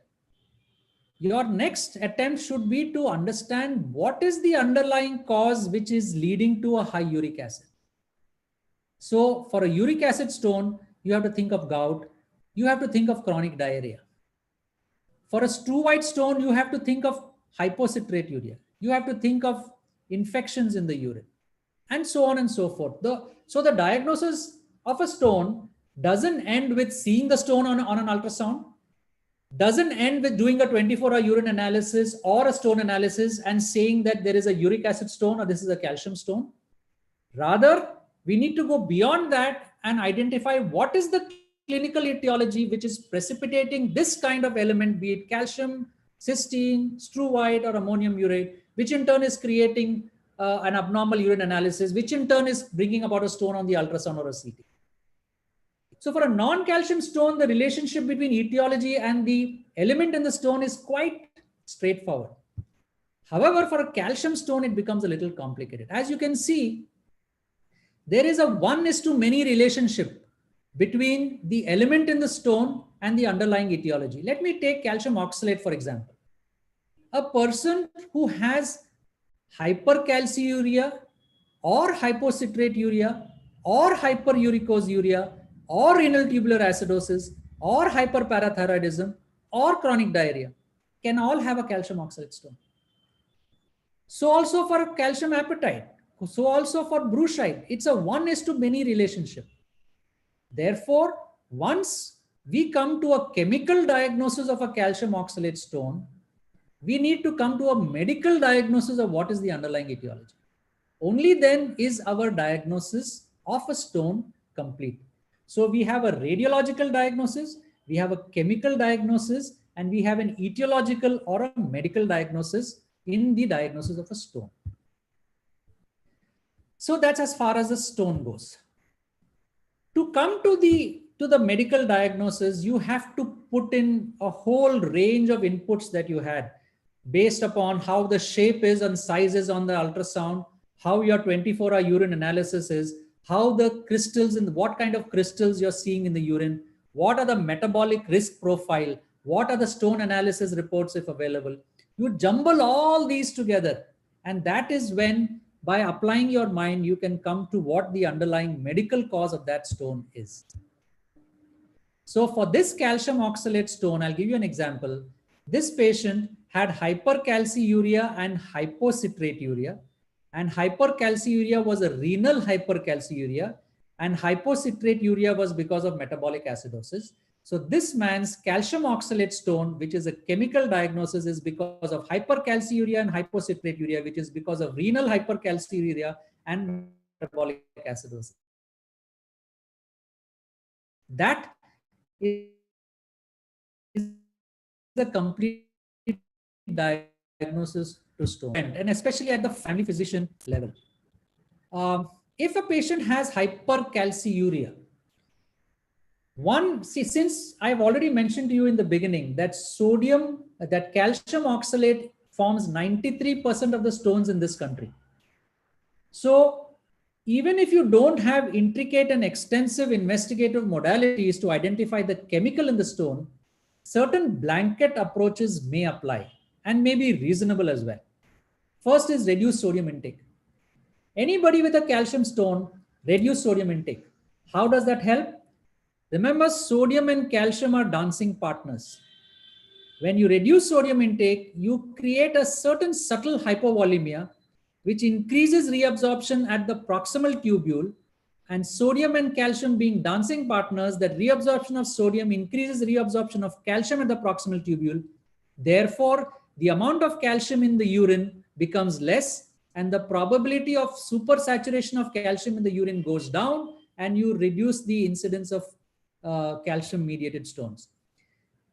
Your next attempt should be to understand what is the underlying cause which is leading to a high uric acid. So for a uric acid stone, you have to think of gout, you have to think of chronic diarrhea. For a struvite stone, you have to think of hypositraturia. You have to think of infections in the urine, and so on and so forth. So the diagnosis of a stone doesn't end with seeing the stone on an ultrasound, doesn't end with doing a 24-hour urine analysis or a stone analysis and saying that there is a uric acid stone or this is a calcium stone. Rather, we need to go beyond that and identify what is the clinical etiology which is precipitating this kind of element, be it calcium, cysteine, struvite, or ammonium urate, which in turn is creating an abnormal urine analysis, which in turn is bringing about a stone on the ultrasound or a CT. So for a non-calcium stone, the relationship between etiology and the element in the stone is quite straightforward. However, for a calcium stone, it becomes a little complicated. As you can see, there is a 1:many relationship between the element in the stone and the underlying etiology. Let me take calcium oxalate, for example. A person who has hypercalciuria or hypositraturia or hyperuricosuria or renal tubular acidosis or hyperparathyroidism or chronic diarrhea can all have a calcium oxalate stone. So also for calcium appetite, so also for brucite, it's a 1:many relationship. Therefore, once we come to a chemical diagnosis of a calcium oxalate stone, we need to come to a medical diagnosis of what is the underlying etiology. Only then is our diagnosis of a stone complete. So we have a radiological diagnosis, we have a chemical diagnosis, and we have an etiological or a medical diagnosis in the diagnosis of a stone. So that's as far as the stone goes. To come to the medical diagnosis, you have to put in a whole range of inputs that you had based upon how the shape is and size is on the ultrasound, how your 24-hour urine analysis is, how the crystals and what kind of crystals you're seeing in the urine, what are the metabolic risk profile, what are the stone analysis reports if available. You jumble all these together, and that is when, by applying your mind, you can come to what the underlying medical cause of that stone is. So for this calcium oxalate stone, I'll give you an example. This patient had hypercalciuria and hypocitraturia, and hypercalciuria was a renal hypercalciuria, and hypocitraturia was because of metabolic acidosis. So this man's calcium oxalate stone, which is a chemical diagnosis, is because of hypercalciuria and hypocitraturia, which is because of renal hypercalciuria and metabolic acidosis. That is the complete diagnosis to stone, and especially at the family physician level. If a patient has hypercalciuria, since I've already mentioned to you in the beginning that calcium oxalate forms 93% of the stones in this country. So even if you don't have intricate and extensive investigative modalities to identify the chemical in the stone, certain blanket approaches may apply and may be reasonable as well. First is reduce sodium intake. Anybody with a calcium stone, reduce sodium intake. How does that help? Remember, sodium and calcium are dancing partners. When you reduce sodium intake, you create a certain subtle hypovolemia, which increases reabsorption at the proximal tubule, and sodium and calcium being dancing partners, that reabsorption of sodium increases reabsorption of calcium at the proximal tubule. Therefore, the amount of calcium in the urine becomes less, and the probability of supersaturation of calcium in the urine goes down, and you reduce the incidence of calcium-mediated stones.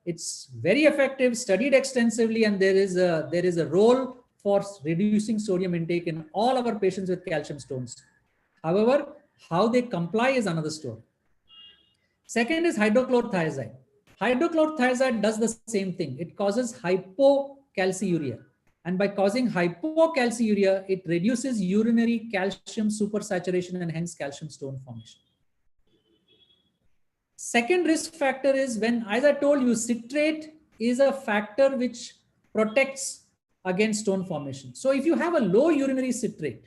It's very effective, studied extensively, and there is a role for reducing sodium intake in all our patients with calcium stones. However, how they comply is another story. Second is hydrochlorothiazide. Hydrochlorothiazide does the same thing. It causes hypocalciuria. And by causing hypocalciuria, it reduces urinary calcium supersaturation and hence calcium stone formation. Second risk factor is when, as I told you, citrate is a factor which protects against stone formation. So if you have a low urinary citrate,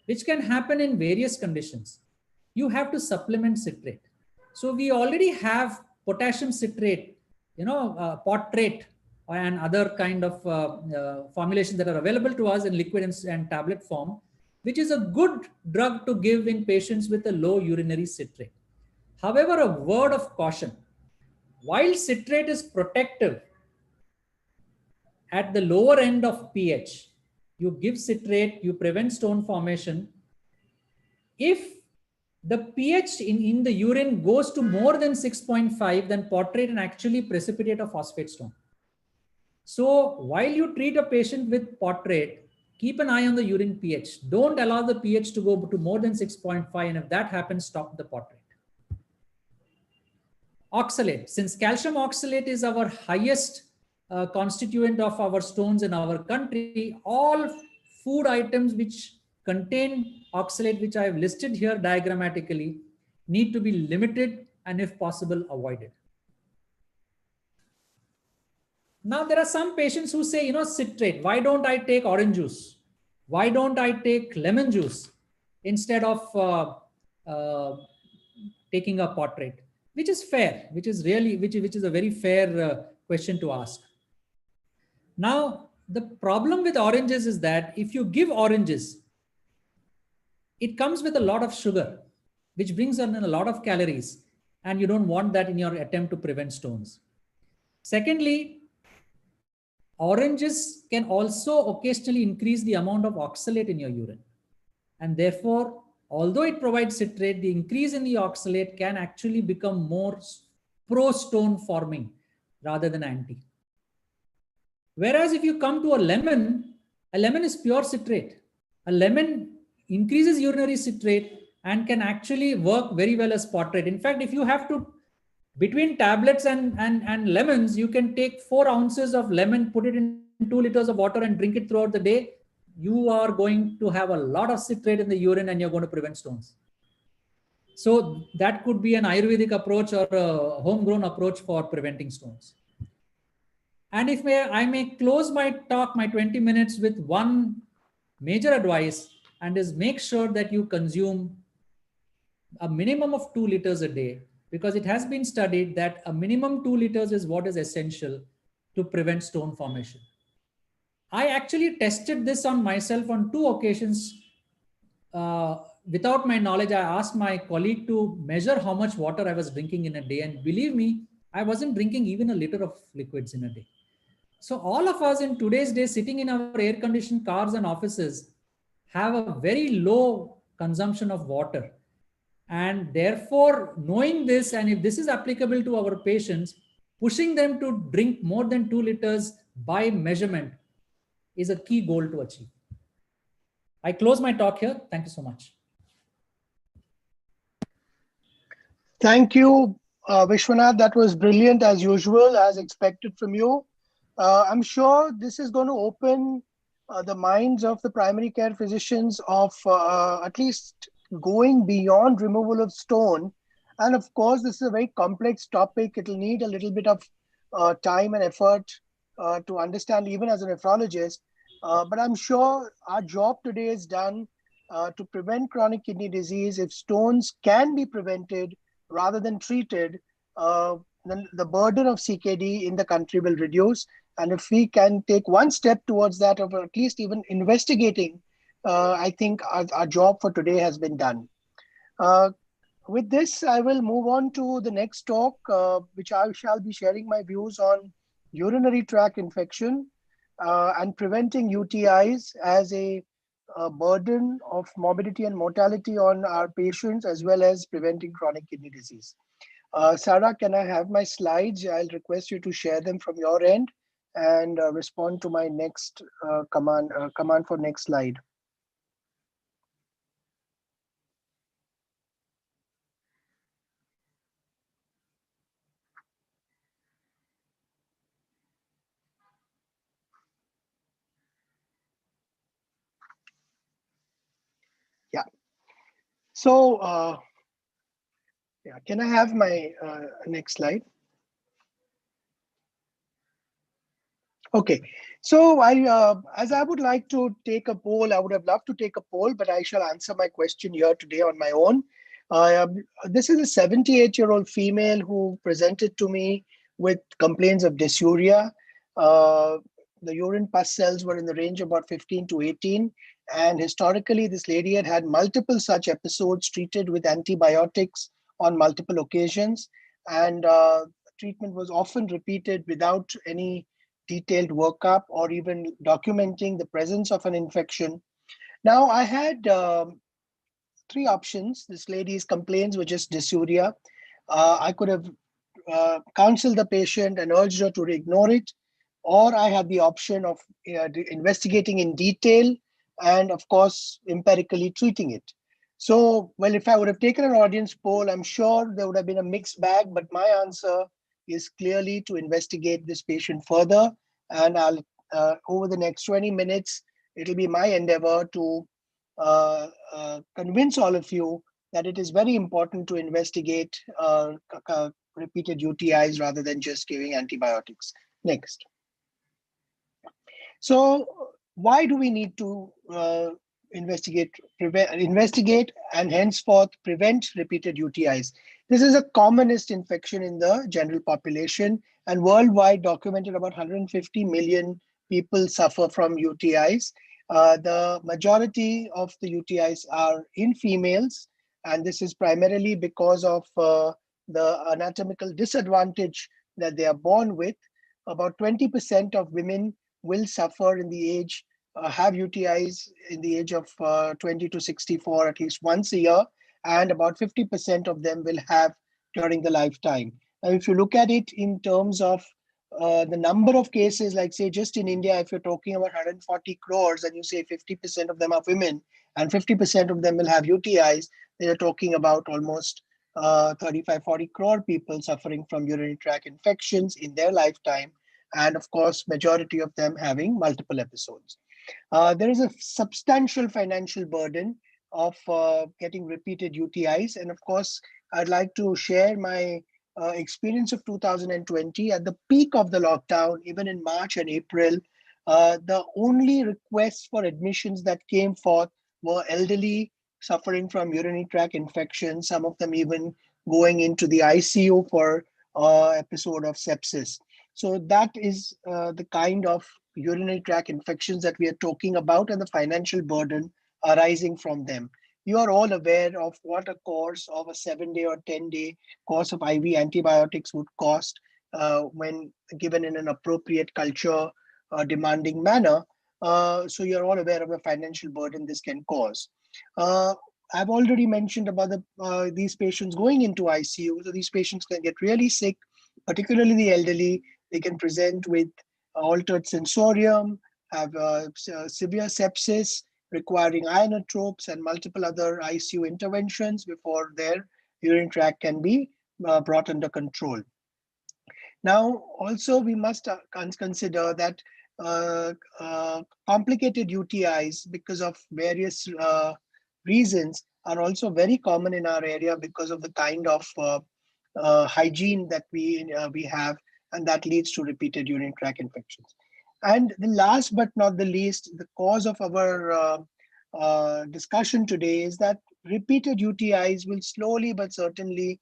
which can happen in various conditions, you have to supplement citrate. So we already have potassium citrate, Potrate and other kind of formulations that are available to us in liquid and tablet form, which is a good drug to give in patients with a low urinary citrate. However, a word of caution, while citrate is protective at the lower end of pH, you give citrate, you prevent stone formation. If the pH in the urine goes to more than 6.5, then Potrate can actually precipitate a phosphate stone. So while you treat a patient with Potrate, keep an eye on the urine pH. Don't allow the pH to go to more than 6.5, and if that happens, stop the Potrate. Oxalate, since calcium oxalate is our highest constituent of our stones in our country, all food items which contain oxalate, which I have listed here diagrammatically, need to be limited and if possible avoided. Now there are some patients who say, citrate, why don't I take orange juice? Why don't I take lemon juice instead of taking a Potrate? which is fair, which is a very fair question to ask. Now, the problem with oranges is that if you give oranges, it comes with a lot of sugar, which brings in a lot of calories, and you don't want that in your attempt to prevent stones. Secondly, oranges can also occasionally increase the amount of oxalate in your urine. And therefore, although it provides citrate, the increase in the oxalate can actually become more pro-stone forming rather than anti. Whereas if you come to a lemon is pure citrate. A lemon increases urinary citrate and can actually work very well as portrate. In fact, if you have to, between tablets and lemons, you can take 4 ounces of lemon, put it in 2 liters of water and drink it throughout the day. You are going to have a lot of citrate in the urine and you're going to prevent stones. So that could be an Ayurvedic approach or a homegrown approach for preventing stones. And if I may close my talk, my 20 minutes, with one major advice, and is make sure that you consume a minimum of 2 liters a day, because it has been studied that a minimum 2 liters is what is essential to prevent stone formation. I actually tested this on myself on 2 occasions. Without my knowledge, I asked my colleague to measure how much water I was drinking in a day. And believe me, I wasn't drinking even a liter of liquids in a day. So all of us in today's day sitting in our air-conditioned cars and offices have a very low consumption of water. And therefore, knowing this, and if this is applicable to our patients, pushing them to drink more than 2 liters by measurement is a key goal to achieve. I close my talk here. Thank you so much. Thank you, Vishwanath. That was brilliant as usual, as expected from you. I'm sure this is going to open the minds of the primary care physicians of at least going beyond removal of stone. And of course, this is a very complex topic. It will need a little bit of time and effort to understand, even as a nephrologist. But I'm sure our job today is done to prevent chronic kidney disease. If stones can be prevented rather than treated, then the burden of CKD in the country will reduce. And if we can take one step towards that, of at least even investigating, I think our job for today has been done. With this, I will move on to the next talk, which I shall be sharing my views on urinary tract infection and preventing UTIs as a burden of morbidity and mortality on our patients, as well as preventing chronic kidney disease. Sarah, can I have my slides? I'll request you to share them from your end and respond to my next command for next slide. Yeah. So, yeah, can I have my next slide? Okay, so as I would like to take a poll, I would have loved to take a poll, but I shall answer my question here today on my own. This is a 78-year-old female who presented to me with complaints of dysuria. The urine pus cells were in the range of about 15 to 18. And historically, this lady had had multiple such episodes, treated with antibiotics on multiple occasions. And treatment was often repeated without any detailed workup or even documenting the presence of an infection. Now, I had 3 options. This lady's complaints were just dysuria. I could have counseled the patient and urged her to ignore it, or I had the option of investigating in detail and, of course, empirically treating it. So, well, if I would have taken an audience poll, I'm sure there would have been a mixed bag, but my answer is clearly to investigate this patient further. And I'll, over the next 20 minutes, it'll be my endeavor to convince all of you that it is very important to investigate repeated UTIs rather than just giving antibiotics. Next. So why do we need to investigate and henceforth prevent repeated UTIs? This is a commonest infection in the general population, and worldwide documented about 150 million people suffer from UTIs. The majority of the UTIs are in females, and this is primarily because of the anatomical disadvantage that they are born with. About 20% of women will suffer in the age, have UTIs in the age of 20 to 64 at least once a year, and about 50% of them will have during the lifetime. Now, if you look at it in terms of the number of cases, like say just in India, if you're talking about 140 crores and you say 50% of them are women and 50% of them will have UTIs, then you're talking about almost 35-40 crore people suffering from urinary tract infections in their lifetime. And of course, majority of them having multiple episodes. There is a substantial financial burden of getting repeated UTIs. And of course, I'd like to share my experience of 2020 at the peak of the lockdown, even in March and April. The only requests for admissions that came forth were elderly suffering from urinary tract infections, some of them even going into the ICU for episode of sepsis. So that is the kind of urinary tract infections that we are talking about and the financial burden arising from them. You are all aware of what a course of a 7-day or 10-day course of IV antibiotics would cost when given in an appropriate culture demanding manner. So you're all aware of the financial burden this can cause. I've already mentioned about these patients going into ICU. So these patients can get really sick, particularly the elderly. They can present with altered sensorium, have severe sepsis, requiring inotropes and multiple other ICU interventions before their urinary tract can be brought under control. Now, also we must consider that complicated UTIs, because of various reasons, are also very common in our area because of the kind of hygiene that we have, and that leads to repeated urinary tract infections. And the last but not the least, the cause of our discussion today is that repeated UTIs will slowly but certainly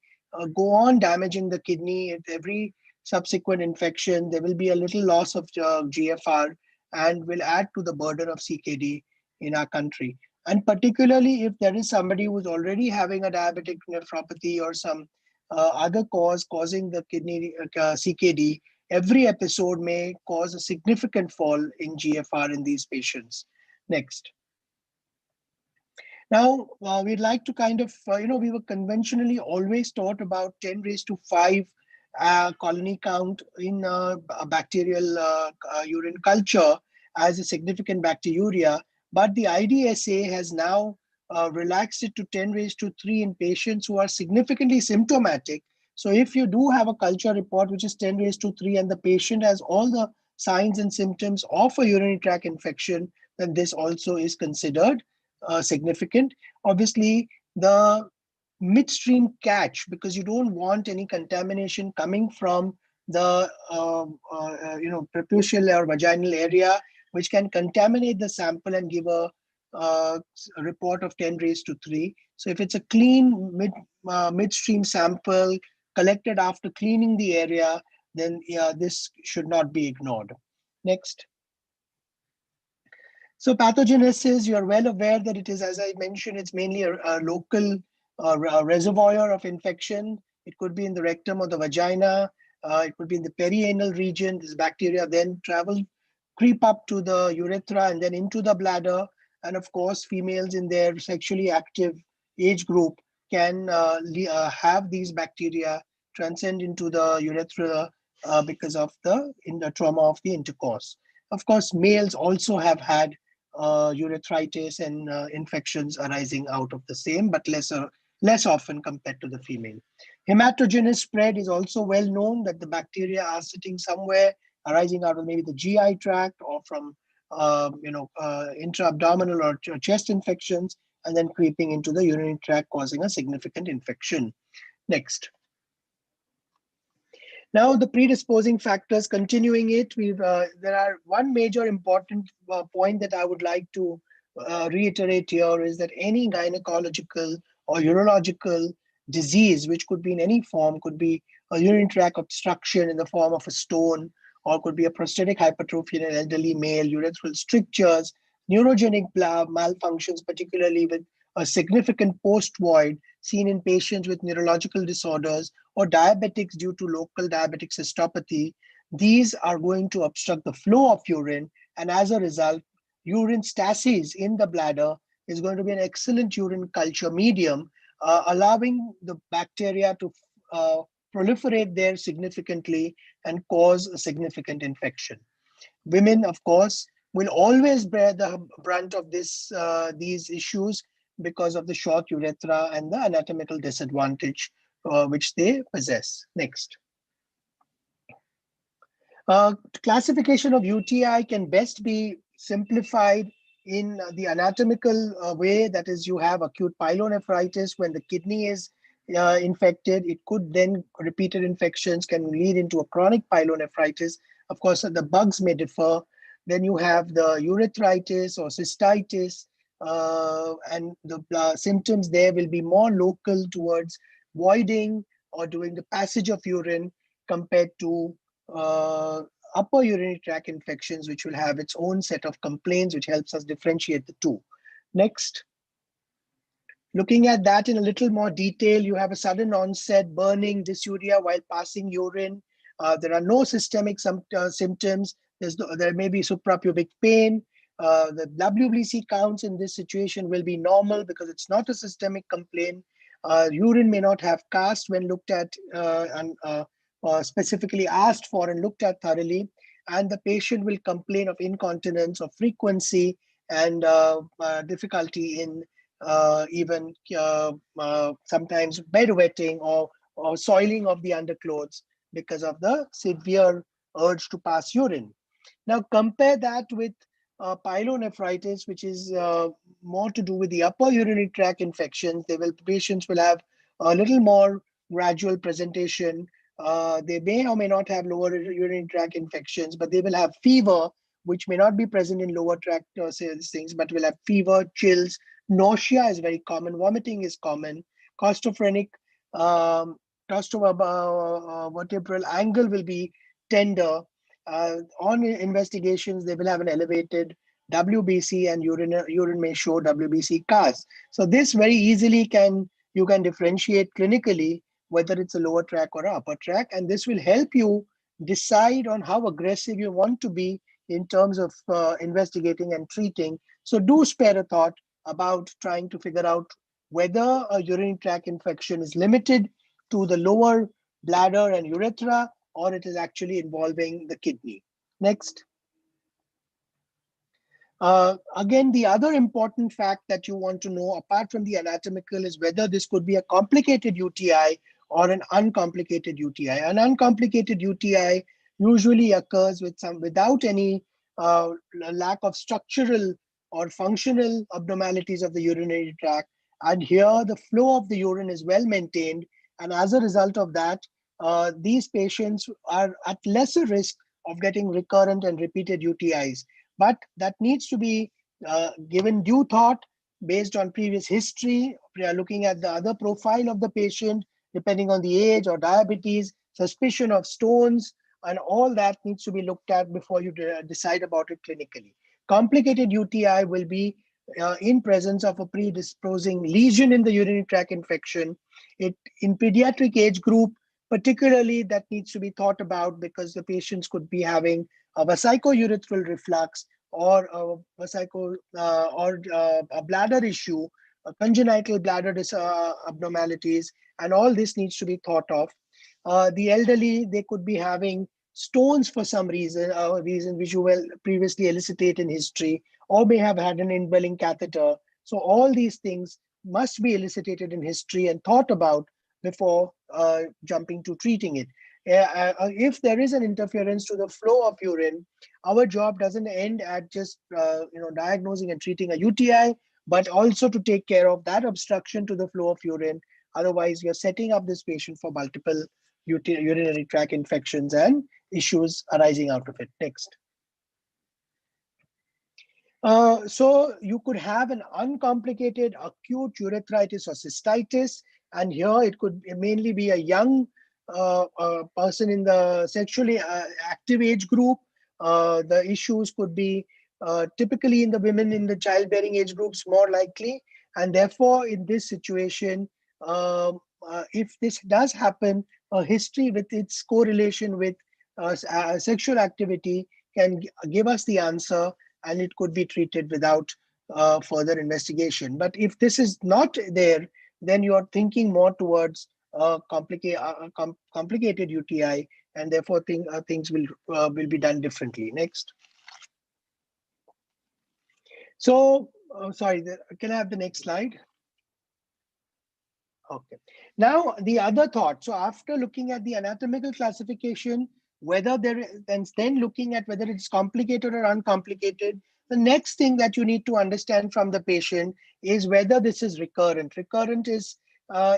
go on damaging the kidney. At every subsequent infection, there will be a little loss of GFR and will add to the burden of CKD in our country. And particularly if there is somebody who's already having a diabetic nephropathy or some other cause causing the kidney CKD, every episode may cause a significant fall in GFR in these patients. Next. Now, we'd like to kind of, we were conventionally always taught about 10⁵ colony count in bacterial urine culture as a significant bacteriuria, but the IDSA has now relaxed it to 10⁵ in patients who are significantly symptomatic. So if you do have a culture report which is 10⁵ and the patient has all the signs and symptoms of a urinary tract infection, then this also is considered significant. Obviously, the midstream catch, because you don't want any contamination coming from the preputial or vaginal area, which can contaminate the sample and give a report of 10⁵. So if it's a clean midstream sample collected after cleaning the area, then this should not be ignored. Next. So pathogenesis, you're well aware that it is, as I mentioned, it's mainly a local reservoir of infection. It could be in the rectum or the vagina. It could be in the perianal region. This bacteria then creep up to the urethra and then into the bladder. And of course, females in their sexually active age group can have these bacteria transcend into the urethra because of the trauma of the intercourse. Of course, males also have had urethritis and infections arising out of the same, but less often compared to the female. Hematogenous spread is also well known, that the bacteria are sitting somewhere arising out of maybe the GI tract or from intra-abdominal or chest infections, and then creeping into the urinary tract, causing a significant infection. Next. Now, the predisposing factors, continuing it, there are one major important point that I would like to reiterate here is that any gynecological or urological disease, which could be in any form, could be a urinary tract obstruction in the form of a stone, or could be a prostatic hypertrophy in an elderly male, urethral strictures, neurogenic malfunctions, particularly with a significant post void seen in patients with neurological disorders, or diabetics due to local diabetic cystopathy. These are going to obstruct the flow of urine, and as a result, urine stasis in the bladder is going to be an excellent urine culture medium, allowing the bacteria to proliferate there significantly and cause a significant infection. Women, of course, will always bear the brunt of these issues because of the short urethra and the anatomical disadvantage which they possess. Next. Classification of UTI can best be simplified in the anatomical way. That is, you have acute pyelonephritis when the kidney is infected. It could then, repeated infections can lead into a chronic pyelonephritis. Of course, the bugs may differ. Then you have the urethritis or cystitis, and the symptoms there will be more local towards voiding or doing the passage of urine compared to upper urinary tract infections, which will have its own set of complaints, which helps us differentiate the two. Next. Looking at that in a little more detail, you have a sudden onset burning, dysuria while passing urine. There are no systemic symptoms. There may be suprapubic pain. The WBC counts in this situation will be normal because it's not a systemic complaint. Urine may not have cast when looked at and specifically asked for and looked at thoroughly, and the patient will complain of incontinence, of frequency, and difficulty in even sometimes bedwetting or soiling of the underclothes because of the severe urge to pass urine. Now compare that with pyelonephritis, which is more to do with the upper urinary tract infections. Patients will have a little more gradual presentation. They may or may not have lower urinary tract infections, but they will have fever, which may not be present in lower tract things, but will have fever, chills. Nausea is very common. Vomiting is common. Costophrenic vertebral angle will be tender. On investigations, they will have an elevated WBC, and urine may show WBC CAS. So this very easily you can differentiate clinically whether it's a lower tract or an upper tract, and this will help you decide on how aggressive you want to be in terms of investigating and treating. So do spare a thought about trying to figure out whether a urinary tract infection is limited to the lower bladder and urethra, or it is actually involving the kidney. Next. Again, the other important fact that you want to know, apart from the anatomical, is whether this could be a complicated UTI or an uncomplicated UTI. An uncomplicated UTI usually occurs without any lack of structural or functional abnormalities of the urinary tract. And here the flow of the urine is well maintained. And as a result of that, these patients are at lesser risk of getting recurrent and repeated UTIs. But that needs to be given due thought based on previous history. We are looking at the other profile of the patient, depending on the age or diabetes, suspicion of stones, and all that needs to be looked at before you decide about it clinically. Complicated UTI will be in presence of a predisposing lesion in the urinary tract infection. In pediatric age group, particularly, that needs to be thought about because the patients could be having a vesicourethral reflux or a bladder issue, a congenital bladder abnormalities, and all this needs to be thought of. The elderly, they could be having stones for some reason which you will previously elicitate in history, or may have had an indwelling catheter. So all these things must be elicited in history and thought about before jumping to treating it. If there is an interference to the flow of urine, our job doesn't end at just diagnosing and treating a UTI, but also to take care of that obstruction to the flow of urine. Otherwise, you're setting up this patient for multiple urinary tract infections and issues arising out of it. Next. So you could have an uncomplicated acute urethritis or cystitis. And here it could mainly be a young person in the sexually active age group. The issues could be typically in the women in the childbearing age groups more likely. And therefore, in this situation, if this does happen, a history with its correlation with sexual activity can give us the answer, and it could be treated without further investigation. But if this is not there, then you are thinking more towards complicated UTI, and therefore things will be done differently. Next. So, sorry, can I have the next slide? Okay. Now, the other thought. So after looking at the anatomical classification, whether there is, and then looking at whether it's complicated or uncomplicated, the next thing that you need to understand from the patient is whether this is recurrent. Recurrent is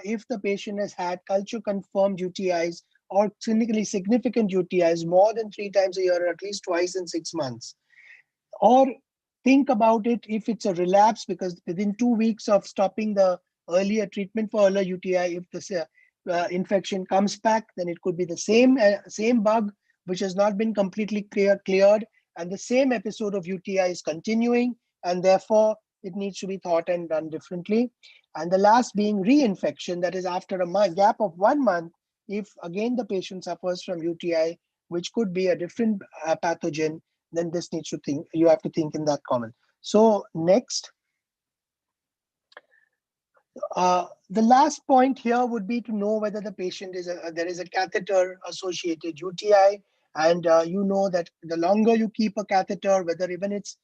if the patient has had culture-confirmed UTIs or clinically significant UTIs more than 3 times a year, or at least twice in 6 months. Or think about it if it's a relapse, because within 2 weeks of stopping the earlier treatment for earlier UTI, if the infection comes back, then it could be the same bug which has not been completely cleared, and the same episode of UTI is continuing, and therefore it needs to be thought and done differently. And the last being reinfection, that is after a gap of 1 month, if again the patient suffers from UTI, which could be a different pathogen, then this needs to think, you have to think in that common. So next. The last point here would be to know whether the patient is there is a catheter associated UTI, and you know that the longer you keep a catheter, whether even it's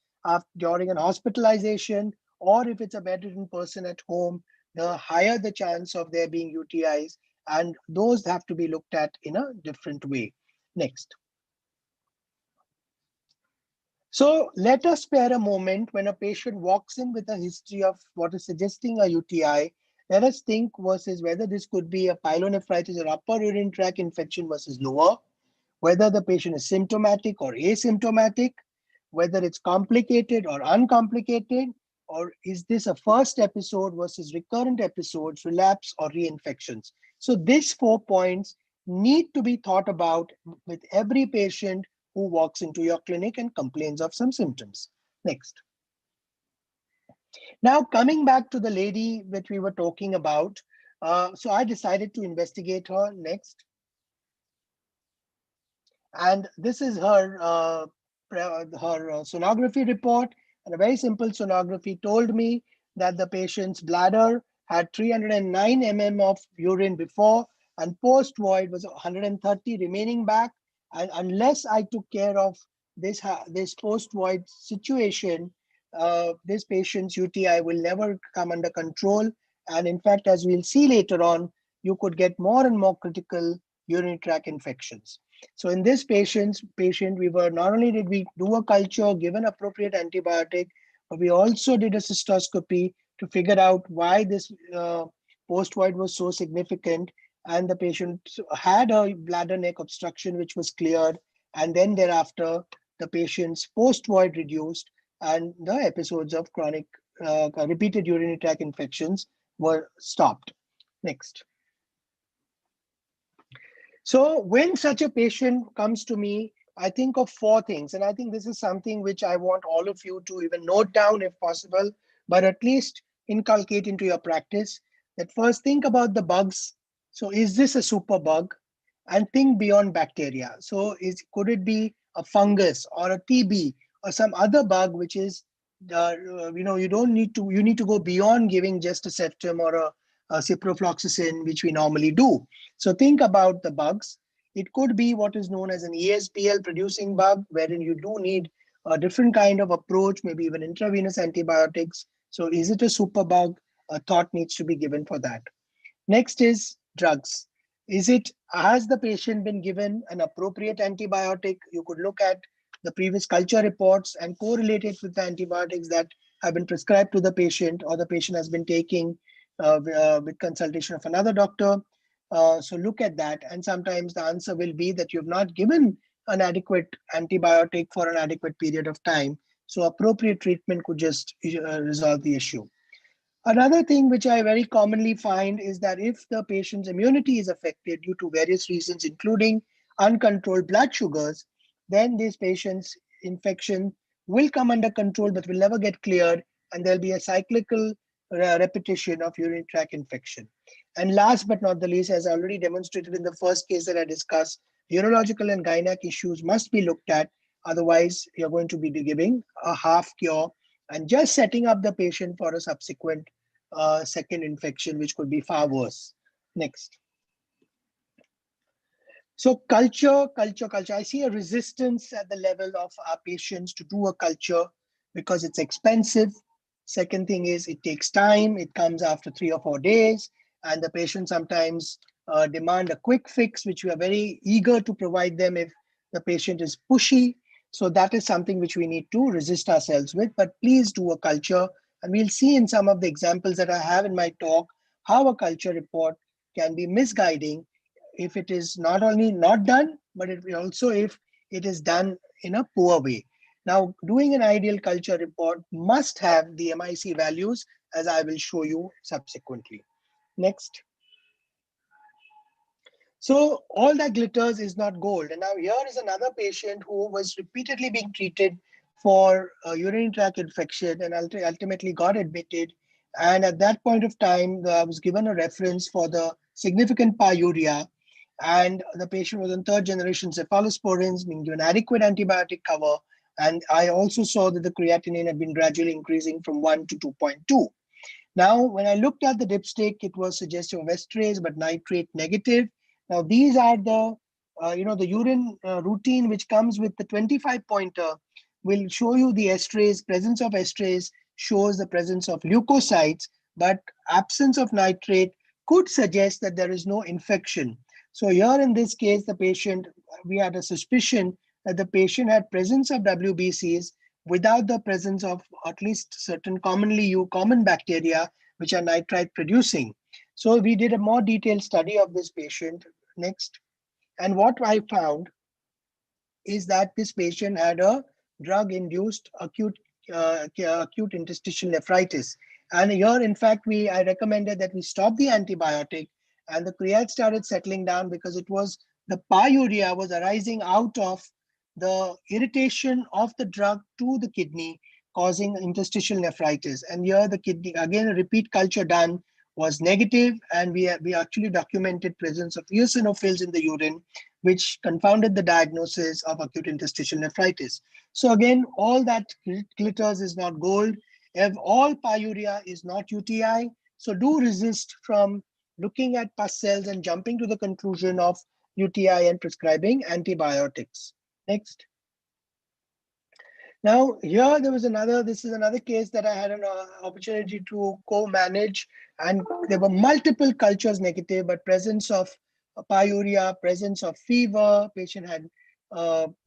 during an hospitalization or if it's a bedridden person at home, the higher the chance of there being UTIs, and those have to be looked at in a different way. Next. So let us spare a moment when a patient walks in with a history of what is suggesting a UTI. Let us think versus whether this could be a pyelonephritis or upper urinary tract infection versus lower, whether the patient is symptomatic or asymptomatic, whether it's complicated or uncomplicated, or is this a first episode versus recurrent episodes, relapse or reinfections. So these 4 points need to be thought about with every patient who walks into your clinic and complains of some symptoms. Next. Now, coming back to the lady that we were talking about, so I decided to investigate her. Next. And this is her sonography report. And a very simple sonography told me that the patient's bladder had 309 mm of urine before, and post-void was 130 remaining back. And unless I took care of this post-void situation, this patient's UTI will never come under control. And in fact, as we'll see later on, you could get more and more critical urinary tract infections. So in this patient, we were not only did we do a culture, give an appropriate antibiotic, but we also did a cystoscopy to figure out why this post-void was so significant. And the patient had a bladder neck obstruction, which was cleared. And then thereafter, the patient's post-void reduced, and the episodes of chronic repeated urinary tract infections were stopped. Next. So when such a patient comes to me, I think of 4 things. And I think this is something which I want all of you to even note down if possible, but at least inculcate into your practice. That first, think about the bugs. So is this a super bug? And think beyond bacteria. So could it be a fungus or a TB or some other bug, which is, you need to go beyond giving just a septum or a ciprofloxacin, which we normally do. So think about the bugs. It could be what is known as an ESBL producing bug, wherein you do need a different kind of approach, maybe even intravenous antibiotics. So is it a superbug? A thought needs to be given for that. Next is drugs. Has the patient been given an appropriate antibiotic? You could look at the previous culture reports and correlate it with the antibiotics that have been prescribed to the patient or the patient has been taking with consultation of another doctor. So look at that. And sometimes the answer will be that you have not given an adequate antibiotic for an adequate period of time. So appropriate treatment could just resolve the issue. Another thing which I very commonly find is that if the patient's immunity is affected due to various reasons, including uncontrolled blood sugars, then this patient's infection will come under control but will never get cleared, and there'll be a cyclical repetition of urinary tract infection. And last but not the least, as I already demonstrated in the first case that I discussed, urological and gynec issues must be looked at. Otherwise, you're going to be giving a half cure and just setting up the patient for a subsequent second infection, which could be far worse. Next. So culture. I see a resistance at the level of our patients to do a culture because it's expensive. Second thing is it takes time. It comes after 3 or 4 days, and the patient sometimes demand a quick fix, which we are very eager to provide them if the patient is pushy. So that is something which we need to resist ourselves with, but please do a culture. And we'll see in some of the examples that I have in my talk, how a culture report can be misguiding if it is not only not done, but it also if it is done in a poor way. Now, doing an ideal culture report must have the MIC values, as I will show you subsequently. Next. So all that glitters is not gold. And now here is another patient who was repeatedly being treated for a urinary tract infection and ultimately got admitted. And at that point of time, I was given a reference for the significant pyuria. And the patient was on 3rd generation cephalosporins, being given adequate antibiotic cover. And I also saw that the creatinine had been gradually increasing from 1 to 2.2. Now, when I looked at the dipstick, it was suggestive of esterase, but nitrate negative. Now, these are the, the urine routine, which comes with the 25-pointer, will show you the esterase. Presence of esterase shows the presence of leukocytes, but absence of nitrate could suggest that there is no infection. So here in this case, the patient, we had a suspicion that the patient had presence of WBCs without the presence of at least certain common bacteria which are nitrite producing. So we did a more detailed study of this patient. Next. And what I found is that this patient had a drug-induced acute interstitial nephritis. And here, in fact, I recommended that we stop the antibiotic, and the creat started settling down because it was the pyuria was arising out of the irritation of the drug to the kidney, causing interstitial nephritis. And here the kidney, again, a repeat culture done, was negative, and we actually documented presence of eosinophils in the urine, which confounded the diagnosis of acute interstitial nephritis. So again, all that glitters is not gold. If all pyuria is not UTI, so do resist from looking at pus cells and jumping to the conclusion of UTI and prescribing antibiotics. Next. Now, here this is another case that I had an opportunity to co-manage, and there were multiple cultures negative, but presence of pyuria, presence of fever, patient had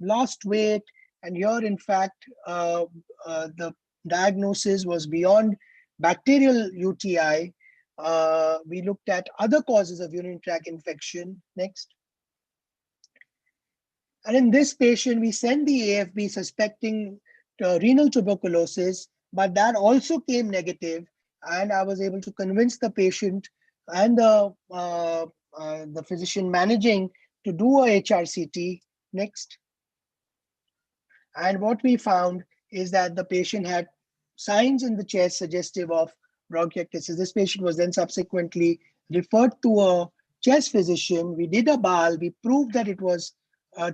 lost weight, and here, in fact, the diagnosis was beyond bacterial UTI. We looked at other causes of urinary tract infection. Next. And in this patient, we sent the AFB suspecting renal tuberculosis, but that also came negative. And I was able to convince the patient and the physician managing to do a HRCT. Next. And what we found is that the patient had signs in the chest suggestive of bronchiectasis. This patient was then subsequently referred to a chest physician. We did a BAL. We proved that it was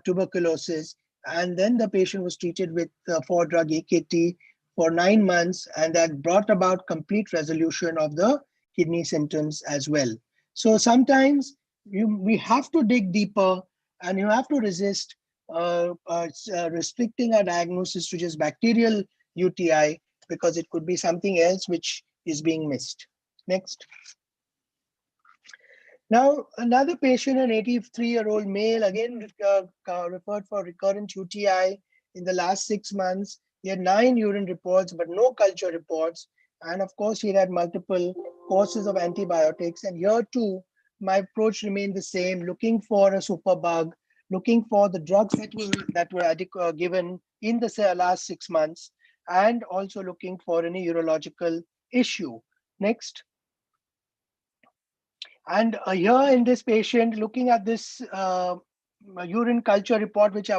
tuberculosis, and then the patient was treated with 4-drug AKT for 9 months, and that brought about complete resolution of the kidney symptoms as well. So sometimes we have to dig deeper, and you have to resist restricting our diagnosis to just bacterial UTI, because it could be something else which is being missed. Next. Now, another patient, an 83-year-old male, again referred for recurrent UTI in the last 6 months. He had 9 urine reports, but no culture reports. And of course, he had multiple courses of antibiotics. And here too, my approach remained the same, looking for a superbug, looking for the drugs that were given in the last 6 months, and also looking for any urological issue. Next. And here in this patient, looking at this urine culture report, which I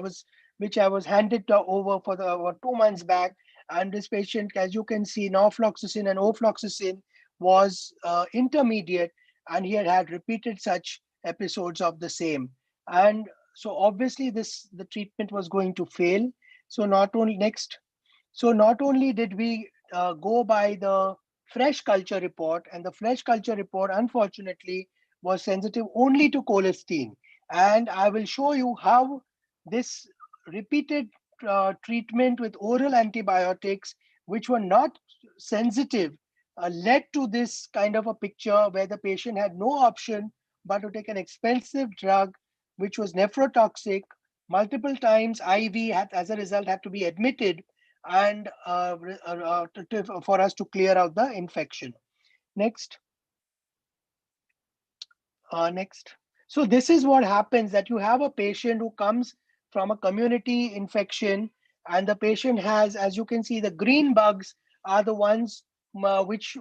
was handed over for the 2 months back, and this patient, as you can see, norfloxacin and ofloxacin was intermediate, and he had had repeated such episodes of the same. And so obviously the treatment was going to fail. So not only did we go by the fresh culture report, and the fresh culture report unfortunately was sensitive only to cholesterol. And I will show you how this repeated treatment with oral antibiotics, which were not sensitive, led to this kind of a picture where the patient had no option but to take an expensive drug which was nephrotoxic, multiple times IV, as a result had to be admitted, and for us to clear out the infection. Next. Next. So this is what happens, that you have a patient who comes from a community infection, and the patient has, as you can see, the green bugs are the ones which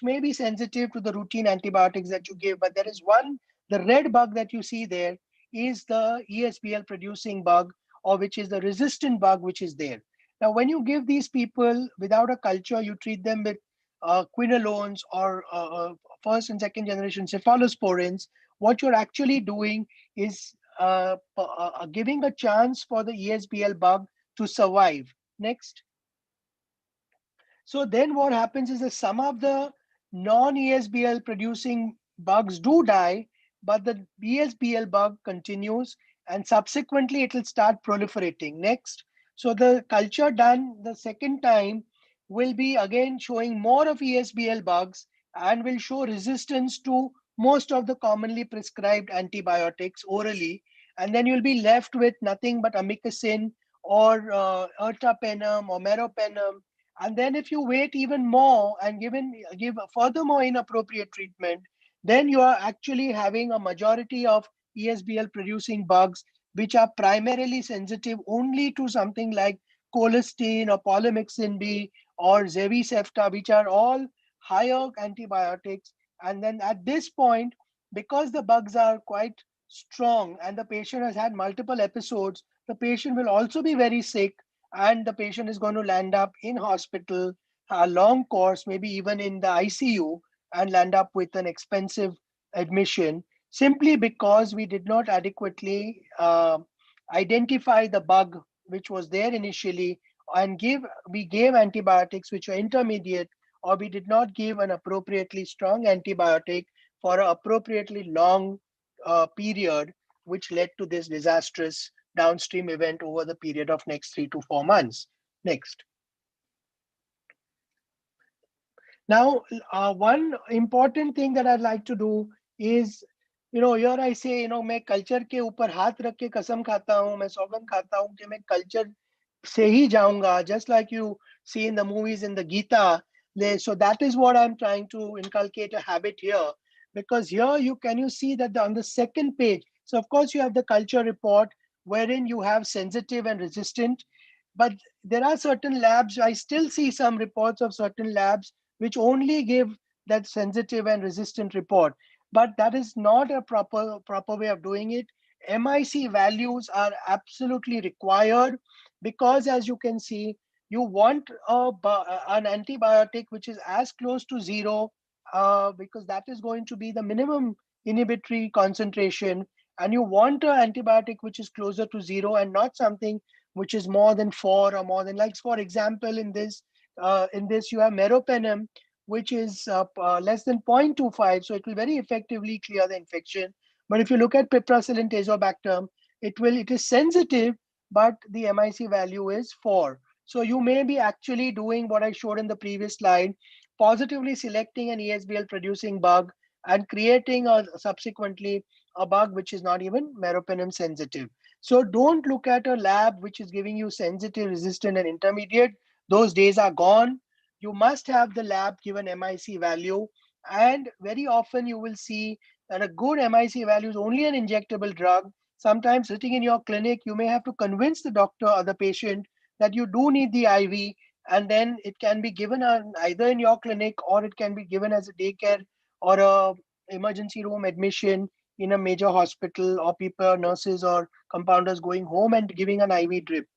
may be sensitive to the routine antibiotics that you give. But there is one, the red bug that you see there is the ESBL producing bug, or which is the resistant bug which is there. Now, when you give these people without a culture, you treat them with quinolones or first and second generation cephalosporins. What you're actually doing is giving a chance for the ESBL bug to survive. Next. So then what happens is that some of the non-ESBL producing bugs do die, but the ESBL bug continues, and subsequently it will start proliferating. Next. So the culture done the second time will be again showing more of ESBL bugs and will show resistance to most of the commonly prescribed antibiotics orally. And then you'll be left with nothing but amikacin or ertapenem or meropenem. And then if you wait even more and give furthermore inappropriate treatment, then you are actually having a majority of ESBL producing bugs, which are primarily sensitive only to something like colistin or polymyxin B or zevicepta, which are all higher antibiotics. And then at this point, because the bugs are quite strong and the patient has had multiple episodes, the patient will also be very sick, and the patient is going to land up in hospital, a long course, maybe even in the ICU, and land up with an expensive admission, simply because we did not adequately identify the bug which was there initially, and we gave antibiotics which are intermediate, or we did not give an appropriately strong antibiotic for an appropriately long period, which led to this disastrous downstream event over the period of next 3 to 4 months. Next. Now, one important thing that I'd like to do is, here I say, मैं culture के ऊपर हाथ रख के कसम खाता हूँ, मैं सौगंध खाता हूँ कि मैं culture से ही जाऊंगा, just like you see in the movies in the Gita. So that is what I'm trying to inculcate a habit here, because here you see that on the second page, so of course you have the culture report wherein you have sensitive and resistant, but there are certain labs, I still see some reports of certain labs which only give that sensitive and resistant report. But that is not a proper way of doing it. MIC values are absolutely required, because as you can see, you want an antibiotic which is as close to zero, because that is going to be the minimum inhibitory concentration. And you want an antibiotic which is closer to zero and not something which is more than 4 or more than, like for example, in this you have meropenem, which is less than 0.25, so it will very effectively clear the infection. But if you look at piperacillin tazobactam, it is sensitive, but the MIC value is 4. So you may be actually doing what I showed in the previous slide, positively selecting an ESBL producing bug and creating subsequently a bug which is not even meropenem sensitive. So don't look at a lab which is giving you sensitive, resistant, and intermediate. Those days are gone. You must have the lab give an MIC value. And very often you will see that a good MIC value is only an injectable drug. Sometimes sitting in your clinic, you may have to convince the doctor or the patient that you do need the IV, and then it can be given either in your clinic, or it can be given as a daycare or a emergency room admission in a major hospital, or people, nurses or compounders going home and giving an IV drip.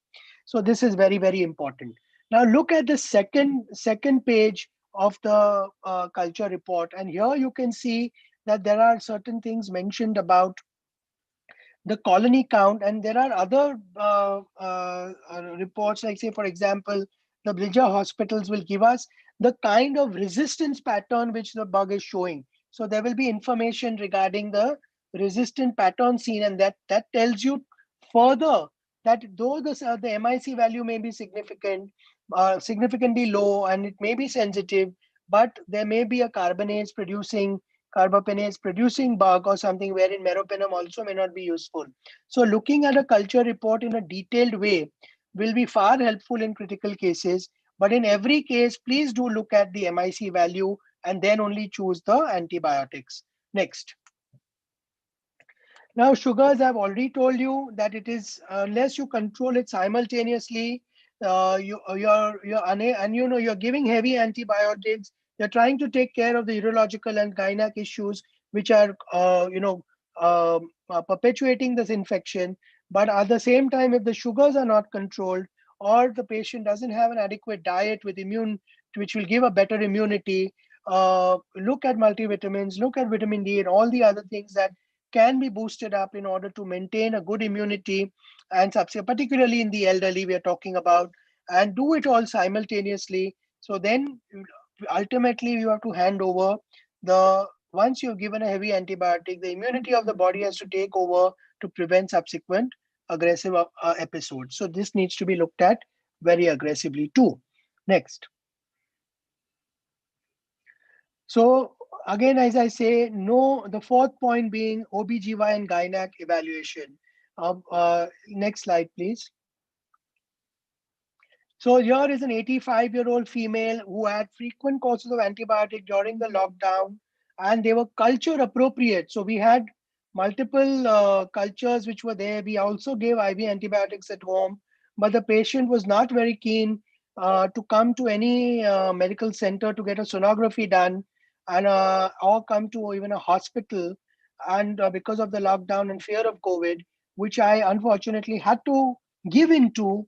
So this is very, very important. Now look at the second page of the culture report, and here you can see that there are certain things mentioned about the colony count, and there are other reports, like say for example, the Bridger hospitals will give us the kind of resistance pattern which the bug is showing. So there will be information regarding the resistant pattern seen, and that tells you further that though the MIC value may be significantly low and it may be sensitive, but there may be a carbapinase producing bug or something wherein meropenem also may not be useful. So looking at a culture report in a detailed way will be far helpful in critical cases. But in every case, please do look at the MIC value and then only choose the antibiotics. Next. Now, sugars, I've already told you that it is, unless you control it simultaneously, you're giving heavy antibiotics. You're trying to take care of the urological and gynec issues, which are, perpetuating this infection. But at the same time, if the sugars are not controlled, or the patient doesn't have an adequate diet which will give a better immunity, look at multivitamins, look at vitamin D and all the other things that can be boosted up in order to maintain a good immunity, and particularly in the elderly we are talking about, and do it all simultaneously. So then ultimately you have to hand over once you've given a heavy antibiotic, the immunity of the body has to take over to prevent subsequent aggressive episodes. So this needs to be looked at very aggressively too. Next. So again, as I say, the fourth point being OBGYN gynec evaluation. Next slide, please. So here is an 85-year-old female who had frequent courses of antibiotic during the lockdown, and they were culture appropriate. So we had multiple cultures which were there. We also gave IV antibiotics at home, but the patient was not very keen to come to any medical center to get a sonography done, and or come to even a hospital, and because of the lockdown and fear of COVID, which I unfortunately had to give into.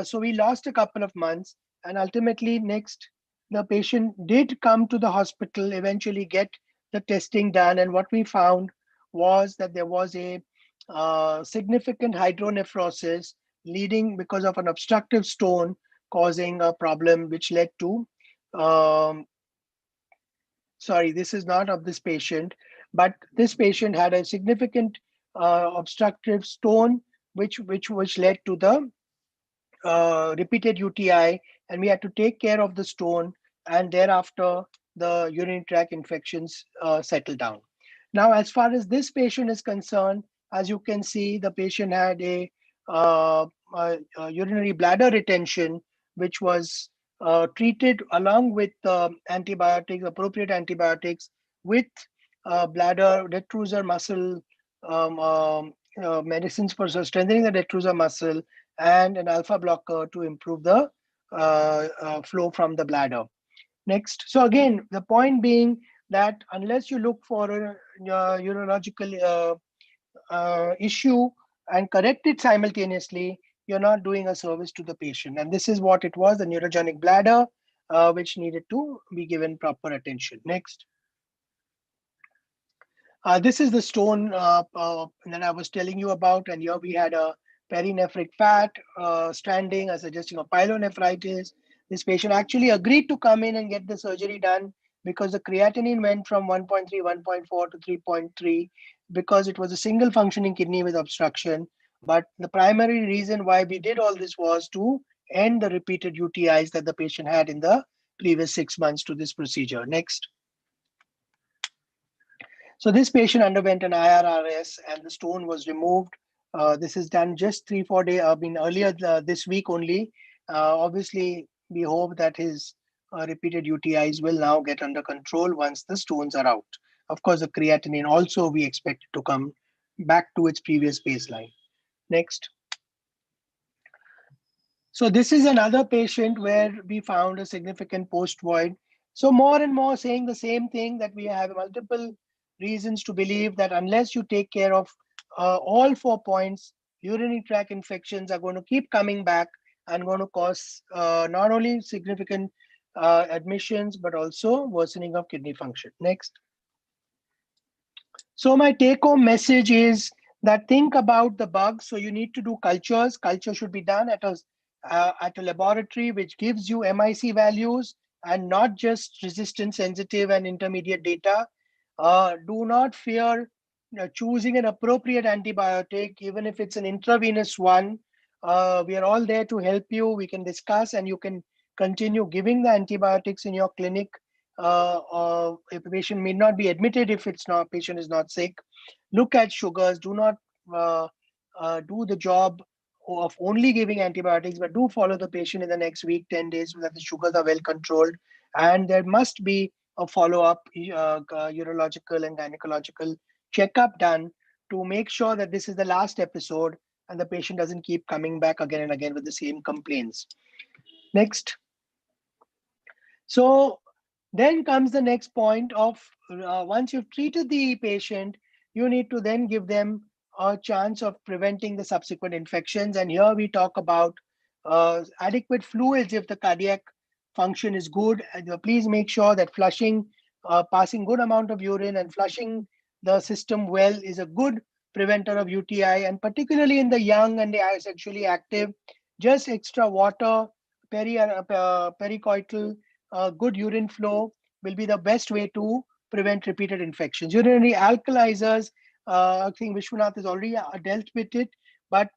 So we lost a couple of months, and ultimately the patient did come to the hospital, eventually get the testing done, and what we found was that there was a significant hydronephrosis leading because of an obstructive stone causing a problem which led to sorry, this is not of this patient, but this patient had a significant obstructive stone which led to the repeated UTI, and we had to take care of the stone, and thereafter the urinary tract infections settled down. Now, as far as this patient is concerned, as you can see, the patient had a urinary bladder retention, which was treated along with appropriate antibiotics, with bladder detrusor muscle medicines for strengthening the detrusor muscle, and an alpha blocker to improve the flow from the bladder. Next. So again, the point being that unless you look for a urological issue and correct it simultaneously, you're not doing a service to the patient. And this is what it was, the neurogenic bladder, which needed to be given proper attention. Next. This is the stone that I was telling you about, and here we had a perinephric fat stranding, suggesting a pyelonephritis. This patient actually agreed to come in and get the surgery done because the creatinine went from 1.3, 1.4 to 3.3 because it was a single functioning kidney with obstruction. But the primary reason why we did all this was to end the repeated UTIs that the patient had in the previous 6 months to this procedure. Next. So this patient underwent an IRRS and the stone was removed. This is done just 3-4 days, earlier this week only. Obviously, we hope that his repeated UTIs will now get under control once the stones are out. Of course, the creatinine also we expect to come back to its previous baseline. Next. So this is another patient where we found a significant post-void. So more and more saying the same thing, that we have multiple reasons to believe that unless you take care of all 4 points, urinary tract infections are going to keep coming back and going to cause not only significant admissions, but also worsening of kidney function. Next. So my take-home message is that think about the bugs. So you need to do cultures. Culture should be done at a laboratory which gives you MIC values and not just resistant, sensitive, and intermediate data. Do not fear choosing an appropriate antibiotic, even if it's an intravenous one. We are all there to help you. We can discuss, and you can continue giving the antibiotics in your clinic. If a patient may not be admitted if patient is not sick. Look at sugars. Do not do the job of only giving antibiotics, but do follow the patient in the next week, 10 days, so that the sugars are well controlled. And there must be a follow-up urological and gynecological checkup done to make sure that this is the last episode and the patient doesn't keep coming back again and again with the same complaints. Next. So then comes the next point of once you've treated the patient, you need to then give them a chance of preventing the subsequent infections. And here we talk about adequate fluids if the cardiac function is good. And please make sure that flushing, passing good amount of urine and flushing the system well is a good preventer of UTI. And particularly in the young and the sexually active, just extra water, pericoital, good urine flow will be the best way to prevent repeated infections. Urinary alkalizers, I think Vishwanath has already dealt with it, but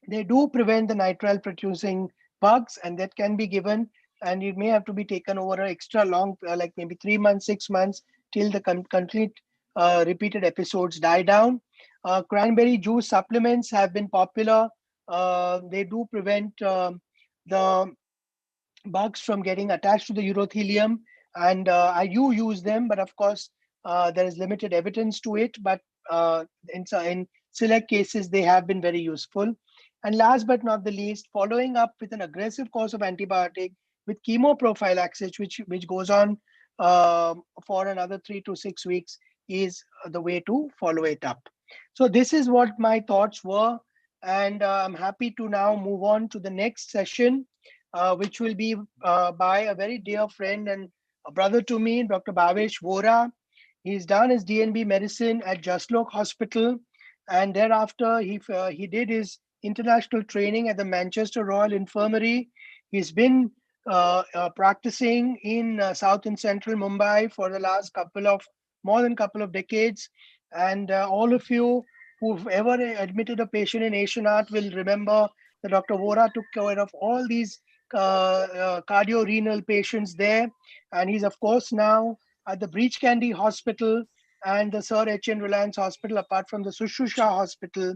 they do prevent the nitrile producing bugs, and that can be given, and it may have to be taken over an extra long, like maybe 3 months, 6 months, till the complete repeated episodes die down. Cranberry juice supplements have been popular. They do prevent the bugs from getting attached to the urothelium, and I do use them, but of course there is limited evidence to it, but in select cases they have been very useful. And last but not the least, following up with an aggressive course of antibiotic with chemoprophylaxis, which goes on for another 3 to 6 weeks, is the way to follow it up. So this is what my thoughts were, and I'm happy to now move on to the next session, which will be by a very dear friend and a brother to me, Dr. Bhavesh Vora. He's done his DNB medicine at Jaslok Hospital, and thereafter he did his international training at the Manchester Royal Infirmary. He's been practicing in South and Central Mumbai for the last more than couple of decades. And all of you who've ever admitted a patient in Asianart will remember that Dr. Vora took care of all these cardio-renal patients there. And he's, of course, now at the Breach Candy Hospital and the Sir H.N. Reliance Hospital, apart from the Sushruta Hospital.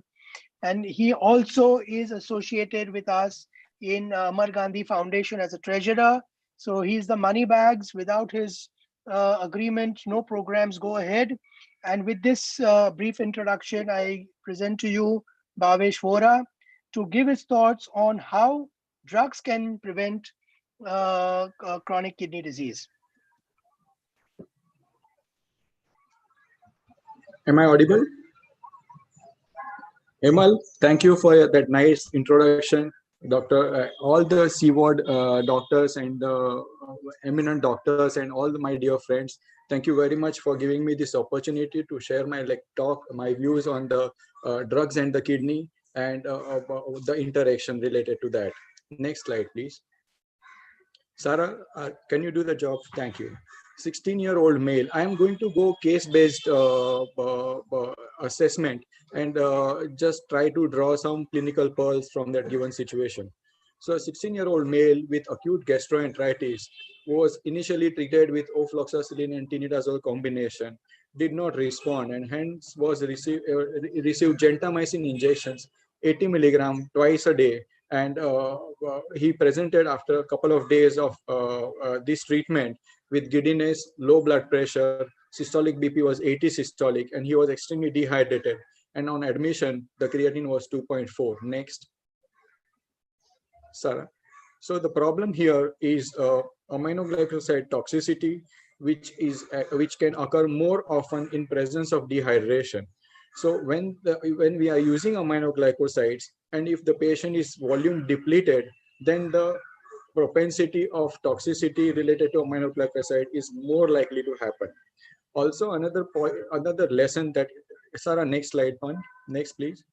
And he also is associated with us in Amar Gandhi Foundation as a treasurer. So he's the money bags. Without his agreement, no programs go ahead. And with this brief introduction, I present to you Bhavesh Vora to give his thoughts on how drugs can prevent chronic kidney disease. Am I audible? Emal, thank you for that nice introduction, Doctor. All the C-ward doctors and the eminent doctors and all my dear friends, thank you very much for giving me this opportunity to share my my views on the drugs and the kidney and the interaction related to that. Next slide, please. Sarah, can you do the job? Thank you. 16-year-old male. I am going to go case-based assessment and just try to draw some clinical pearls from that given situation. So a 16-year-old male with acute gastroenteritis was initially treated with ofloxacillin and tinidazole combination, did not respond, and hence was received gentamicin injections 80 milligram twice a day. And he presented after a couple of days of this treatment with giddiness, low blood pressure, systolic BP was 80 systolic, and he was extremely dehydrated. And on admission, the creatinine was 2.4. Next. Sarah. So the problem here is aminoglycoside toxicity, which can occur more often in presence of dehydration. So when we are using aminoglycosides, and if the patient is volume depleted, then the propensity of toxicity related to aminoglycoside is more likely to happen. Also, another point, another lesson that Sarah, next slide, one, next please.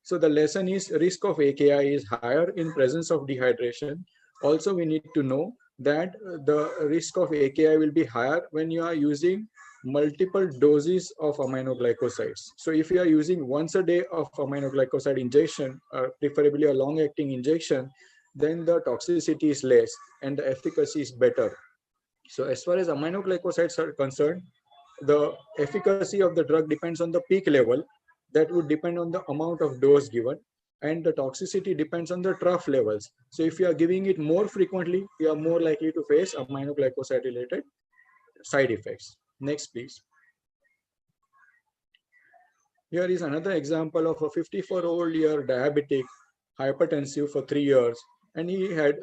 So the lesson is risk of AKI is higher in presence of dehydration. Also, we need to know that the risk of AKI will be higher when you are using multiple doses of aminoglycosides. So if you are using once a day of aminoglycoside injection, preferably a long-acting injection, then the toxicity is less and the efficacy is better. So as far as aminoglycosides are concerned, the efficacy of the drug depends on the peak level. That would depend on the amount of dose given, and the toxicity depends on the trough levels. So if you are giving it more frequently, you are more likely to face aminoglycoside related side effects. Next, please. Here is another example of a 54-year-old diabetic, hypertensive for 3 years, and he had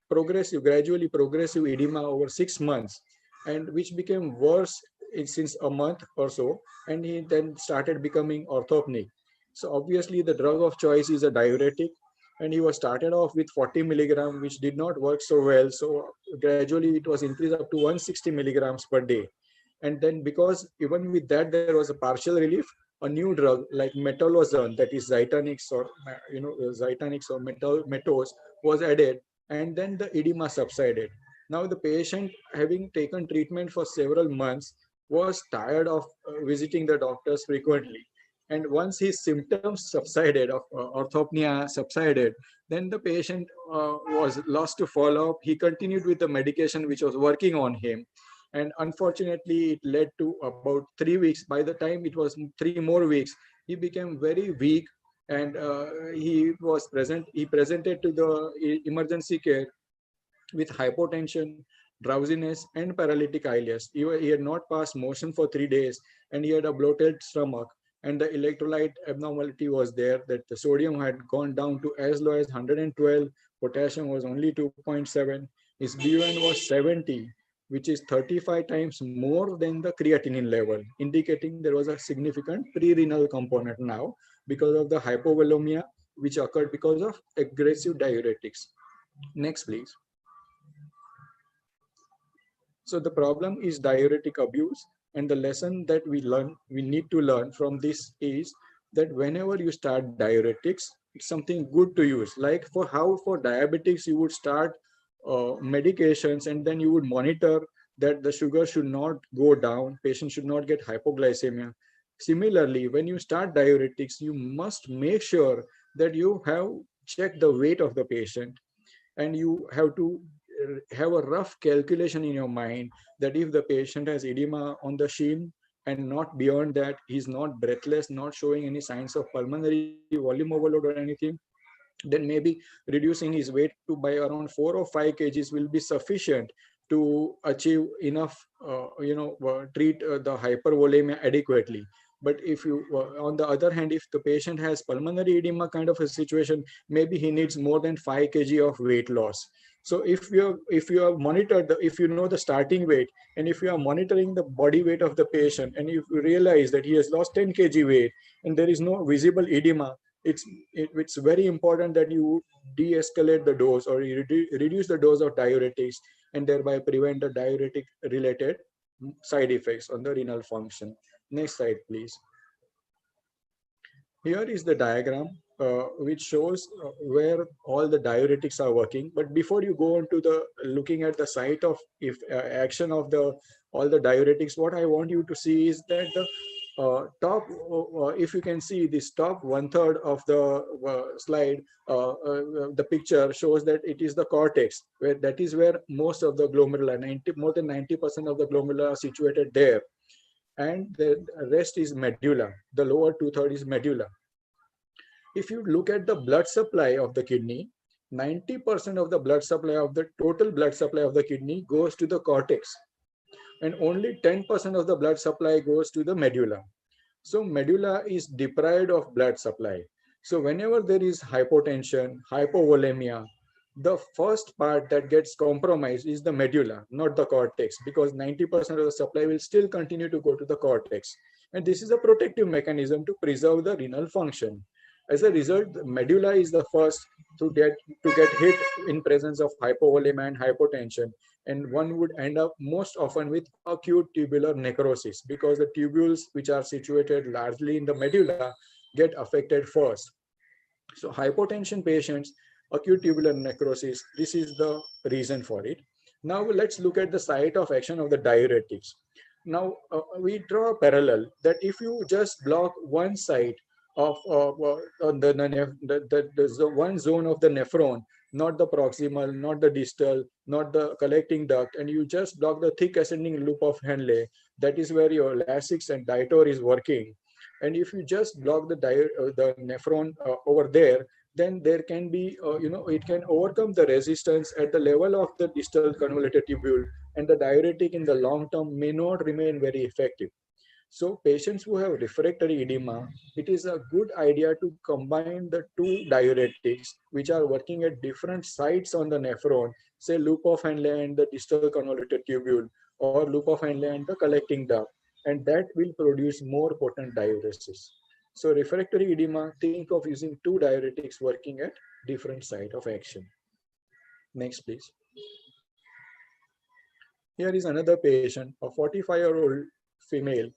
gradually progressive edema over 6 months, and which became worse since a month or so, and he then started becoming orthopnic. So obviously the drug of choice is a diuretic, and he was started off with 40 milligram, which did not work so well. So gradually it was increased up to 160 milligrams per day. And then because even with that, there was a partial relief, a new drug like metolazone, that is Zytanix or metos was added, and then the edema subsided. Now the patient, having taken treatment for several months, was tired of visiting the doctors frequently. And once his symptoms subsided of orthopnea subsided, then the patient was lost to follow up. He continued with the medication which was working on him. And unfortunately, it led to about 3 weeks. By the time it was 3 more weeks, he became very weak, and he presented to the emergency care with hypotension, drowsiness, and paralytic ileus. He had not passed motion for 3 days, and he had a bloated stomach, and the electrolyte abnormality was there, that the sodium had gone down to as low as 112, potassium was only 2.7, his BUN was 70, which is 35 times more than the creatinine level, indicating there was a significant pre-renal component now because of the hypovolemia, which occurred because of aggressive diuretics. Next, please. So the problem is diuretic abuse, and the lesson that we need to learn from this is that whenever you start diuretics, it's something good to use. Like for diabetics, you would start medications, and then you would monitor that the sugar should not go down, patient should not get hypoglycemia. Similarly, when you start diuretics, you must make sure that you have checked the weight of the patient, and you have to have a rough calculation in your mind that if the patient has edema on the shin and not beyond that, he's not breathless, not showing any signs of pulmonary volume overload or anything, then maybe reducing his weight to by around 4 or 5 kgs will be sufficient to achieve enough, treat the hypervolemia adequately. But if you, on the other hand, if the patient has pulmonary edema kind of a situation, maybe he needs more than 5 kg of weight loss. So if you have monitored if you know the starting weight, and if you are monitoring the body weight of the patient, and if you realize that he has lost 10 kg weight and there is no visible edema, it's very important that you de-escalate the dose or you reduce the dose of diuretics, and thereby prevent the diuretic related side effects on the renal function. Next slide, please. Here is the diagram which shows where all the diuretics are working. But before you go into the looking at the site of action of all the diuretics, what I want you to see is that the top, if you can see this top 1/3 of the slide, the picture shows that it is the cortex, that is where most of the glomeruli, more than 90% of the glomeruli are situated there. And the rest is medulla. The lower 2/3 is medulla. If you look at the blood supply of the kidney, 90% of the blood supply of the total blood supply of the kidney goes to the cortex, and only 10% of the blood supply goes to the medulla. So medulla is deprived of blood supply. So whenever there is hypotension, hypovolemia, The first part that gets compromised is the medulla, not the cortex, because 90% of the supply will still continue to go to the cortex. And this is a protective mechanism to preserve the renal function. As a result, the medulla is the first to get hit in presence of hypovolemia and hypotension. And one would end up most often with acute tubular necrosis because the tubules, which are situated largely in the medulla, get affected first. So hypotension patients, acute tubular necrosis, this is the reason for it. Now let's look at the site of action of the diuretics. Now we draw a parallel that if you just block one side of the one zone of the nephron, not the proximal, not the distal, not the collecting duct, and you just block the thick ascending loop of Henle, that is where your Lasix and Ditor is working. And if you just block the nephron over there, then there can be, it can overcome the resistance at the level of the distal convoluted tubule, and the diuretic in the long term may not remain very effective. So patients who have refractory edema, it is a good idea to combine the two diuretics which are working at different sites on the nephron, say loop of Henle and the distal convoluted tubule, or loop of Henle and the collecting duct, and that will produce more potent diuresis. So refractory edema, think of using two diuretics working at different site of action. Next, please. Here is another patient, a 45-year-old female,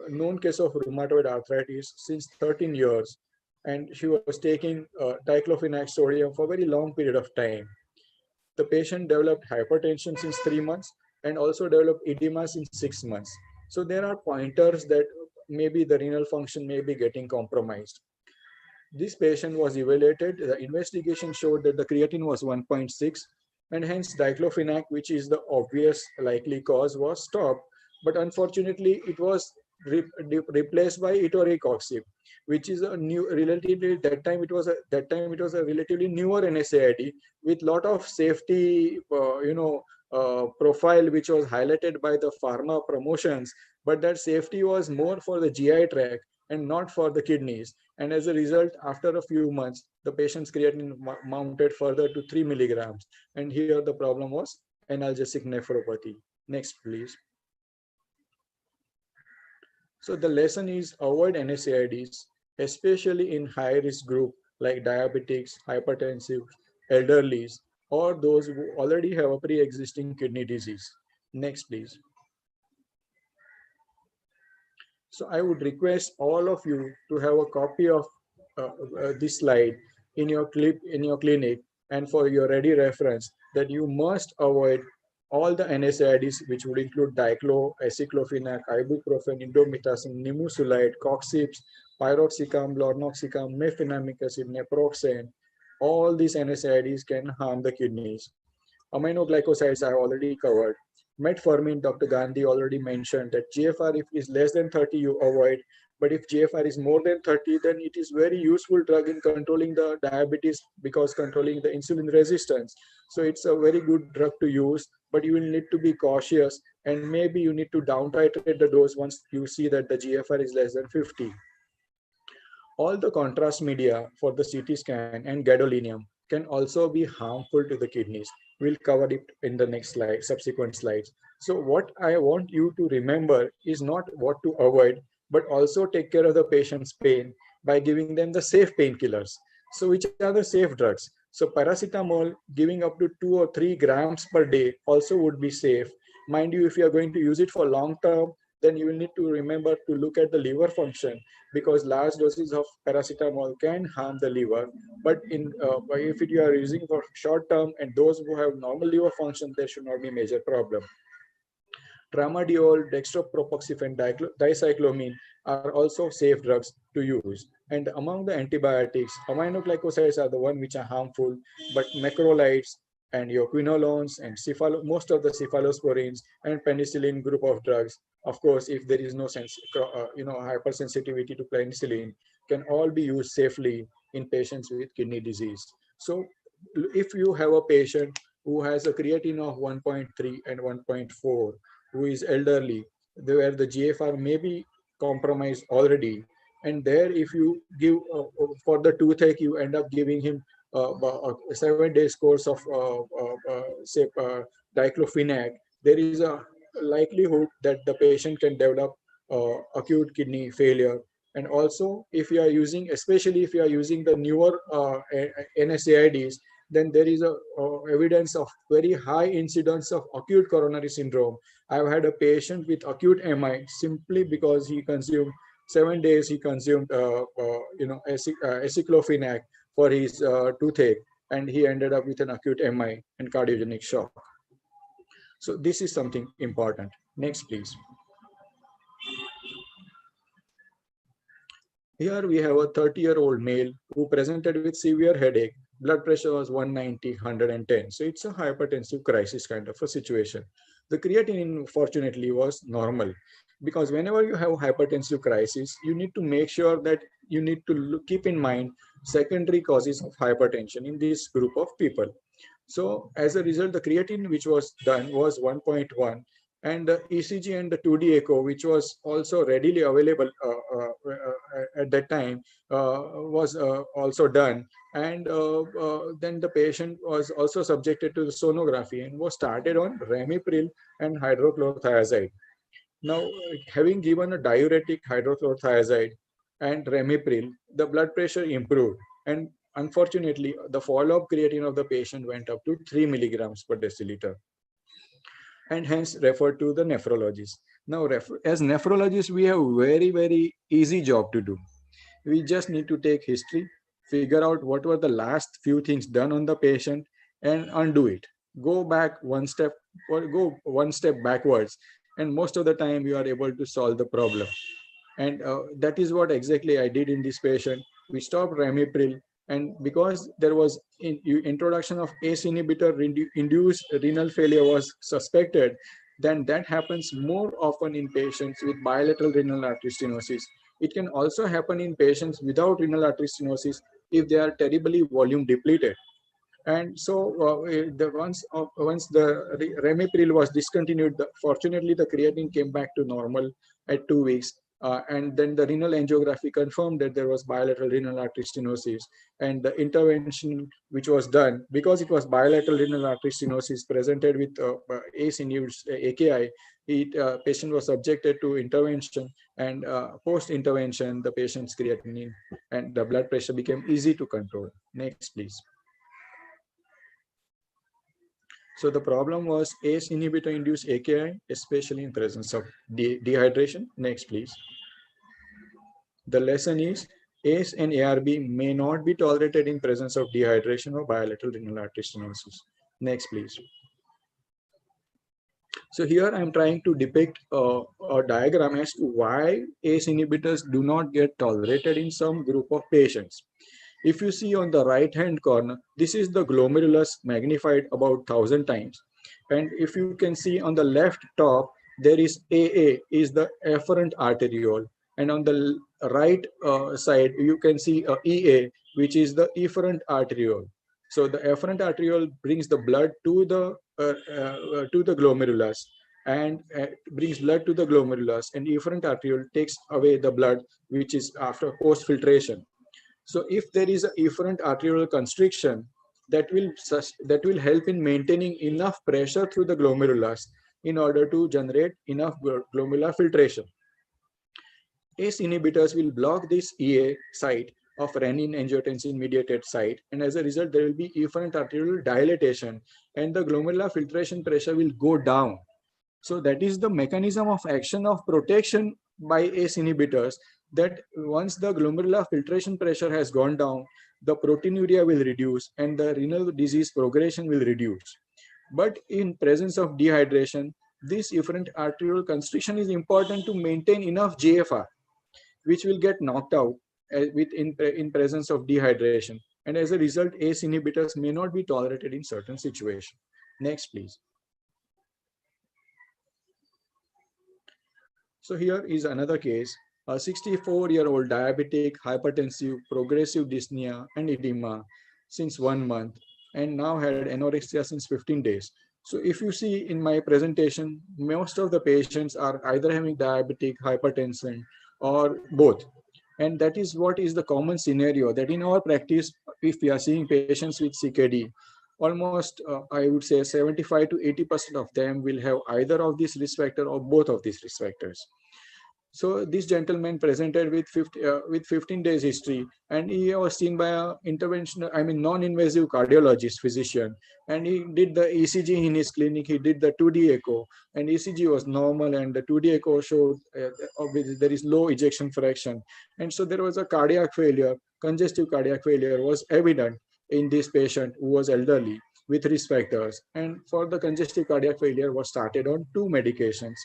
known case of rheumatoid arthritis since 13 years, and she was taking diclofenac sodium for a very long period of time. The patient developed hypertension since 3 months and also developed edema since 6 months. So there are pointers that maybe the renal function may be getting compromised. This patient was evaluated. The investigation showed that the creatinine was 1.6, and hence diclofenac, which is the obvious likely cause, was stopped. But unfortunately, it was replaced by etoricoxib, which is a new, relatively that time it was a relatively newer NSAID with lot of safety profile, which was highlighted by the pharma promotions, but that safety was more for the GI tract and not for the kidneys. And as a result, after a few months, the patient's creatinine mounted further to 3 milligrams. And here the problem was analgesic nephropathy. Next, please. So the lesson is avoid NSAIDs, especially in high-risk group like diabetics, hypertensive, elderlies, or those who already have a pre-existing kidney disease. Next, please. So I would request all of you to have a copy of this slide in your clinic, and for your ready reference, that you must avoid all the NSAIDs, which would include diclo, aceclofenac, ibuprofen, indomethacin, nimesulide, coxibs, piroxicam, lornoxicam, mefenamic acid, naproxen. All these NSAIDs can harm the kidneys. Aminoglycosides I already covered. Metformin, Dr. Gandhi already mentioned that GFR, if is less than 30, you avoid. But if GFR is more than 30, then it is very useful drug in controlling the diabetes, because controlling the insulin resistance. So it's a very good drug to use, but you will need to be cautious, and maybe you need to down titrate the dose once you see that the GFR is less than 50. All the contrast media for the CT scan and gadolinium can also be harmful to the kidneys. We'll cover it in the next slide, subsequent slides. So what I want you to remember is not what to avoid, but also take care of the patient's pain by giving them the safe painkillers. So which are the safe drugs? So paracetamol, giving up to 2 or 3 grams per day also would be safe. Mind you, if you are going to use it for long term, then you will need to remember to look at the liver function, because large doses of paracetamol can harm the liver. But if you are using for short term and those who have normal liver function, there should not be major problem. Tramadol, dextropropoxifen, dicyclomine are also safe drugs to use. And among the antibiotics, aminoglycosides are the one which are harmful, but macrolides and your quinolones and most of the cephalosporins and penicillin group of drugs, of course, if there is no hypersensitivity to penicillin, can all be used safely in patients with kidney disease. So if you have a patient who has a creatinine of 1.3 and 1.4, who is elderly, where the GFR may be compromised already, and there if you give for the toothache, you end up giving him a 7 days course of say diclofenac, there is a likelihood that the patient can develop acute kidney failure. And also, if you are using, especially if you are using the newer NSAIDs, then there is a evidence of very high incidence of acute coronary syndrome. I've had a patient with acute MI simply because he consumed 7 days. He consumed aceclofenac for his toothache, and he ended up with an acute MI and cardiogenic shock. So this is something important. Next, please. Here we have a 30-year-old male who presented with severe headache. Blood pressure was 190, 110. So it's a hypertensive crisis kind of a situation. The creatinine, fortunately, was normal, because whenever you have hypertensive crisis, you need to make sure that you need to keep in mind secondary causes of hypertension in this group of people. So as a result, the creatinine which was done was 1.1, and the ECG and the 2D echo, which was also readily available at that time, was also done. And then the patient was also subjected to the sonography and was started on ramipril and hydrochlorothiazide. Now, having given a diuretic hydrochlorothiazide and ramipril, the blood pressure improved. And unfortunately, the follow-up creatinine of the patient went up to 3 milligrams per deciliter, and hence referred to the nephrologist. Now, as nephrologists, we have very, very easy job to do. We just need to take history, figure out what were the last few things done on the patient, and undo it. Go back one step, or go one step backwards, and most of the time you are able to solve the problem. And that is what exactly I did in this patient. We stopped ramipril, and because there was introduction of ACE inhibitor induced renal failure was suspected, then that happens more often in patients with bilateral renal artery stenosis. It can also happen in patients without renal artery stenosis if they are terribly volume depleted. And so once the ramipril was discontinued, fortunately the creatinine came back to normal at 2 weeks. And then the renal angiography confirmed that there was bilateral renal artery stenosis. And the intervention which was done, because it was bilateral renal artery stenosis presented with ACE-induced AKI, patient was subjected to intervention, and post-intervention, the patient's creatinine and the blood pressure became easy to control. Next, please. So the problem was ACE inhibitor-induced AKI, especially in presence of dehydration. Next, please. The lesson is ACE and ARB may not be tolerated in presence of dehydration or bilateral renal artery stenosis. Next, please. So here I'm trying to depict a diagram as to why ACE inhibitors do not get tolerated in some group of patients. If you see on the right-hand corner, this is the glomerulus magnified about 1,000 times. And if you can see on the left top, there is AA, is the afferent arteriole. And on the right side, you can see EA, which is the efferent arteriole. So the afferent arteriole brings the blood to the glomerulus, and brings blood to the glomerulus, and efferent arteriole takes away the blood, which is after post-filtration. So if there is an efferent arterial constriction, that will help in maintaining enough pressure through the glomerulus in order to generate enough glomerular filtration. ACE inhibitors will block this EA site of renin-angiotensin mediated site, and as a result there will be efferent arterial dilatation, and the glomerular filtration pressure will go down. So that is the mechanism of action of protection by ACE inhibitors, that once the glomerular filtration pressure has gone down, the proteinuria will reduce and the renal disease progression will reduce. But in presence of dehydration, this efferent arterial constriction is important to maintain enough GFR, which will get knocked out in presence of dehydration. And as a result, ACE inhibitors may not be tolerated in certain situations. Next, please. So here is another case, a 64-year-old diabetic, hypertensive, progressive dyspnea and edema since 1 month, and now had anorexia since 15 days. So if you see in my presentation, most of the patients are either having diabetic, hypertension, or both. And that is what is the common scenario, that in our practice, if we are seeing patients with CKD, almost I would say 75 to 80% of them will have either of these risk factors or both of these risk factors. So this gentleman presented with 15 days history, and he was seen by a non-invasive cardiologist physician, and he did the ECG in his clinic. He did the 2D echo, and ECG was normal, and the 2D echo showed there is low ejection fraction, and so there was a cardiac failure. Congestive cardiac failure was evident in this patient who was elderly with risk factors, and for the congestive cardiac failure was started on 2 medications,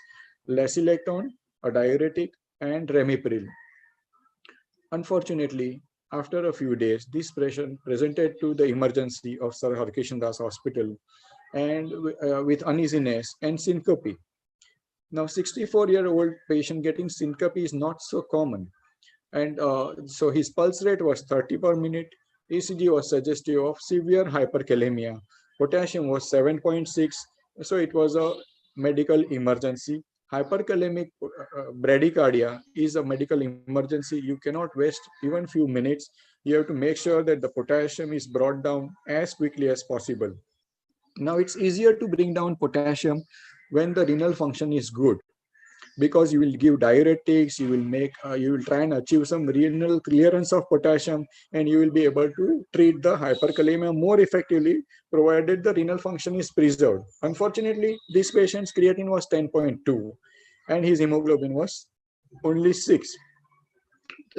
lasilecton, a diuretic, and ramipril. Unfortunately, after a few days, this patient presented to the emergency of Sir Harkishan Das Hospital and with uneasiness and syncope. Now, 64-year-old patient getting syncope is not so common. And so his pulse rate was 30 per minute. ECG was suggestive of severe hyperkalemia. Potassium was 7.6. So it was a medical emergency. Hyperkalemic bradycardia is a medical emergency. You cannot waste even few minutes. You have to make sure that the potassium is brought down as quickly as possible. Now it's easier to bring down potassium when the renal function is good, because you will give diuretics, you will try and achieve some renal clearance of potassium, and you will be able to treat the hyperkalemia more effectively, provided the renal function is preserved. Unfortunately, this patient's creatinine was 10.2 and his hemoglobin was only 6.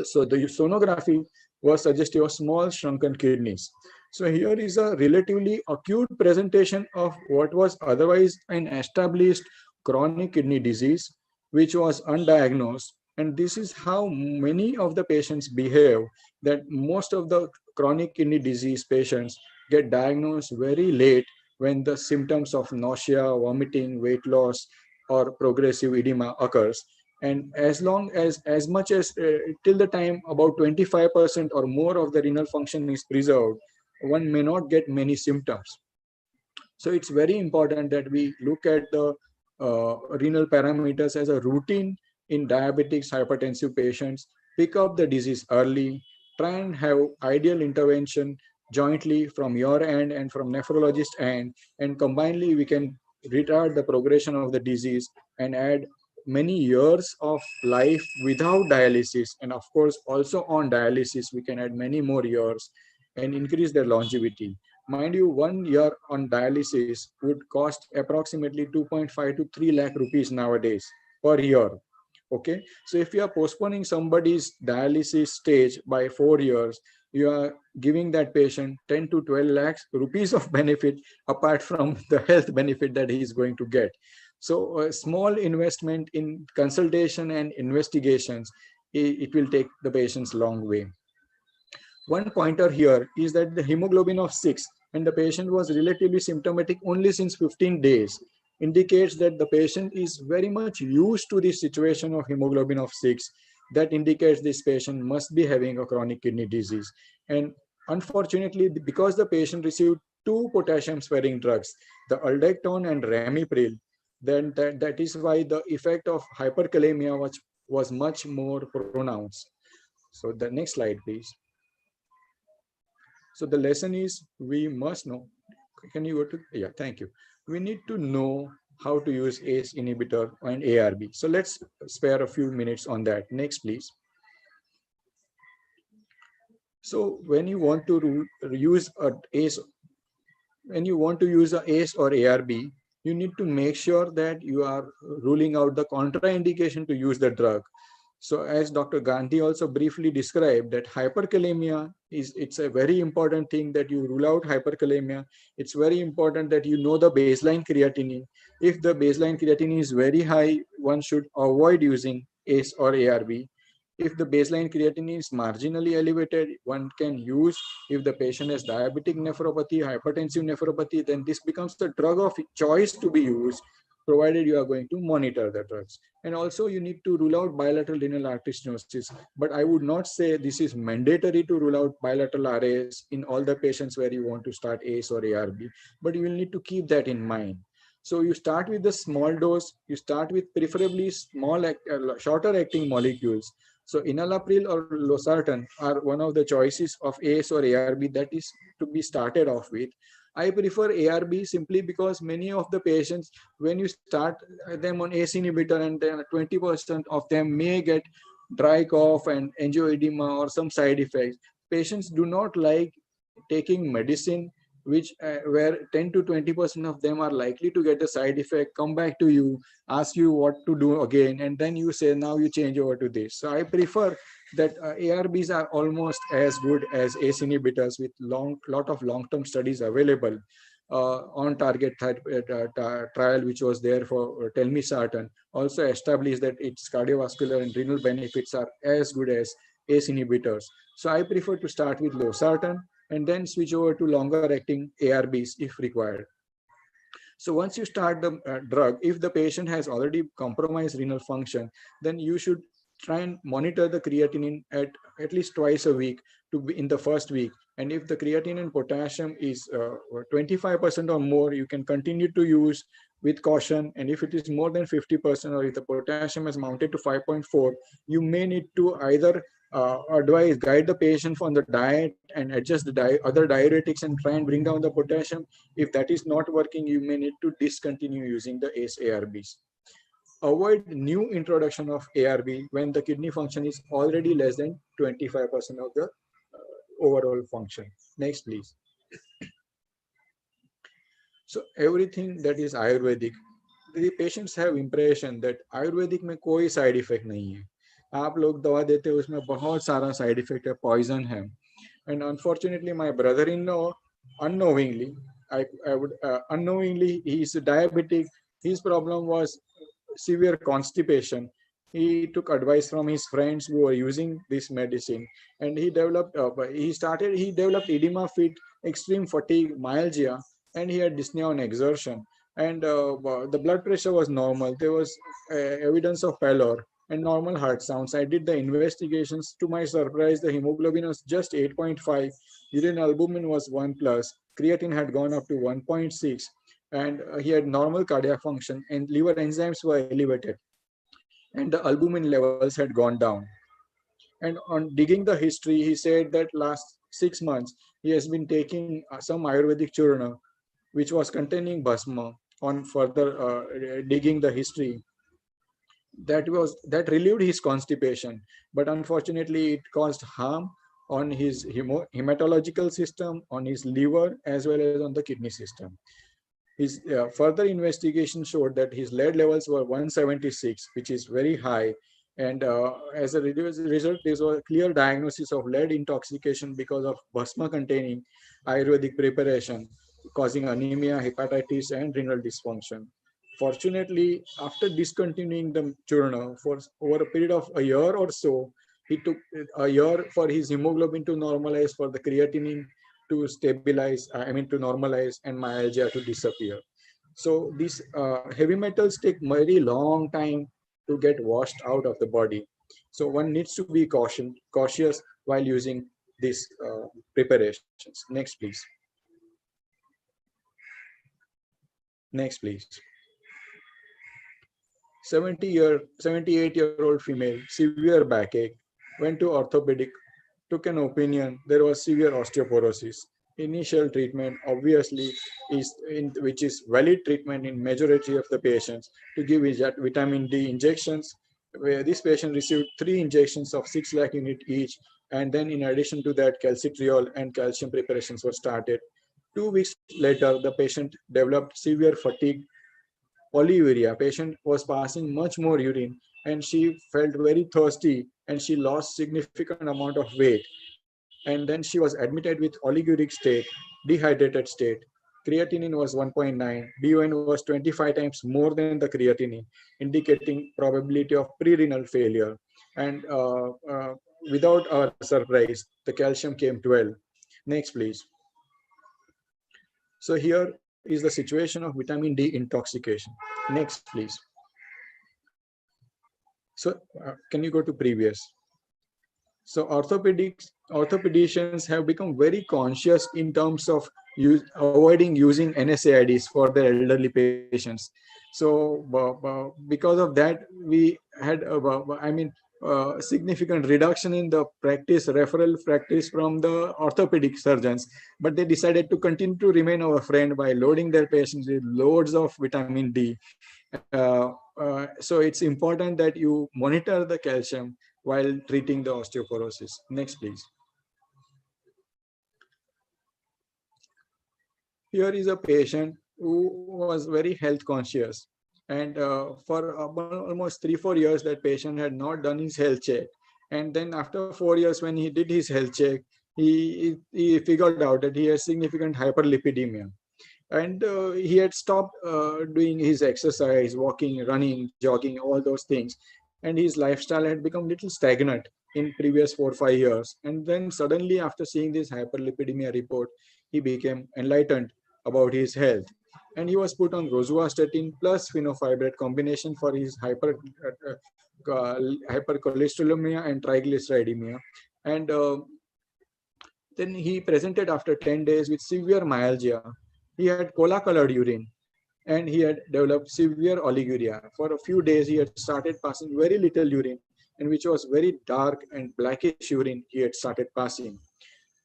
So the sonography was suggestive of small shrunken kidneys. So here is a relatively acute presentation of what was otherwise an established chronic kidney disease, which was undiagnosed. And this is how many of the patients behave, that most of the chronic kidney disease patients get diagnosed very late, when the symptoms of nausea, vomiting, weight loss, or progressive edema occurs. And as much as till the time about 25% or more of the renal function is preserved, one may not get many symptoms. So it's very important that we look at the renal parameters as a routine in diabetics, hypertensive patients, pick up the disease early, try and have ideal intervention jointly from your end and from nephrologist end, and combinedly we can retard the progression of the disease and add many years of life without dialysis. And of course, also on dialysis, we can add many more years and increase their longevity. Mind you, 1 year on dialysis would cost approximately 2.5 to 3 lakh rupees nowadays per year. Okay, so if you are postponing somebody's dialysis stage by 4 years, you are giving that patient 10 to 12 lakhs rupees of benefit apart from the health benefit that he is going to get. So a small investment in consultation and investigations, it will take the patients long way. One pointer here is that the hemoglobin of 6, and the patient was relatively symptomatic only since 15 days, indicates that the patient is very much used to this situation of hemoglobin of 6. That indicates this patient must be having a chronic kidney disease. And unfortunately, because the patient received 2 potassium sparing drugs, the aldactone and ramipril, then that is why the effect of hyperkalemia was much more pronounced. So the next slide, please. So the lesson is, we must know. Can you go to, yeah, thank you. We need to know how to use ACE inhibitor and ARB. So let's spare a few minutes on that. Next, please. So when you want to use a ACE, when you want to use a ACE or ARB, you need to make sure that you are ruling out the contraindication to use the drug. So as Dr. Gandhi also briefly described, that hyperkalemia it's a very important thing that you rule out hyperkalemia. It's very important that you know the baseline creatinine. If the baseline creatinine is very high, one should avoid using ACE or ARB. If the baseline creatinine is marginally elevated, one can use. If the patient has diabetic nephropathy, hypertensive nephropathy, then this becomes the drug of choice to be used, provided you are going to monitor the drugs. And also you need to rule out bilateral renal artery stenosis. But I would not say this is mandatory to rule out bilateral RAS in all the patients where you want to start ACE or ARB, but you will need to keep that in mind. So you start with the small dose, you start with preferably small, shorter acting molecules. So enalapril or losartan are one of the choices of AS or ARB that is to be started off with. I prefer ARB simply because many of the patients, when you start them on ACE inhibitor, and then 20% of them may get dry cough and angioedema or some side effects. Patients do not like taking medicine which where 10 to 20% of them are likely to get the side effect, come back to you, ask you what to do again, and then you say now you change over to this. So I prefer that ARBs are almost as good as ACE inhibitors with lot of long-term studies available. On target trial which was there for telmisartan also established that its cardiovascular and renal benefits are as good as ACE inhibitors. So I prefer to start with losartan and then switch over to longer acting ARBs if required. So once you start the drug, if the patient has already compromised renal function, then you should try and monitor the creatinine at least twice a week to be in the first week. And if the creatinine and potassium is 25% or more, you can continue to use with caution. And if it is more than 50%, or if the potassium has mounted to 5.4, you may need to either guide the patient on the diet and adjust the other diuretics and try and bring down the potassium. If that is not working, you may need to discontinue using the ACE ARBs. Avoid new introduction of ARB when the kidney function is already less than 25% of the overall function. Next, please. So everything that is Ayurvedic, the patients have impression that Ayurvedic में कोई side effect नहीं है. आप लोग दवा देते हो उसमें बहुत सारा side effect है, poison है. And unfortunately, my brother-in-law, unknowingly, unknowingly, he is diabetic. His problem was severe constipation. He took advice from his friends who were using this medicine, and he developed edema fit, extreme fatigue, myalgia, and he had dyspnea on exertion. And the blood pressure was normal. There was evidence of pallor and normal heart sounds. I did the investigations. To my surprise, the hemoglobin was just 8.5, urine albumin was 1+, creatine had gone up to 1.6, and he had normal cardiac function, and liver enzymes were elevated, and the albumin levels had gone down. And on digging the history, he said that last 6 months, he has been taking some Ayurvedic churna, which was containing bhasma. On further digging the history, that relieved his constipation, but unfortunately it caused harm on his hematological system, on his liver, as well as on the kidney system. His further investigation showed that his lead levels were 176, which is very high. And as a result, there was a clear diagnosis of lead intoxication because of bhasma containing Ayurvedic preparation, causing anemia, hepatitis, and renal dysfunction. Fortunately, after discontinuing the churna for over a period of a year or so, he took a year for his hemoglobin to normalize, for the creatinine to stabilize, to normalize, and myalgia to disappear. So these heavy metals take very long time to get washed out of the body. So one needs to be cautious while using these preparations. Next, please. Next, please. 78-year-old female, severe backache, went to orthopedic, took an opinion, there was severe osteoporosis. Initial treatment obviously which is valid treatment in majority of the patients, to give vitamin D injections, where this patient received 3 injections of 6 lakh unit each, and then in addition to that, calcitriol and calcium preparations were started. 2 weeks later, the patient developed severe fatigue, polyuria. Patient was passing much more urine, and she felt very thirsty, and she lost significant amount of weight. And then she was admitted with oliguric state, dehydrated state. Creatinine was 1.9, BUN was 25 times more than the creatinine, indicating probability of pre-renal failure. And without our surprise, the calcium came 12. Next, please. So here is the situation of vitamin D intoxication. Next, please. So can you go to previous? So orthopedicians have become very conscious in terms of avoiding using NSAIDs for their elderly patients. So because of that, we had, significant reduction in the referral practice from the orthopedic surgeons, but they decided to continue to remain our friend by loading their patients with loads of vitamin D. So it's important that you monitor the calcium while treating the osteoporosis. Next, please. Here is a patient who was very health conscious, and for almost 3-4 years that patient had not done his health check, and then after 4 years when he did his health check, he figured out that he has significant hyperlipidemia, and he had stopped doing his exercise, walking, running, jogging, all those things, and his lifestyle had become little stagnant in previous 4-5 years. And then suddenly, after seeing this hyperlipidemia report, he became enlightened about his health, and he was put on rosuvastatin plus fenofibrate combination for his hypercholesterolemia and triglyceridemia. And then he presented after 10 days with severe myalgia. He had cola-colored urine, and he had developed severe oliguria. For a few days, he had started passing very little urine, and which was very dark and blackish urine he had started passing.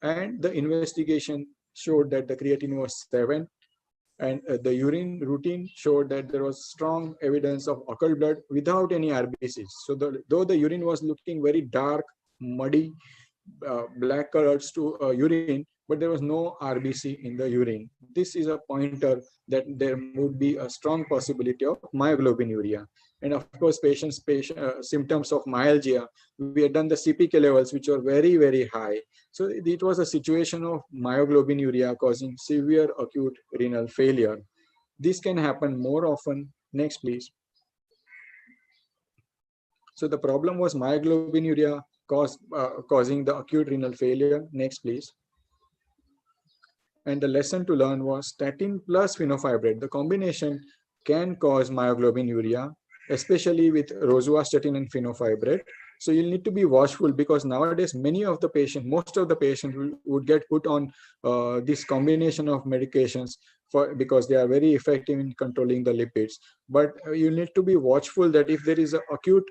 And the investigation showed that the creatinine was 7, and the urine routine showed that there was strong evidence of occult blood without any RBCs. So though the urine was looking very dark, muddy, black colors to urine, but there was no RBC in the urine. This is a pointer that there would be a strong possibility of myoglobinuria. And of course, symptoms of myalgia, we had done the CPK levels, which were very, very high. So it was a situation of myoglobinuria causing severe acute renal failure. This can happen more often. Next, please. So the problem was myoglobinuria causing the acute renal failure. Next, please. And the lesson to learn was statin plus fenofibrate. The combination can cause myoglobinuria, especially with rosuvastatin and fenofibrate. So you'll need to be watchful, because nowadays most of the patients would get put on this combination of medications because they are very effective in controlling the lipids. But you need to be watchful that if there is an acute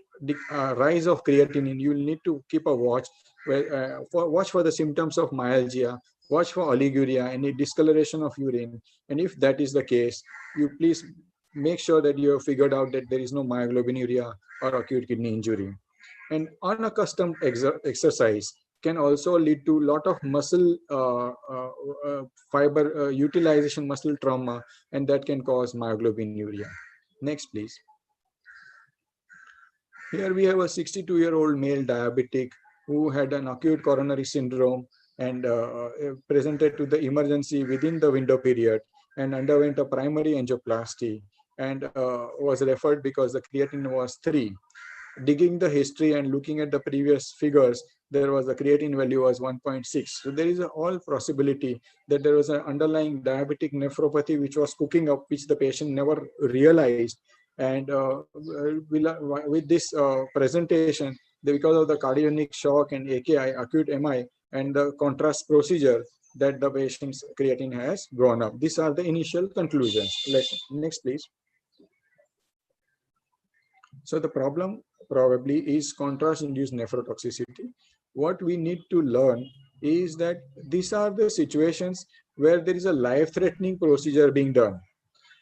rise of creatinine, you need to keep a watch for the symptoms of myalgia, watch for oliguria, any discoloration of urine. And if that is the case, you please make sure that you have figured out that there is no myoglobinuria or acute kidney injury. And unaccustomed exercise can also lead to a lot of muscle fiber utilization, muscle trauma, and that can cause myoglobinuria. Next, please. Here we have a 62-year-old male diabetic who had an acute coronary syndrome and presented to the emergency within the window period and underwent a primary angioplasty and was referred because the creatinine was 3. Digging the history and looking at the previous figures, there was a creatinine value was 1.6. So there is all possibility that there was an underlying diabetic nephropathy which was cooking up, which the patient never realized. And with this presentation, because of the cardiogenic shock and AKI, acute MI, and the contrast procedure, that the patient's creatinine has gone up. These are the initial conclusions. Next, please. So the problem probably is contrast-induced nephrotoxicity. What we need to learn is that these are the situations where there is a life-threatening procedure being done.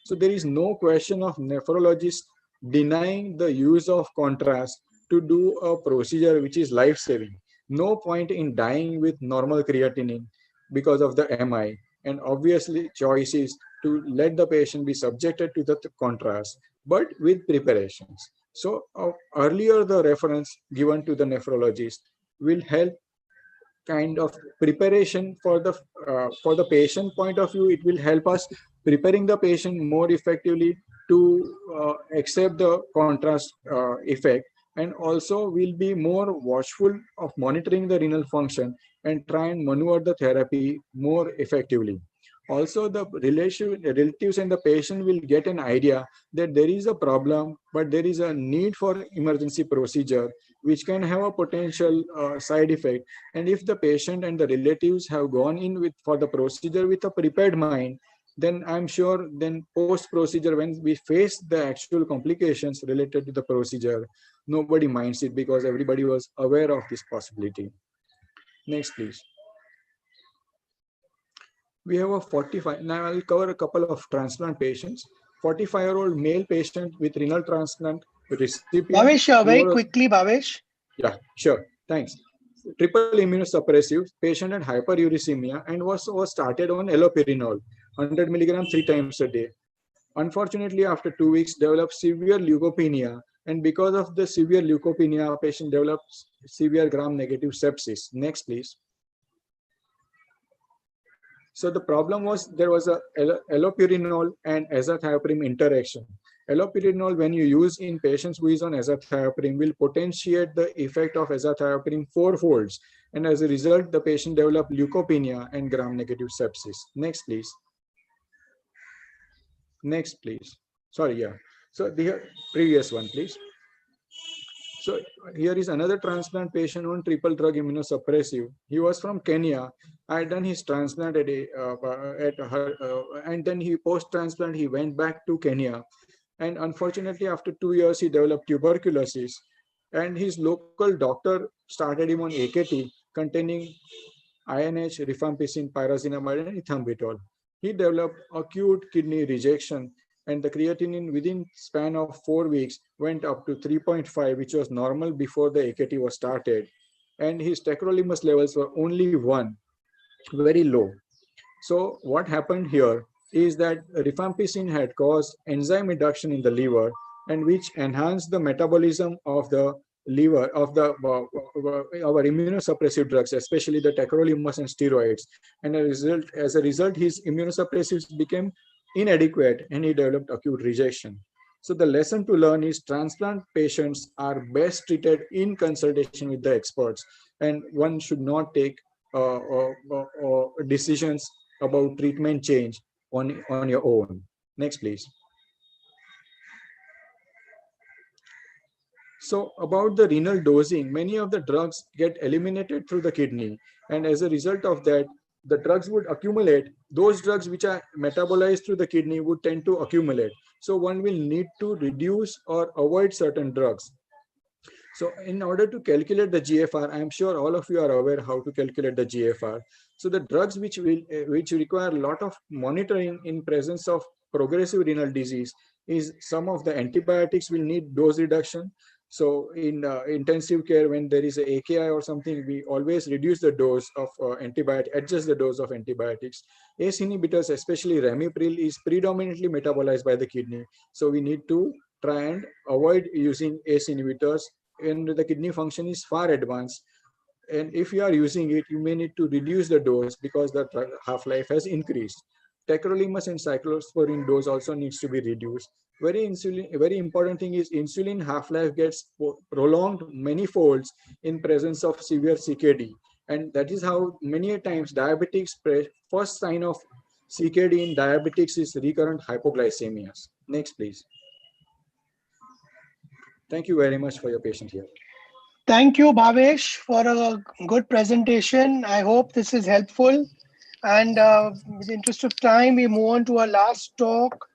So there is no question of nephrologists denying the use of contrast to do a procedure which is life-saving. No point in dying with normal creatinine because of the MI. And obviously choice is to let the patient be subjected to the contrast, but with preparations. So earlier the reference given to the nephrologist will help kind of preparation for the patient point of view. It will help us preparing the patient more effectively to accept the contrast effect, and also will be more watchful of monitoring the renal function and try and maneuver the therapy more effectively. Also, the relatives and the patient will get an idea that there is a problem, but there is a need for emergency procedure, which can have a potential side effect. And if the patient and the relatives have gone in for the procedure with a prepared mind, then I'm sure then post-procedure, when we face the actual complications related to the procedure, nobody minds it because everybody was aware of this possibility. Next, please. We have a 45, now I'll cover a couple of transplant patients. 45-year-old male patient with renal transplant recipient. Bhavesh, very quickly, Bhavesh. Yeah, sure, thanks. Triple immunosuppressive, patient had hyperuricemia and was started on allopurinol, 100 milligrams 3 times a day. Unfortunately, after 2 weeks, developed severe leukopenia, and because of the severe leukopenia, patient developed severe gram-negative sepsis. Next, please. So the problem was there was a allopurinol and azathioprine interaction. Allopurinol, when you use in patients who is on azathioprine, will potentiate the effect of azathioprine fourfolds, and as a result, the patient developed leukopenia and gram-negative sepsis. Next, please. Next, please. Sorry, yeah. So the previous one, please. So here is another transplant patient on triple drug immunosuppressive. He was from Kenya. I had done his transplant and then he post-transplant, he went back to Kenya. And unfortunately, after 2 years, he developed tuberculosis. And his local doctor started him on AKT containing INH, rifampicin, pyrazinamide, and ethambutol. He developed acute kidney rejection, and the creatinine within span of 4 weeks went up to 3.5, which was normal before the AKT was started. And his tacrolimus levels were only 1, very low. So what happened here is that rifampicin had caused enzyme reduction in the liver, and which enhanced the metabolism of the liver of the our immunosuppressive drugs, especially the tacrolimus and steroids. And as a result, his immunosuppressives became inadequate and he developed acute rejection. So the lesson to learn is transplant patients are best treated in consultation with the experts, and one should not take decisions about treatment change on your own. Next, please. So about the renal dosing, many of the drugs get eliminated through the kidney, and as a result of that, the drugs would accumulate. Those drugs which are metabolized through the kidney would tend to accumulate. So one will need to reduce or avoid certain drugs. So in order to calculate the GFR, I'm sure all of you are aware how to calculate the GFR. So the drugs which require a lot of monitoring in presence of progressive renal disease is some of the antibiotics will need dose reduction. So in intensive care, when there is a AKI or something, we always reduce the dose of adjust the dose of antibiotics. ACE inhibitors, especially ramipril, is predominantly metabolized by the kidney. So we need to try and avoid using ACE inhibitors, and the kidney function is far advanced. And if you are using it, you may need to reduce the dose because the half-life has increased. Tacrolimus and cyclosporine dose also needs to be reduced. Very important thing is insulin half-life gets prolonged many folds in presence of severe CKD. And that is how many times diabetics, first sign of CKD in diabetics is recurrent hypoglycemias. Next, please. Thank you very much for your patience here. Thank you, Bhavesh, for a good presentation. I hope this is helpful. And in the interest of time, we move on to our last talk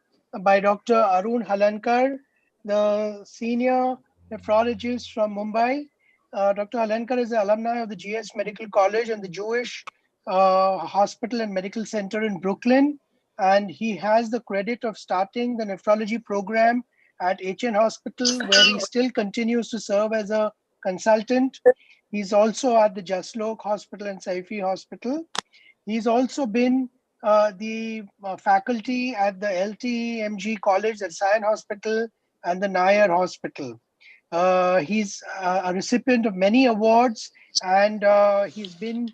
by Dr. Arun Halankar, the senior nephrologist from Mumbai. Dr. Halankar is an alumni of the GS Medical College and the Jewish Hospital and Medical Center in Brooklyn. And he has the credit of starting the nephrology program at HN Hospital, where he still continues to serve as a consultant. He's also at the Jaslok Hospital and Saifi Hospital. He's also been the faculty at the LTMG College at Sion Hospital and the Nair Hospital. He's a recipient of many awards, and he's been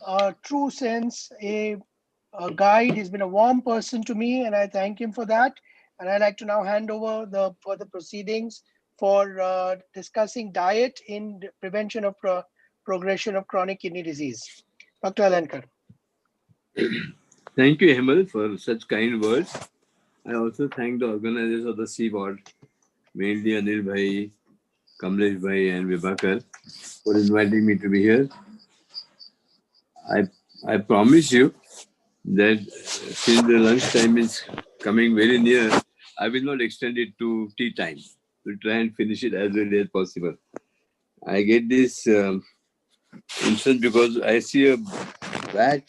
a true sense a guide. He's been a warm person to me, and I thank him for that. And I'd like to now hand over the further proceedings for discussing diet in prevention of progression of chronic kidney disease. Dr. Halankar. Thank you, Hemal, for such kind words. I also thank the organizers of the C Ward, mainly Anil Bhai, Kamlesh Bhai, and Vibhakar, for inviting me to be here. I promise you that since the lunch time is coming very near, I will not extend it to tea time. We'll try and finish it as early as possible. I get this instance because I see a bat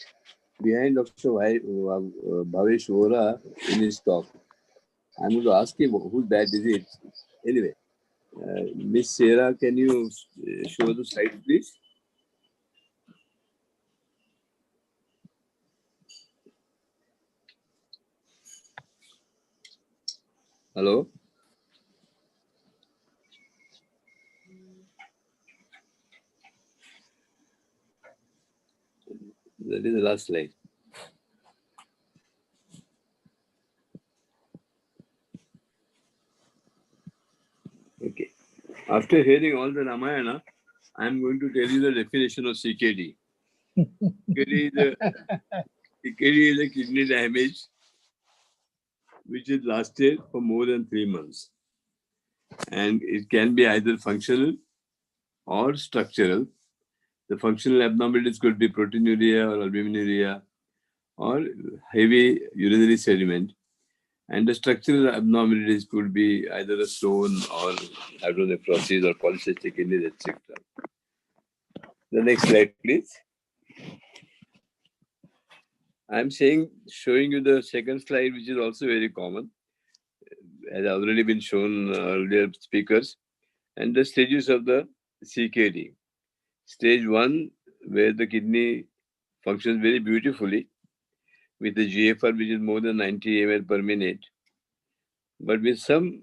behind Dr. Bhavesh Vora in his talk. I'm going to ask him whose bat is it. Anyway, Miss Sarah, can you show the slide, please? Hello? That is the last slide. Okay. After hearing all the Ramayana, I'm going to tell you the definition of CKD. CKD is a kidney damage which is lasted for more than 3 months. And it can be either functional or structural. The functional abnormalities could be proteinuria or albuminuria or heavy urinary sediment. And the structural abnormalities could be either a stone or hydronephrosis or polycystic kidneys, etc. The next slide, please. I'm showing you the second slide, which is also very common, has already been shown earlier speakers, and the stages of the CKD. Stage 1, where the kidney functions very beautifully with the GFR, which is more than 90 ml per minute, but with some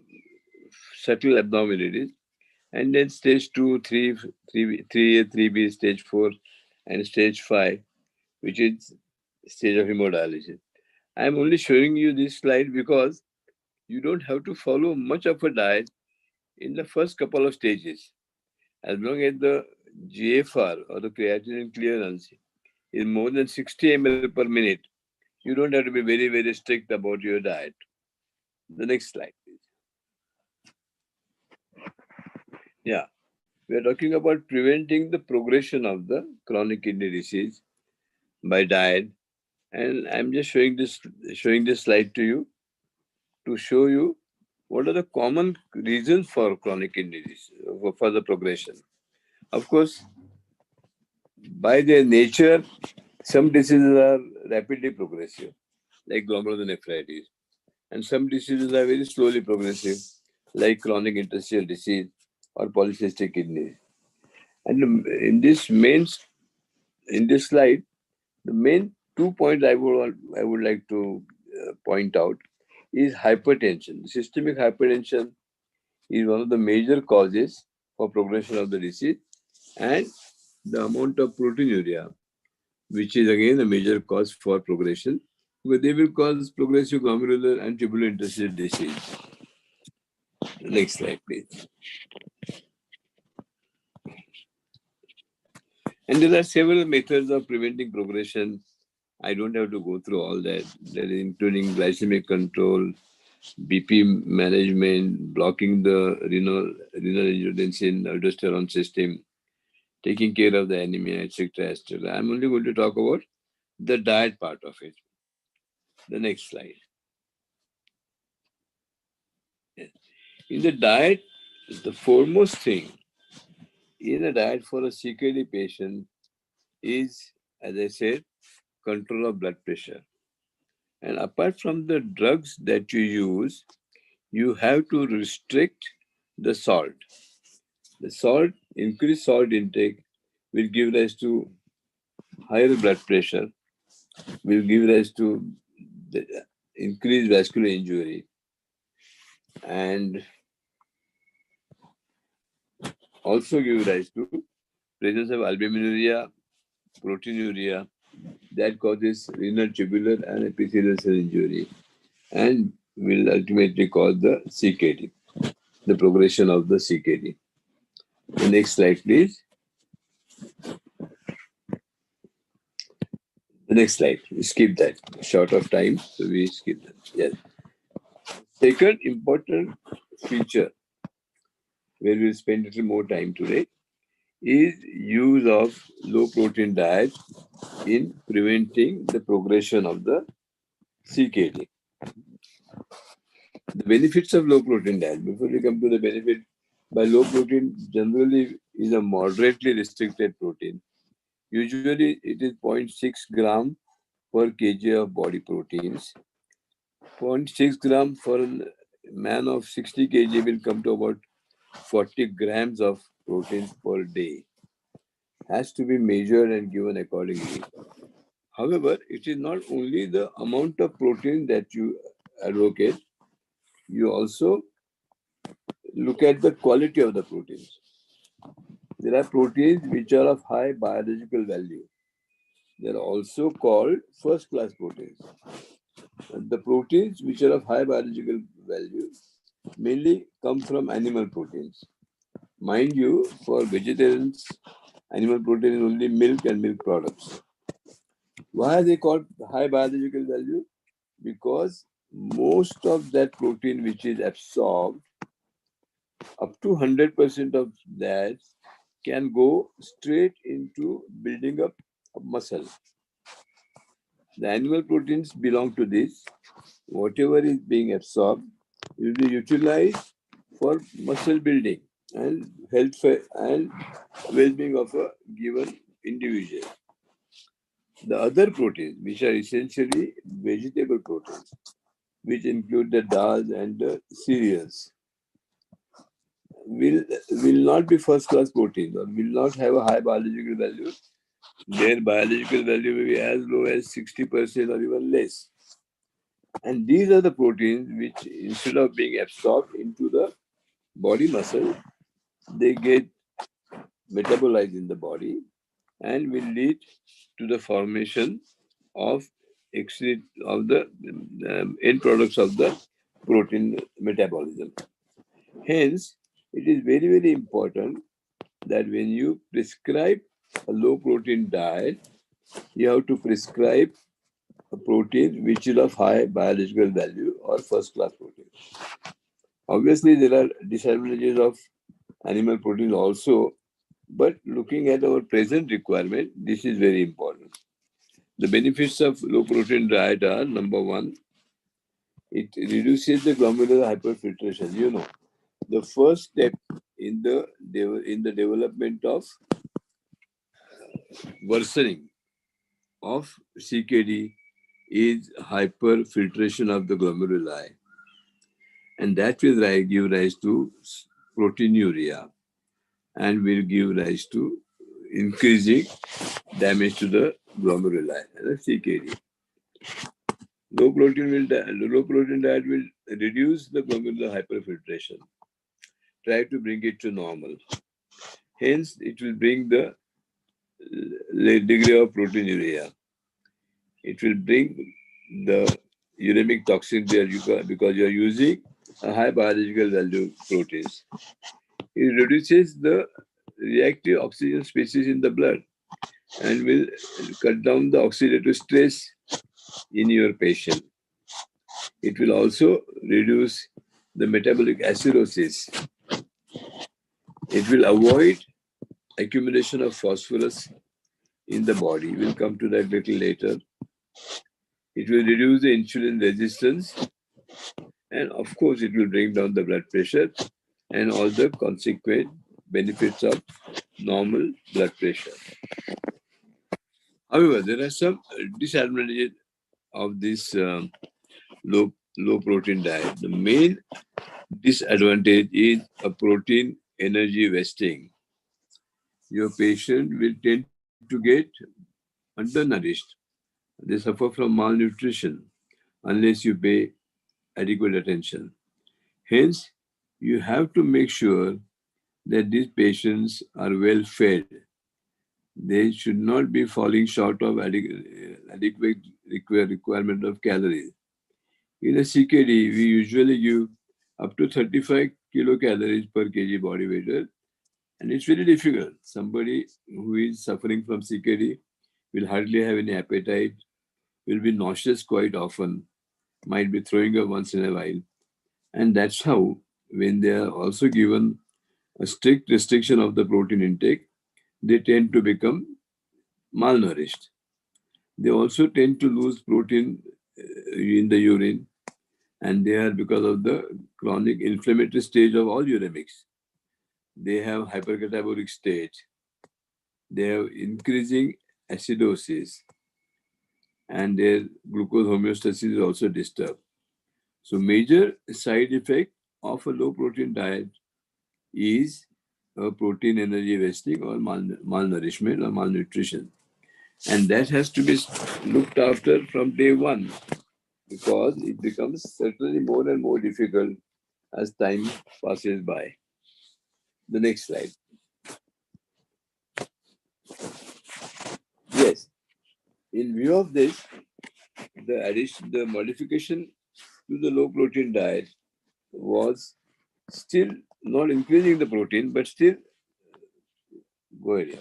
subtle abnormalities. And then stage 2, 3A, 3B, stage 4, and stage 5, which is stage of hemodialysis. I am only showing you this slide because you don't have to follow much of a diet in the first couple of stages. As long as the GFR or the creatinine clearance is more than 60 ml per minute, you don't have to be very, very strict about your diet. The next slide, please. Yeah, we are talking about preventing the progression of the chronic kidney disease by diet. And I'm just showing this slide to you to show you what are the common reasons for chronic kidney disease, for the progression. Of course, by their nature, some diseases are rapidly progressive, like glomerulonephritis, and some diseases are very slowly progressive, like chronic interstitial disease or polycystic kidney. And in this slide, the main 2 points I would like to point out is hypertension. Systemic hypertension is one of the major causes for progression of the disease, and the amount of proteinuria, which is again a major cause for progression, because they will cause progressive glomerular and tubular interstitial disease. Next slide, please. And there are several methods of preventing progression. I don't have to go through all that. That is including glycemic control, BP management, blocking the renal angiotensin aldosterone system, taking care of the anemia, etc., etc. I'm only going to talk about the diet part of it. The next slide. In the diet, the foremost thing in a diet for a CKD patient is, as I said, control of blood pressure. And apart from the drugs that you use, you have to restrict the salt. The increased salt intake will give rise to higher blood pressure, will give rise to the increased vascular injury, and also give rise to presence of albuminuria, proteinuria, that causes renal tubular and epithelial cell injury, and will ultimately cause the CKD, the progression of the CKD. The next slide, please. The next slide. We skip that. Short of time, so we skip that. Yes. Second important feature, where we'll spend a little more time today, is use of low protein diet in preventing the progression of the CKD. The benefits of low protein diet. Before we come to the benefit, by low protein generally is a moderately restricted protein. Usually it is 0.6 gram per kg of body proteins. 0.6 gram for a man of 60 kg will come to about 40 grams of proteins per day. Has to be measured and given accordingly. However, it is not only the amount of protein that you advocate, you also look at the quality of the proteins. There are proteins which are of high biological value. They are also called first class proteins. And the proteins which are of high biological value mainly come from animal proteins. Mind you, for vegetarians, animal protein is only milk and milk products. Why are they called high biological value? Because most of that protein which is absorbed, up to 100% of that can go straight into building up a muscle. The animal proteins belong to this. Whatever is being absorbed will be utilized for muscle building and health and well-being of a given individual. The other proteins, which are essentially vegetable proteins, which include the dals and the cereals, will not be first-class proteins or will not have a high biological value. Their biological value may be as low as 60% or even less. And these are the proteins which, instead of being absorbed into the body muscle, they get metabolized in the body and will lead to the formation of the end products of the protein metabolism. Hence, it is very, very important that when you prescribe a low protein diet, you have to prescribe a protein which is of high biological value or first class protein. Obviously, there are disadvantages of animal protein also, but looking at our present requirement, this is very important. The benefits of low protein diet are: number one, it reduces the glomerular hyperfiltration. You know, the first step in the development of worsening of CKD is hyperfiltration of the glomeruli, and that will give rise to proteinuria and will give rise to increasing damage to the glomeruli and CKD. Low protein diet will reduce the glomerular hyperfiltration, try to bring it to normal. Hence, it will bring the degree of proteinuria. It will bring the uremic toxin there because you are using a high biological value proteins. It reduces the reactive oxygen species in the blood and will cut down the oxidative stress in your patient. It will also reduce the metabolic acidosis. It will avoid accumulation of phosphorus in the body. We'll come to that little later. It will reduce the insulin resistance, and of course, it will bring down the blood pressure and all the consequent benefits of normal blood pressure. However, there are some disadvantages of this low protein diet. The main disadvantage is a protein energy wasting. Your patient will tend to get undernourished. They suffer from malnutrition unless you pay adequate attention. Hence, you have to make sure that these patients are well fed. They should not be falling short of adequate requirement of calories. In a CKD, we usually give up to 35 kilocalories per kg body weight, and it's very difficult. Somebody who is suffering from CKD will hardly have any appetite, will be nauseous quite often, might be throwing up once in a while. And that's how, when they are also given a strict restriction of the protein intake, they tend to become malnourished. They also tend to lose protein in the urine, And they are because of the chronic inflammatory stage of all uremics. They have hypercatabolic stage. They have increasing acidosis, and their glucose homeostasis is also disturbed. So major side effect of a low protein diet is a protein energy wasting or malnourishment or malnutrition. And that has to be looked after from day one, because it becomes certainly more and more difficult as time passes by. The next slide. Yes, in view of this, the modification to the low protein diet was still not increasing the protein, but still go ahead,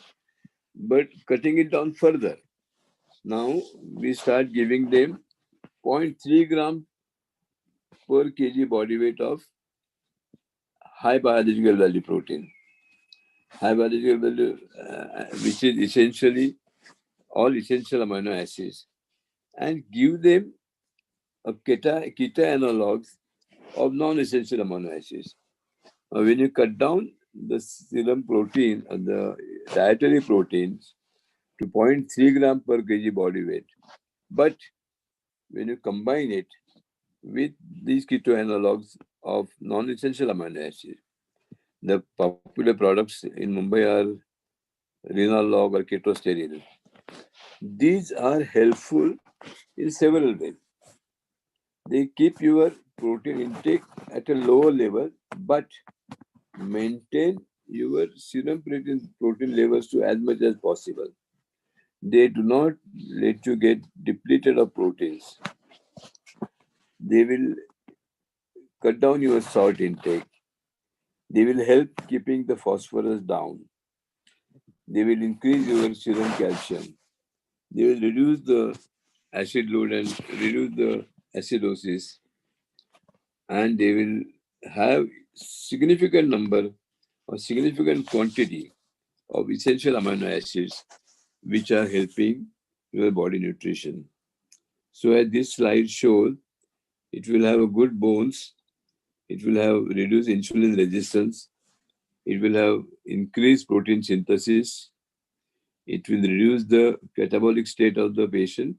but cutting it down further. Now we start giving them 0.3 gram per kg body weight of high biological value protein. High biological value, which is essentially all essential amino acids, and give them a keto analogs of non-essential amino acids. When you cut down the serum protein and the dietary proteins to 0.3 gram per kg body weight, but when you combine it with these keto analogs of non-essential amino acids, the popular products in Mumbai are renal log or ketosterol. These are helpful in several ways. They keep your protein intake at a lower level, but maintain your serum protein levels to as much as possible. They do not let you get depleted of proteins. They will cut down your salt intake. They will help keeping the phosphorus down. They will increase your serum calcium. They will reduce the acid load and reduce the acidosis. And they will have significant number or significant quantity of essential amino acids which are helping your body nutrition. So as this slide shows, it will have a good bones, it will have reduced insulin resistance, it will have increased protein synthesis, it will reduce the catabolic state of the patient,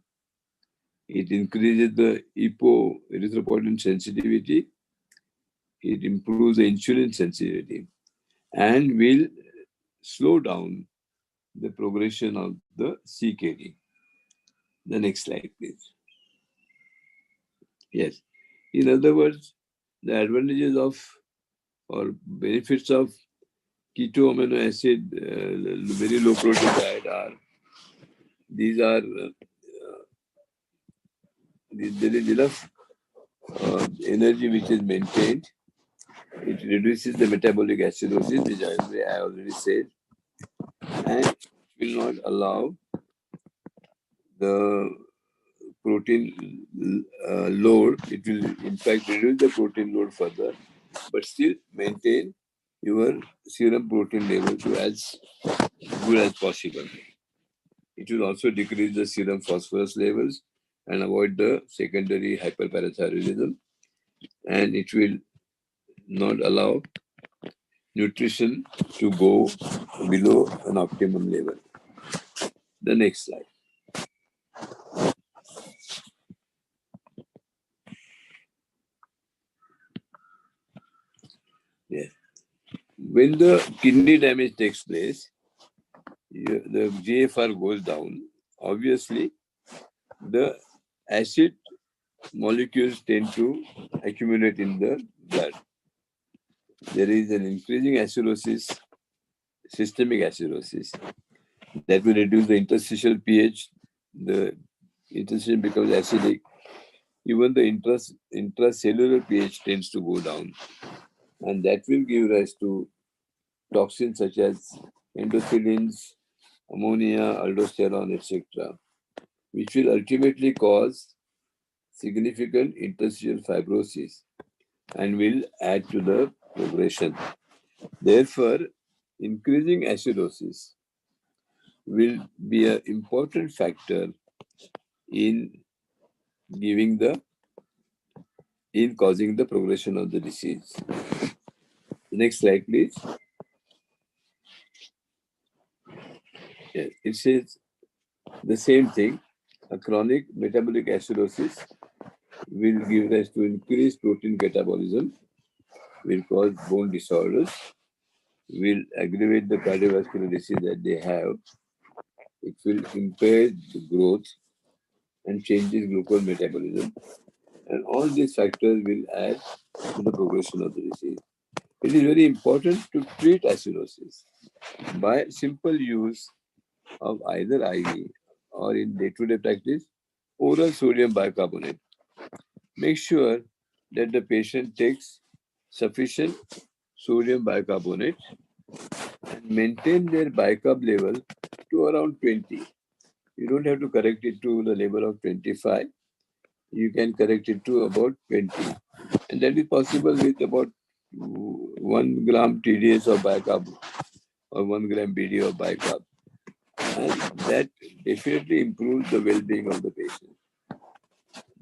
it increases the erythropoietin sensitivity, it improves the insulin sensitivity, and will slow down the progression of the CKD. The next slide, please. Yes. In other words, the advantages of or benefits of keto amino acid, very low protein diet are, these are, there is enough energy which is maintained. It reduces the metabolic acidosis, which I already said, and will not allow the protein load. It will in fact reduce the protein load further, but still maintain your serum protein level to as good as possible. It will also decrease the serum phosphorus levels and avoid the secondary hyperparathyroidism, and it will not allow nutrition to go below an optimum level. The next slide. Yeah. When the kidney damage takes place, the GFR goes down. Obviously, the acid molecules tend to accumulate in the blood. There is an increasing acidosis, systemic acidosis, that will reduce the interstitial pH. The interstitial becomes acidic. Even the intracellular pH tends to go down, and that will give rise to toxins such as endothelins, ammonia, aldosterone, etc., which will ultimately cause significant interstitial fibrosis and will add to the progression. Therefore, increasing acidosis will be an important factor in giving the in causing the progression of the disease. Next slide, please. Yes, it says the same thing. A chronic metabolic acidosis will give rise to increased protein catabolism, will cause bone disorders, will aggravate the cardiovascular disease that they have. It will impair the growth and changes glucose metabolism. And all these factors will add to the progression of the disease. It is very important to treat acidosis by simple use of either IV or in day-to-day practice, oral sodium bicarbonate. Make sure that the patient takes sufficient sodium bicarbonate and maintain their bicarb level to around 20. You don't have to correct it to the level of 25. You can correct it to about 20. And that is possible with about 1 gram TDS of bicarb or 1 gram BD of bicarb. And that definitely improves the well-being of the patient.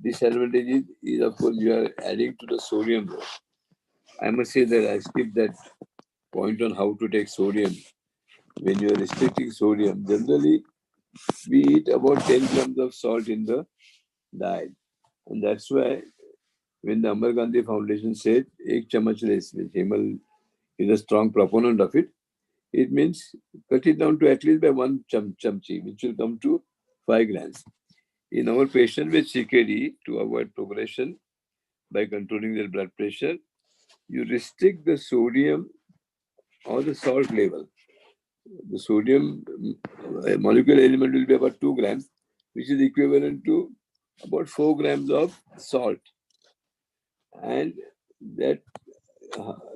Disadvantage is, of course, you are adding to the sodium load. I must say that I skipped that point on how to take sodium. When you are restricting sodium, generally we eat about 10 grams of salt in the diet. And that's why when the Amar Gandhi Foundation said, "Ek chamach less," which Hemal is a strong proponent of it, it means cut it down to at least by 1 chamchi, which will come to 5 grams. In our patient with CKD, to avoid progression by controlling their blood pressure, you restrict the sodium or the salt level. The sodium molecular element will be about 2 grams, which is equivalent to about 4 grams of salt. And that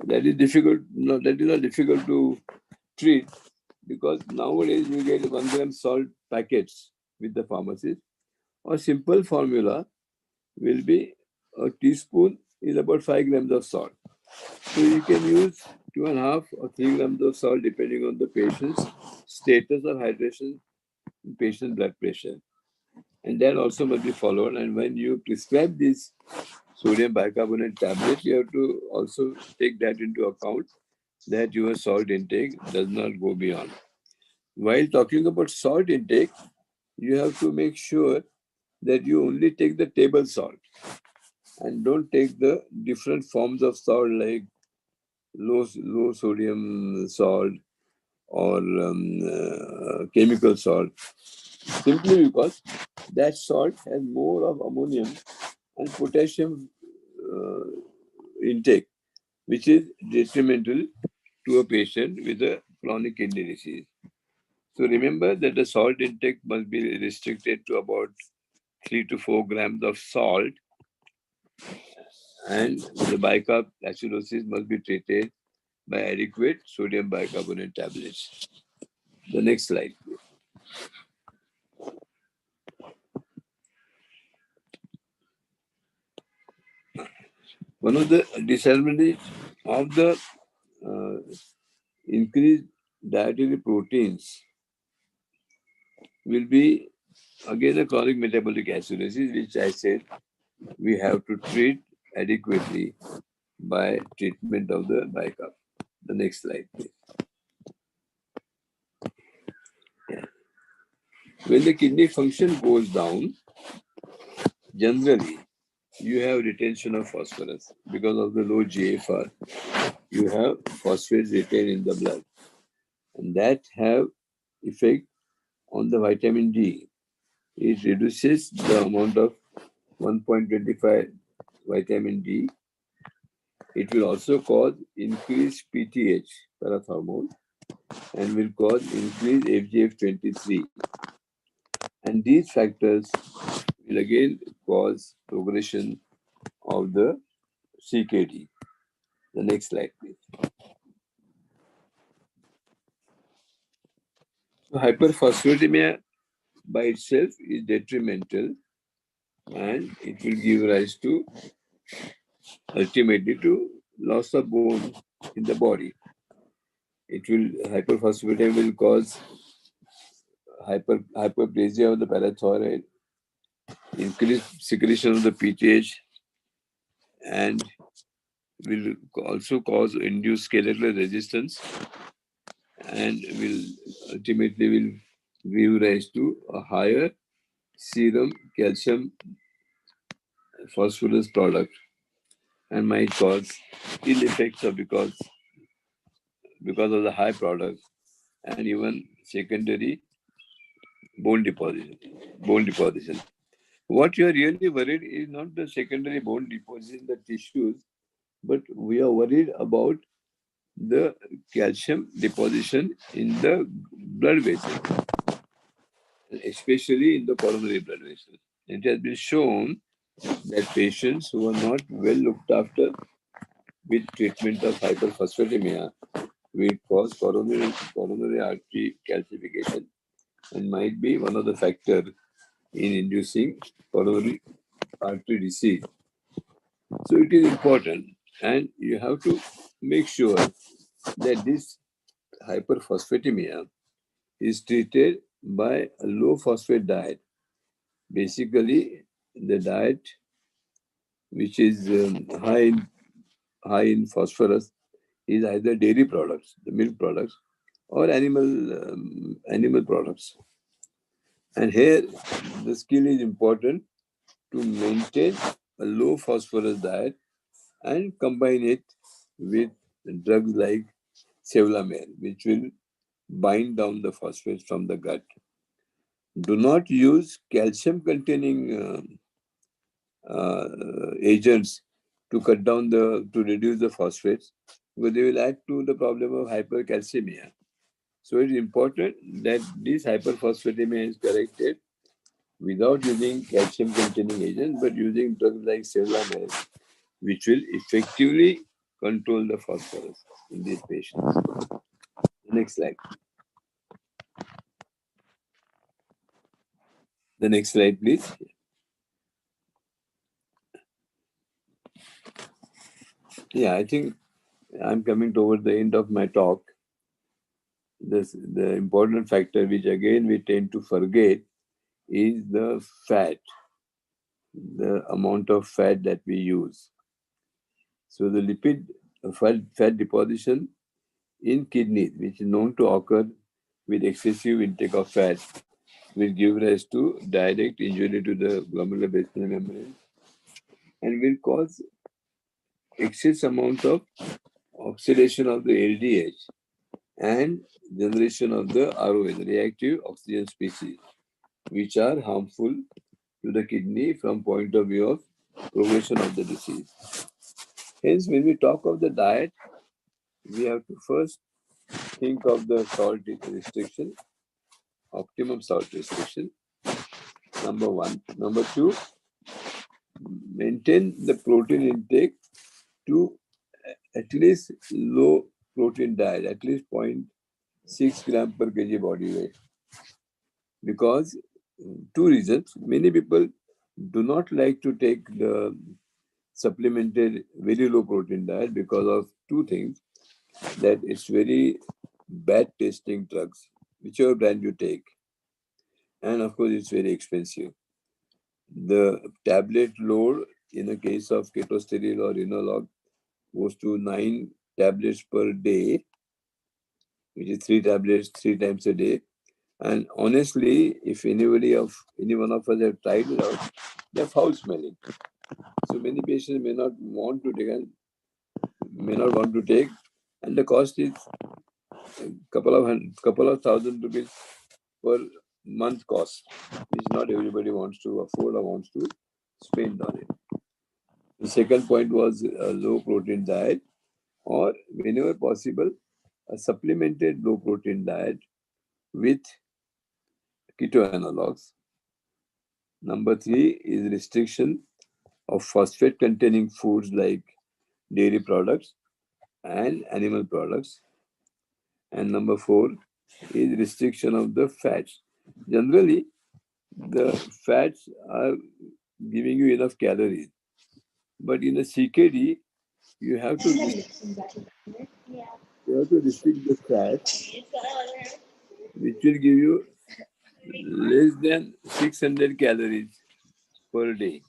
is difficult. No, that is not difficult to treat, because nowadays you get 1 gram salt packets with the pharmacist. A simple formula will be a teaspoon is about 5 grams of salt. So you can use 2.5 or 3 grams of salt depending on the patient's status of hydration and patient blood pressure. And that also must be followed. And when you prescribe this sodium bicarbonate tablet, you have to also take that into account, that your salt intake does not go beyond. While talking about salt intake, you have to make sure that you only take the table salt and don't take the different forms of salt like low sodium salt or chemical salt, simply because that salt has more of ammonium and potassium intake, which is detrimental to a patient with a chronic kidney disease. So remember that the salt intake must be restricted to about 3 to 4 grams of salt, and the bicarb acidosis must be treated by adequate sodium bicarbonate tablets. The next slide, please. One of the disadvantages of the increased dietary proteins will be again a chronic metabolic acidosis, which I said we have to treat adequately by treatment of the bicarb. The next slide, please. Yeah. When the kidney function goes down, generally you have retention of phosphorus because of the low GFR. You have phosphate retained in the blood, and that have effect on the vitamin D. It reduces the amount of 1.25 vitamin D. It will also cause increased PTH, parathormone, and will cause increased FGF23. And these factors will again cause progression of the CKD. The next slide, please. So hyperphosphatemia by itself is detrimental, and it will give rise to ultimately to loss of bone in the body. Hyperphosphatemia will cause hyperplasia of the parathyroid, increased secretion of the PTH, and will also cause induced skeletal resistance and will ultimately give rise to a higher serum calcium phosphorus product and might cause ill effects of because of the high product and even secondary bone deposition. What you are really worried is not the secondary bone deposition in the tissues, but we are worried about the calcium deposition in the blood vessel, especially in the coronary blood vessel. It has been shown that patients who are not well looked after with treatment of hyperphosphatemia will cause coronary artery calcification and might be one of the factors in inducing coronary artery disease. So it is important, and you have to make sure that this hyperphosphatemia is treated by a low phosphate diet. Basically, the diet which is high in phosphorus is either dairy products, the milk products, or animal products. And here, the skill is important to maintain a low phosphorus diet and combine it with drugs like sevelamer, which will bind down the phosphates from the gut. Do not use calcium-containing agents to reduce the phosphates, because they will add to the problem of hypercalcemia. So it is important that this hyperphosphatemia is corrected without using calcium-containing agents, but using drugs like sevelamer, which will effectively control the phosphorus in these patients. Next slide. The next slide, please. Yeah, I think I'm coming toward the end of my talk. The important factor, which again we tend to forget, is the fat, the amount of fat that we use. So the lipid fat deposition in kidneys, which is known to occur with excessive intake of fat, will give rise to direct injury to the glomerular basement membrane and will cause excess amount of oxidation of the LDH and generation of the ROS, reactive oxygen species, which are harmful to the kidney from point of view of progression of the disease. Hence, when we talk of the diet, we have to first think of the salt restriction, optimum salt restriction, number one. Number two, maintain the protein intake to at least low protein diet, at least 0.6 gram per kg body weight. Because two reasons, many people do not like to take the supplemented very low protein diet because of two things, that it's very bad tasting drugs, whichever brand you take. And of course, it's very expensive. The tablet load in the case of ketosteril or Enolog goes to 9 tablets per day, which is 3 tablets 3 times a day. And honestly, if any one of us have tried it out, they're foul smelling. So many patients may not want to take, and the cost is a couple of thousand rupees per month cost, which not everybody wants to afford or wants to spend on it. The second point was a low protein diet, or whenever possible, a supplemented low protein diet with keto analogs. Number three is restriction of phosphate containing foods like dairy products and animal products. And number four is restriction of the fats. Generally, the fats are giving you enough calories, but in a CKD, you have to restrict the fat, which will give you less than 600 calories per day.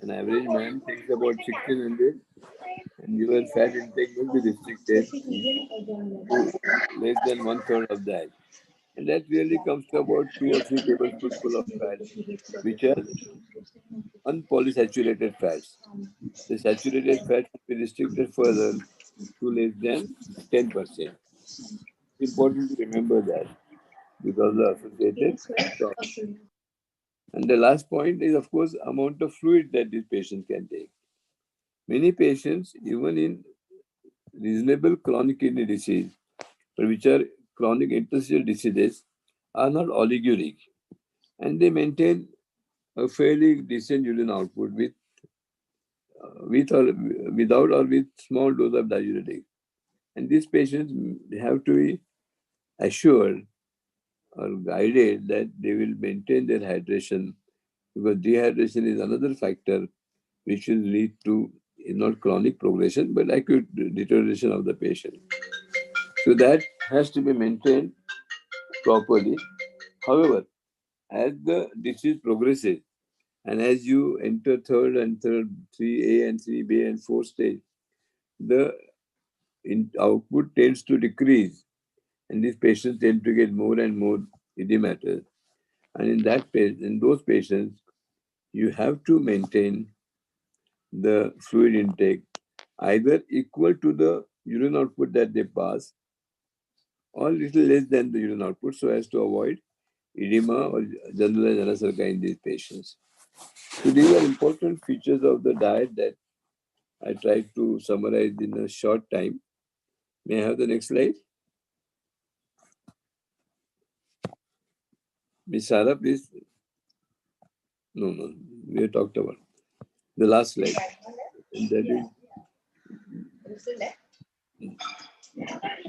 an average man thinks about 1600, and your fat intake must be restricted to less than 1/3 of that. And that really comes to about 2 or 3 tablespoonfuls of fat, which are unpolysaturate fats. The saturated fat should be restricted further to less than 10%. It's important to remember that because the associated costs. And the last point is, of course, amount of fluid that these patients can take. Many patients, even in reasonable chronic kidney disease, but which are chronic interstitial diseases, are not oliguric, and they maintain a fairly decent urine output with or without or with small dose of diuretic. And these patients have to be assured or guided that they will maintain their hydration, because dehydration is another factor which will lead to not chronic progression but acute deterioration of the patient. So that has to be maintained properly. However, as the disease progresses and as you enter third 3A and 3B and 4 stage, the output tends to decrease, and these patients tend to get more and more edematous. And in those patients, you have to maintain the fluid intake either equal to the urine output that they pass or little less than the urine output, so as to avoid edema or generalized anasarca in these patients. So these are important features of the diet that I tried to summarize in a short time. May I have the next slide? Ms. Sarah, please. No, we have talked about the last slide. And that is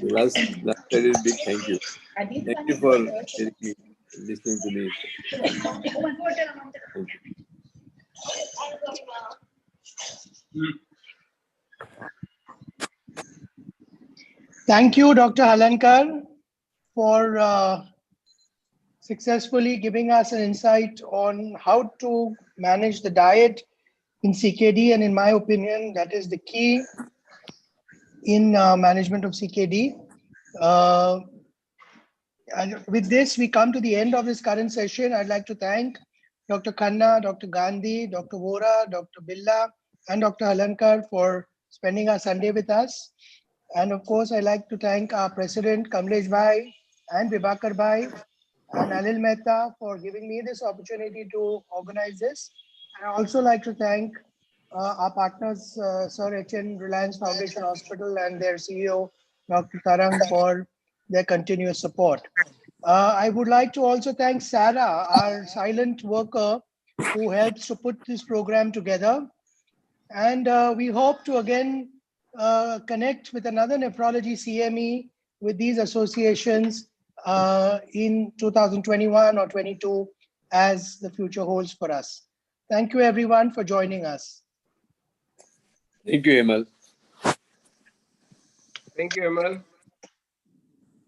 the last slide is big thank you. Thank you for listening to me. Thank you. Thank you, Dr. Halankar, for successfully giving us an insight on how to manage the diet in CKD. And in my opinion, that is the key in management of CKD. And with this, we come to the end of this current session. I'd like to thank Dr. Khanna, Dr. Gandhi, Dr. Vora, Dr. Billa, and Dr. Halankar for spending our Sunday with us. And of course, I'd like to thank our President, Kamlesh Bhai, and Vibhakar Bhai, and Anil Mehta for giving me this opportunity to organize this. And I also like to thank our partners, Sir H.N. Reliance Foundation Hospital and their CEO, Dr. Tarang, for their continuous support. I would like to also thank Sarah, our silent worker, who helps to put this program together. And we hope to again connect with another nephrology CME with these associations in 2021 or 22 as the future holds for us. Thank you everyone for joining us. Thank you, Hemal. Thank you, Hemal.